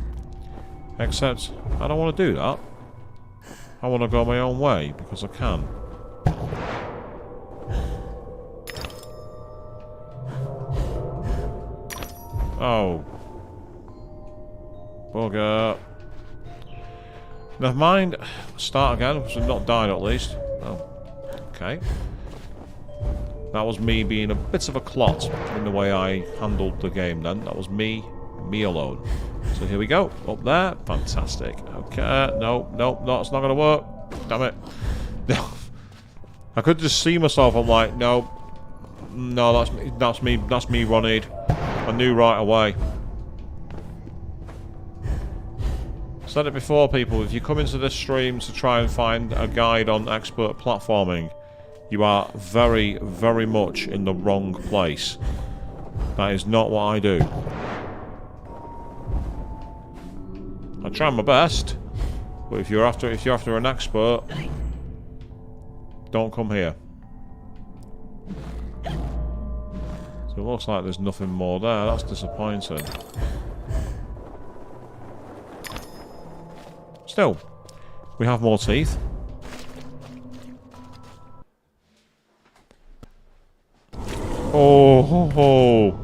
Except, I don't want to do that. I want to go my own way, because I can. Oh. Bugger. Never mind. Start again, because I've not died at least. Oh. Okay. That was me being a bit of a clot in the way I handled the game then. That was me alone. So here we go. Up there. Fantastic. Okay. No, it's not going to work. Damn it. No. I could just see myself. I'm like, no, that's me, Ronnie. I knew right away. Said it before, people. If you come into this stream to try and find a guide on expert platforming, you are very, very much in the wrong place. That is not what I do. I try my best, but if you're after an expert, don't come here. So it looks like there's nothing more there. That's disappointing. Still, we have more teeth. Oh.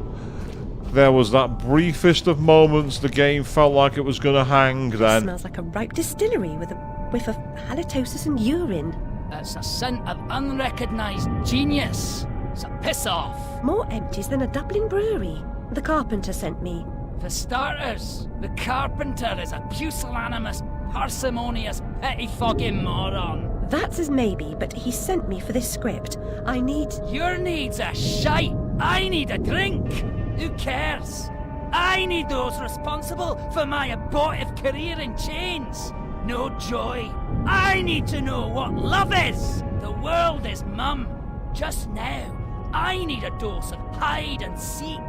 There was that briefest of moments the game felt like it was going to hang then. It smells like a ripe distillery with a whiff of halitosis and urine. That's a scent of unrecognised genius. So piss off. More empties than a Dublin brewery. The carpenter sent me. For starters, the carpenter is a pusillanimous, parsimonious, pettifogging moron. That's his maybe, but he sent me for this script. I need... Your needs are shite. I need a drink. Who cares? I need those responsible for my abortive career in chains. No joy. I need to know what love is. The world is mum. Just now, I need a dose of hide and seek.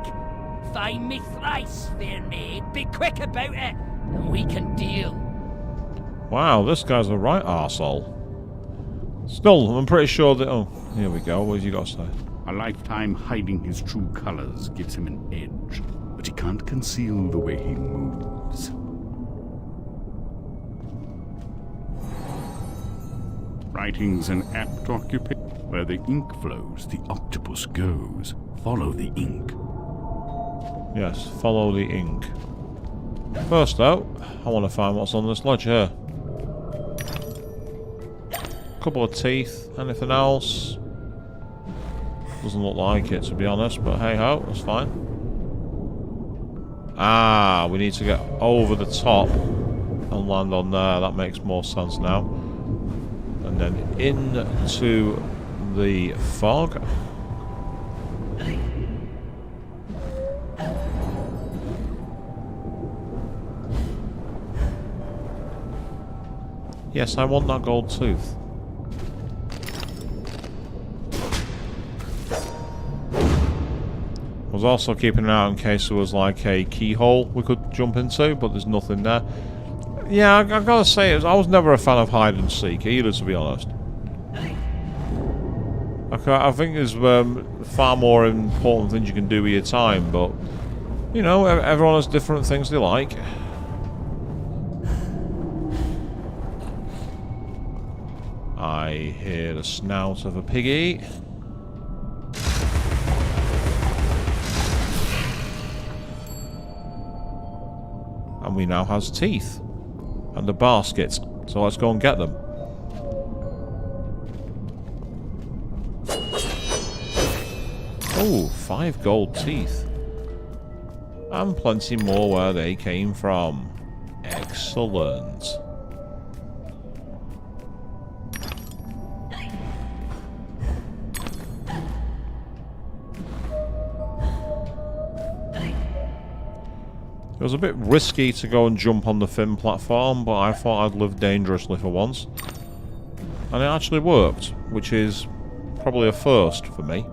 Find me thrice, fair maid. Be quick about it, and we can deal. Wow, this guy's a right arsehole. Still, I'm pretty sure that... Oh, here we go. What have you got to say? A lifetime hiding his true colors gives him an edge, but he can't conceal the way he moves. Writing's an apt occupation. Where the ink flows, the octopus goes. Follow the ink. Yes, follow the ink. First though, I want to find what's on this ledge here. Couple of teeth. Anything else? Doesn't look like it, to be honest, but hey ho, that's fine. Ah, we need to get over the top and land on there. That makes more sense now. And then into the fog. Yes, I want that gold tooth. I was also keeping an eye out in case there was like a keyhole we could jump into, but there's nothing there. Yeah, I gotta say, I was never a fan of hide and seek either, to be honest. I think there's far more important things you can do with your time, but you know, everyone has different things they like. I hear the snout of a piggy. And we now has teeth. And a basket. So let's go and get them. Oh, 5 gold teeth. And plenty more where they came from. Excellent. It was a bit risky to go and jump on the fin platform, but I thought I'd live dangerously for once. And it actually worked, which is probably a first for me.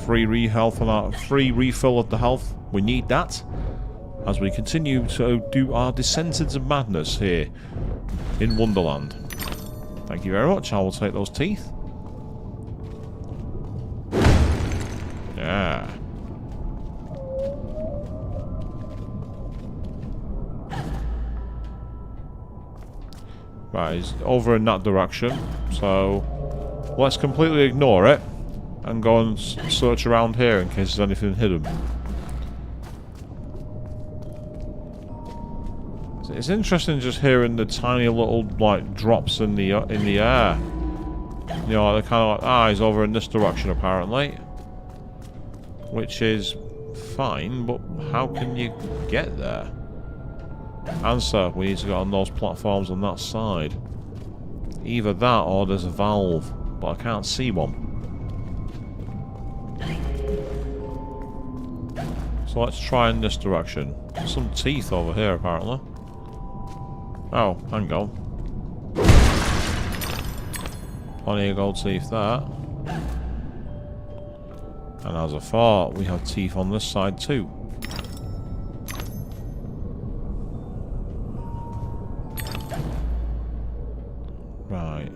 Free refill of the health. We need that as we continue to do our descent into madness here in Wonderland. Thank you very much. I will take those teeth. Yeah. Right, he's over in that direction. So let's completely ignore it and go and search around here in case there's anything hidden. It's interesting just hearing the tiny little like drops in the air. You know, they're kind of like, he's over in this direction apparently, which is fine. But how can you get there? Answer: we need to get on those platforms on that side. Either that or there's a valve, but I can't see one. So let's try in this direction. Some teeth over here apparently. Oh, hang on. Plenty of gold teeth there. And as I thought, we have teeth on this side too. Right.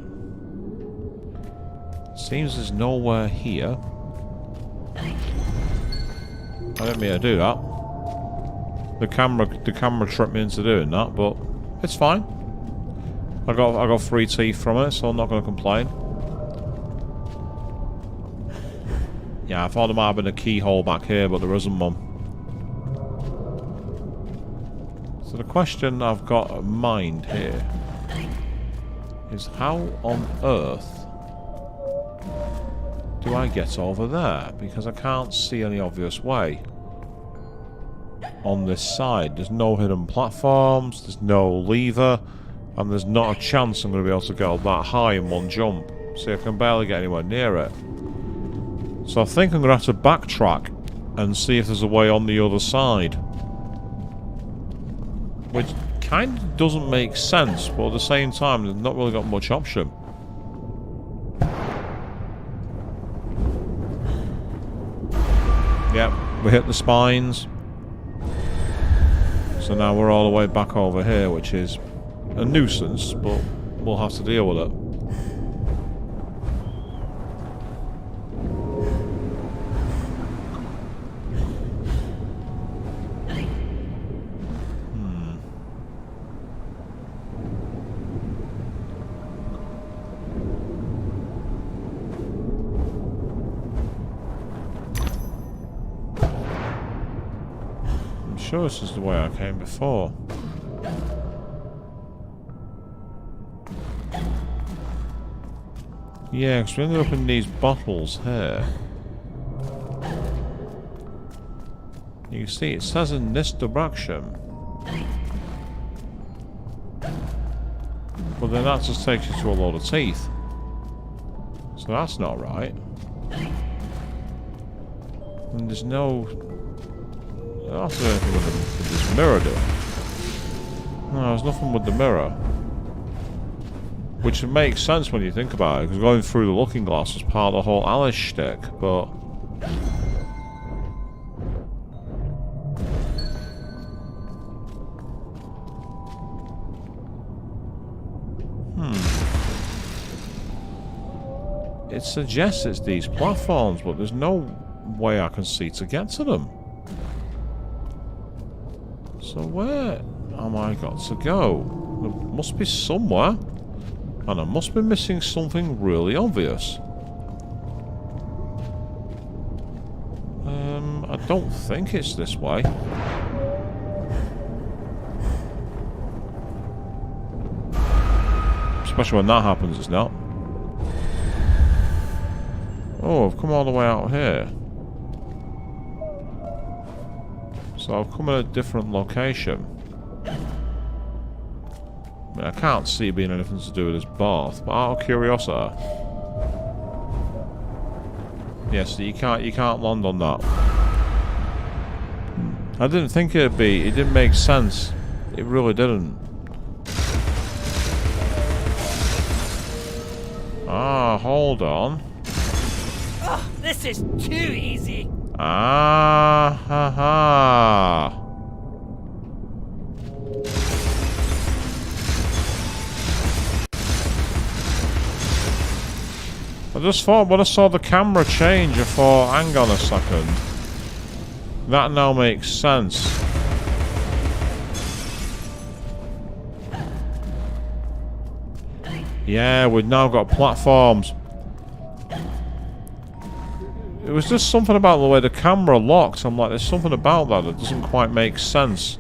Seems there's nowhere here. I didn't mean to do that. The camera tricked me into doing that, but it's fine. I got 3 teeth from it, so I'm not going to complain. Yeah, I thought there might have been a keyhole back here, but there isn't one. So the question I've got in mind here is how on earth do I get over there? Because I can't see any obvious way. On this side, there's no hidden platforms, there's no lever, and there's not a chance I'm going to be able to go that high in one jump. See, I can barely get anywhere near it. So I think I'm going to have to backtrack and see if there's a way on the other side. Which kind of doesn't make sense, but at the same time, they've not really got much option. Yep, we hit the spines. So now we're all the way back over here, which is a nuisance, but we'll have to deal with it. I'm sure this is the way I came before. Yeah, because we ended up in these bottles here. You can see it says in this direction. But then that just takes you to a load of teeth. So that's not right. And there's no... That's anything with this mirror doing. No, there's nothing with the mirror. Which makes sense when you think about it, because going through the looking glass is part of the whole Alice shtick, but... It suggests it's these platforms, but there's no way I can see to get to them. So where am I got to go? There must be somewhere. And I must be missing something really obvious. I don't think it's this way. Especially when that happens, it's not. Oh, I've come all the way out here. So I've come in a different location. I mean, I can't see it being anything to do with this bath, but out of curiosity. Yes, you can't land on that. I didn't think it'd be. It didn't make sense. It really didn't. Ah, hold on. Oh, this is too easy. Ah, ha, ha. I just thought when I saw the camera change, I thought, hang on a second. That now makes sense. Yeah, we've now got platforms. It was just something about the way the camera locked. I'm like, there's something about that doesn't quite make sense.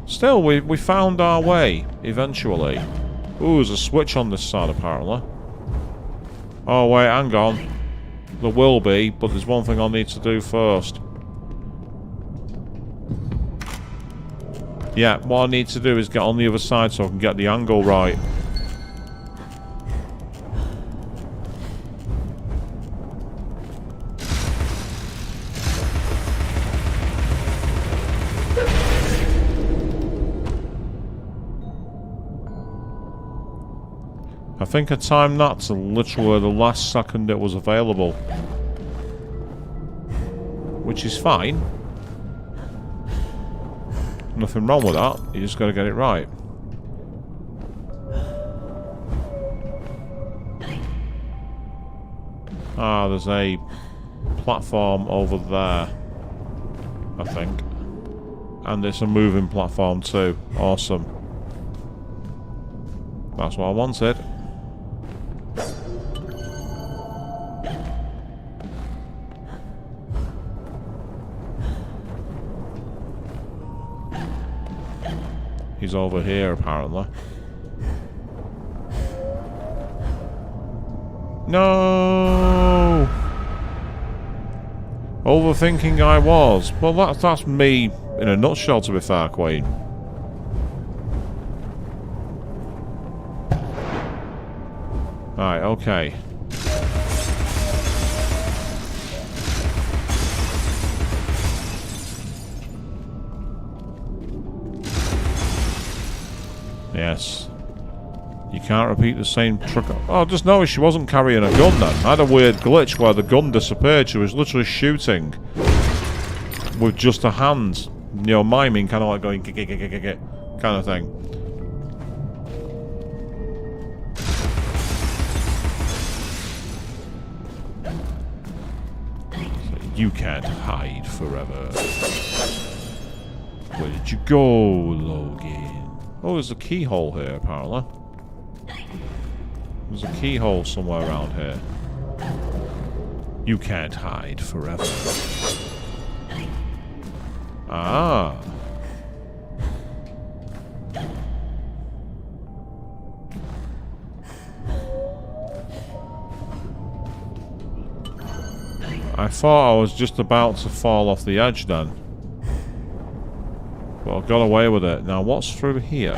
Still, we found our way, eventually. Ooh, there's a switch on this side, apparently. Oh, wait, hang on. There will be, but there's one thing I need to do first. Yeah, what I need to do is get on the other side so I can get the angle right. I think I timed that to literally the last second it was available. Which is fine. Nothing wrong with that, you just gotta get it right. Ah, there's a platform over there, I think. And it's a moving platform too. Awesome. That's what I wanted. He's over here, apparently. No! Overthinking I was. Well, that's me in a nutshell, to be fair, Queen. Right, okay. Yes. You can't repeat the same trick. Oh, just noticed she wasn't carrying a gun then. I had a weird glitch where the gun disappeared. She was literally shooting. with just a hand. You know, miming, kind of like going kind of thing. You can't hide forever. Where did you go, Logan? Oh, there's a keyhole here, apparently. There's a keyhole somewhere around here. You can't hide forever. Ah. I thought I was just about to fall off the edge then. But I got away with it. Now what's through here?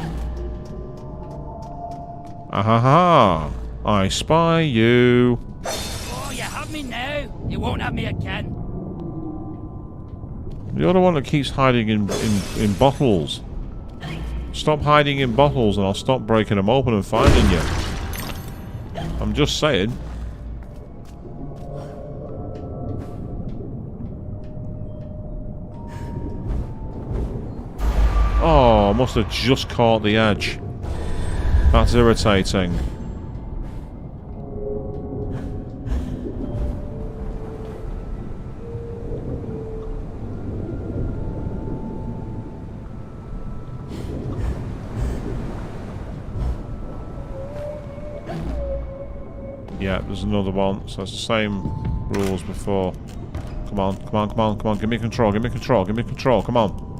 Ahaha! I spy you. Oh, you have me now. You won't have me again. You're the one that keeps hiding in bottles. Stop hiding in bottles and I'll stop breaking them open and finding you. I'm just saying. Oh, I must have just caught the edge. That's irritating. Yeah, there's another one. So it's the same rules before. Come on, come on, come on, come on. Give me control, give me control, give me control. Come on.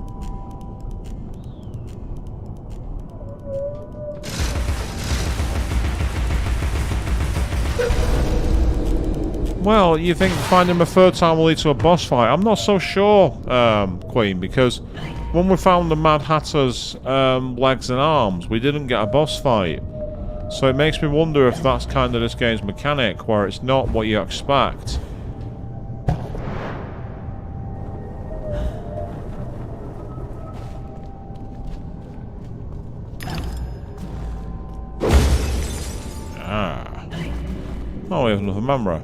Well, you think finding him a third time will lead to a boss fight? I'm not so sure, Queen, because when we found the Mad Hatter's legs and arms, we didn't get a boss fight. So it makes me wonder if that's kind of this game's mechanic, where it's not what you expect. Ah. Oh, we have another memory.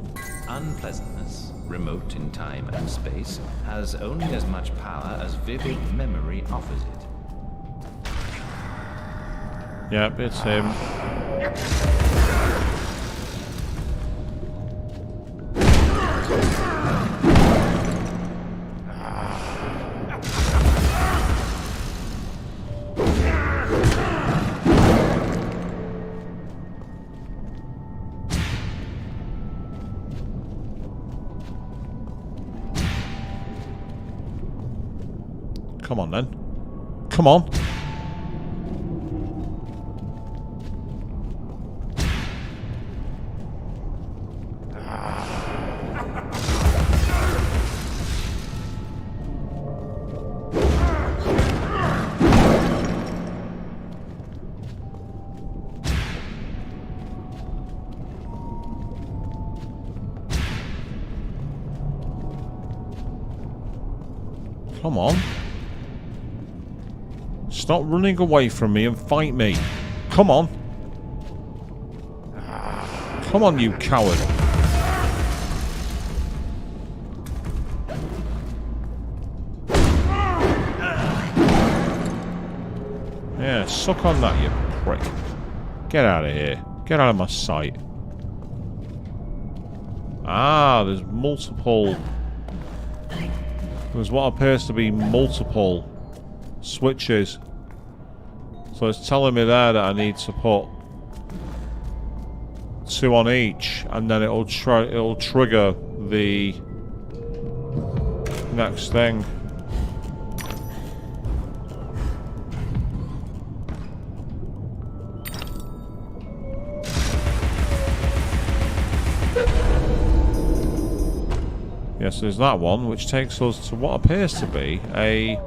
Unpleasantness, remote in time and space, has only as much power as vivid memory offers it. Yep, it's him. Come on then. Come on. Come on. Stop running away from me and fight me. Come on. Come on, you coward. Yeah, suck on that, you prick. Get out of here. Get out of my sight. Ah, there's multiple... There's what appears to be multiple switches. So it's telling me there that I need to put 2 on each, and then it'll trigger the next thing. Yes, there's that one, which takes us to what appears to be a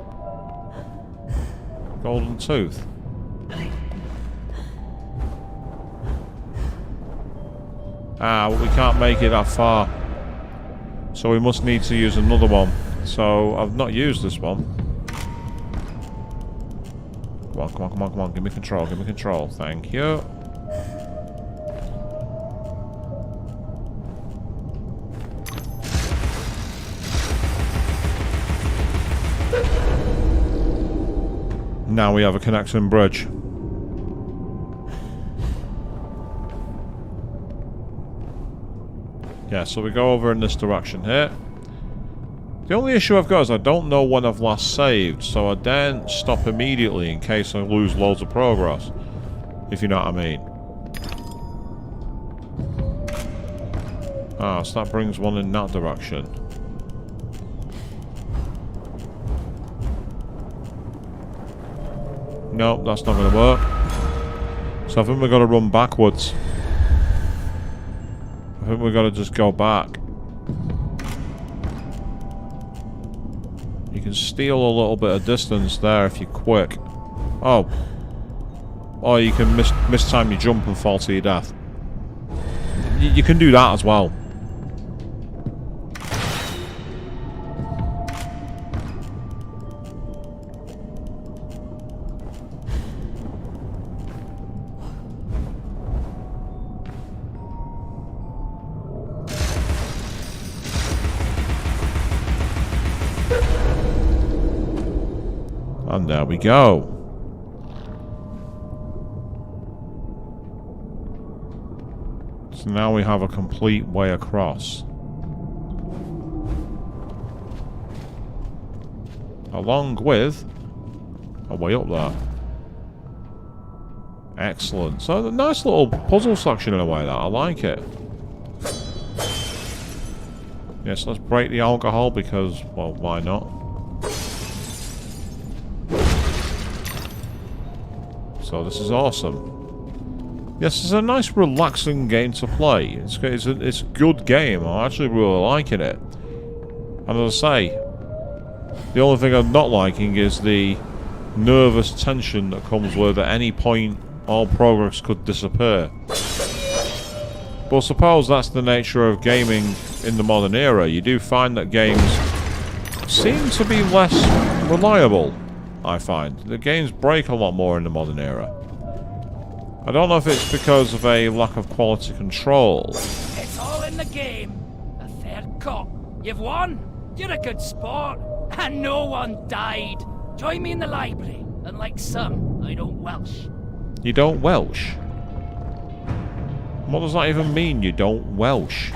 golden tooth. Ah, well, we can't make it that far. So we must need to use another one. So I've not used this one. Come on, come on, come on, come on. Give me control, give me control. Thank you. Now we have a connecting bridge. Yeah, so we go over in this direction here. The only issue I've got is I don't know when I've last saved, so I daren't stop immediately in case I lose loads of progress. If you know what I mean. Ah, so that brings one in that direction. Nope, that's not going to work. So I think we've got to run backwards. I think we've got to just go back. You can steal a little bit of distance there if you're quick. Oh. Or you can mistime your jump and fall to your death. You can do that as well. And there we go. So now we have a complete way across. Along with a way up there. Excellent. So a nice little puzzle section in a way that I like it. Yes, let's break the alcohol because, well, why not? So this is awesome. Yes, it's a nice relaxing game to play. It's a good game. I'm actually really liking it. And as I say, the only thing I'm not liking is the nervous tension that comes with at any point all progress could disappear. But I suppose that's the nature of gaming in the modern era. You do find that games seem to be less reliable, I find. The games break a lot more in the modern era. I don't know if it's because of a lack of quality control. It's all in the game. A fair cop. You've won. You're a good sport. And no one died. Join me in the library. Unlike some, I don't Welsh. You don't Welsh? What does that even mean, you don't Welsh?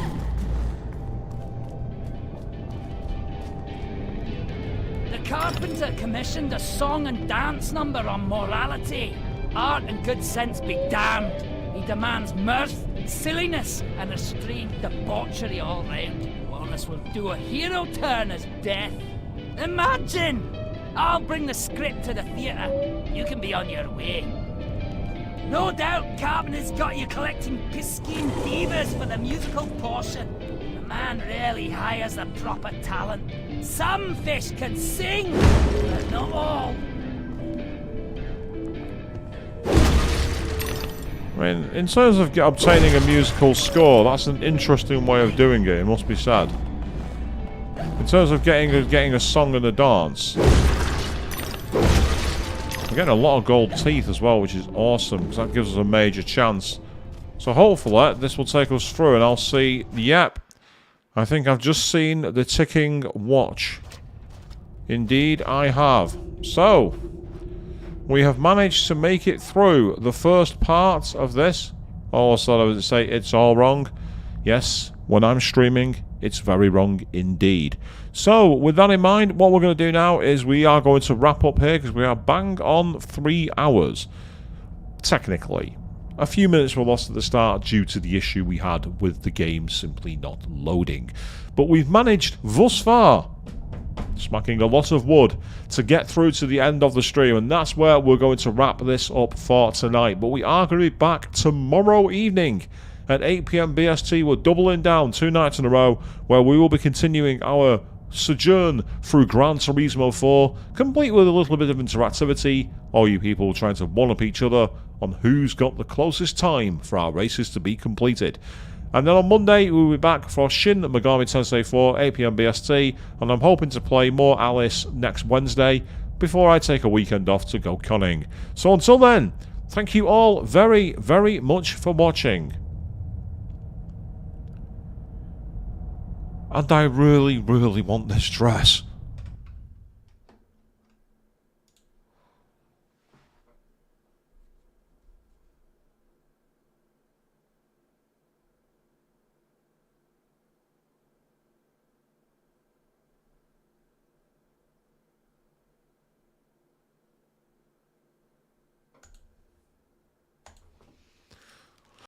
The carpenter commissioned a song and dance number on morality. Art and good sense be damned. He demands mirth, silliness, and restrained debauchery all round. Wallace will do a hero turn as death. Imagine! I'll bring the script to the theatre. You can be on your way. No doubt Carpenter's got you collecting Piscean divas for the musical portion. The man really hires the proper talent. Some fish can sing, but not all. I mean, in terms of obtaining a musical score, that's an interesting way of doing it, it must be said. In terms of getting a song and a dance. We're getting a lot of gold teeth as well, which is awesome, because that gives us a major chance. So hopefully, this will take us through, and I'll see... Yep. I think I've just seen the ticking watch. Indeed, I have. So... we have managed to make it through the first part of this. Also, I would say it's all wrong. Yes, when I'm streaming, it's very wrong indeed. So, with that in mind, what we're going to do now is we are going to wrap up here because we are bang on 3 hours. Technically. A few minutes were lost at the start due to the issue we had with the game simply not loading. But we've managed thus far, smacking a lot of wood, to get through to the end of the stream, and that's where we're going to wrap this up for tonight. But we are going to be back tomorrow evening at 8 PM BST. We're doubling down 2 nights in a row, where we will be continuing our sojourn through Gran Turismo 4, complete with a little bit of interactivity, all you people trying to one-up each other on who's got the closest time for our races to be completed. And then on Monday, we'll be back for Shin Megami Tensei 4, 8 PM BST, and I'm hoping to play more Alice next Wednesday before I take a weekend off to go conning. So until then, thank you all very, very much for watching. And I really, really want this dress.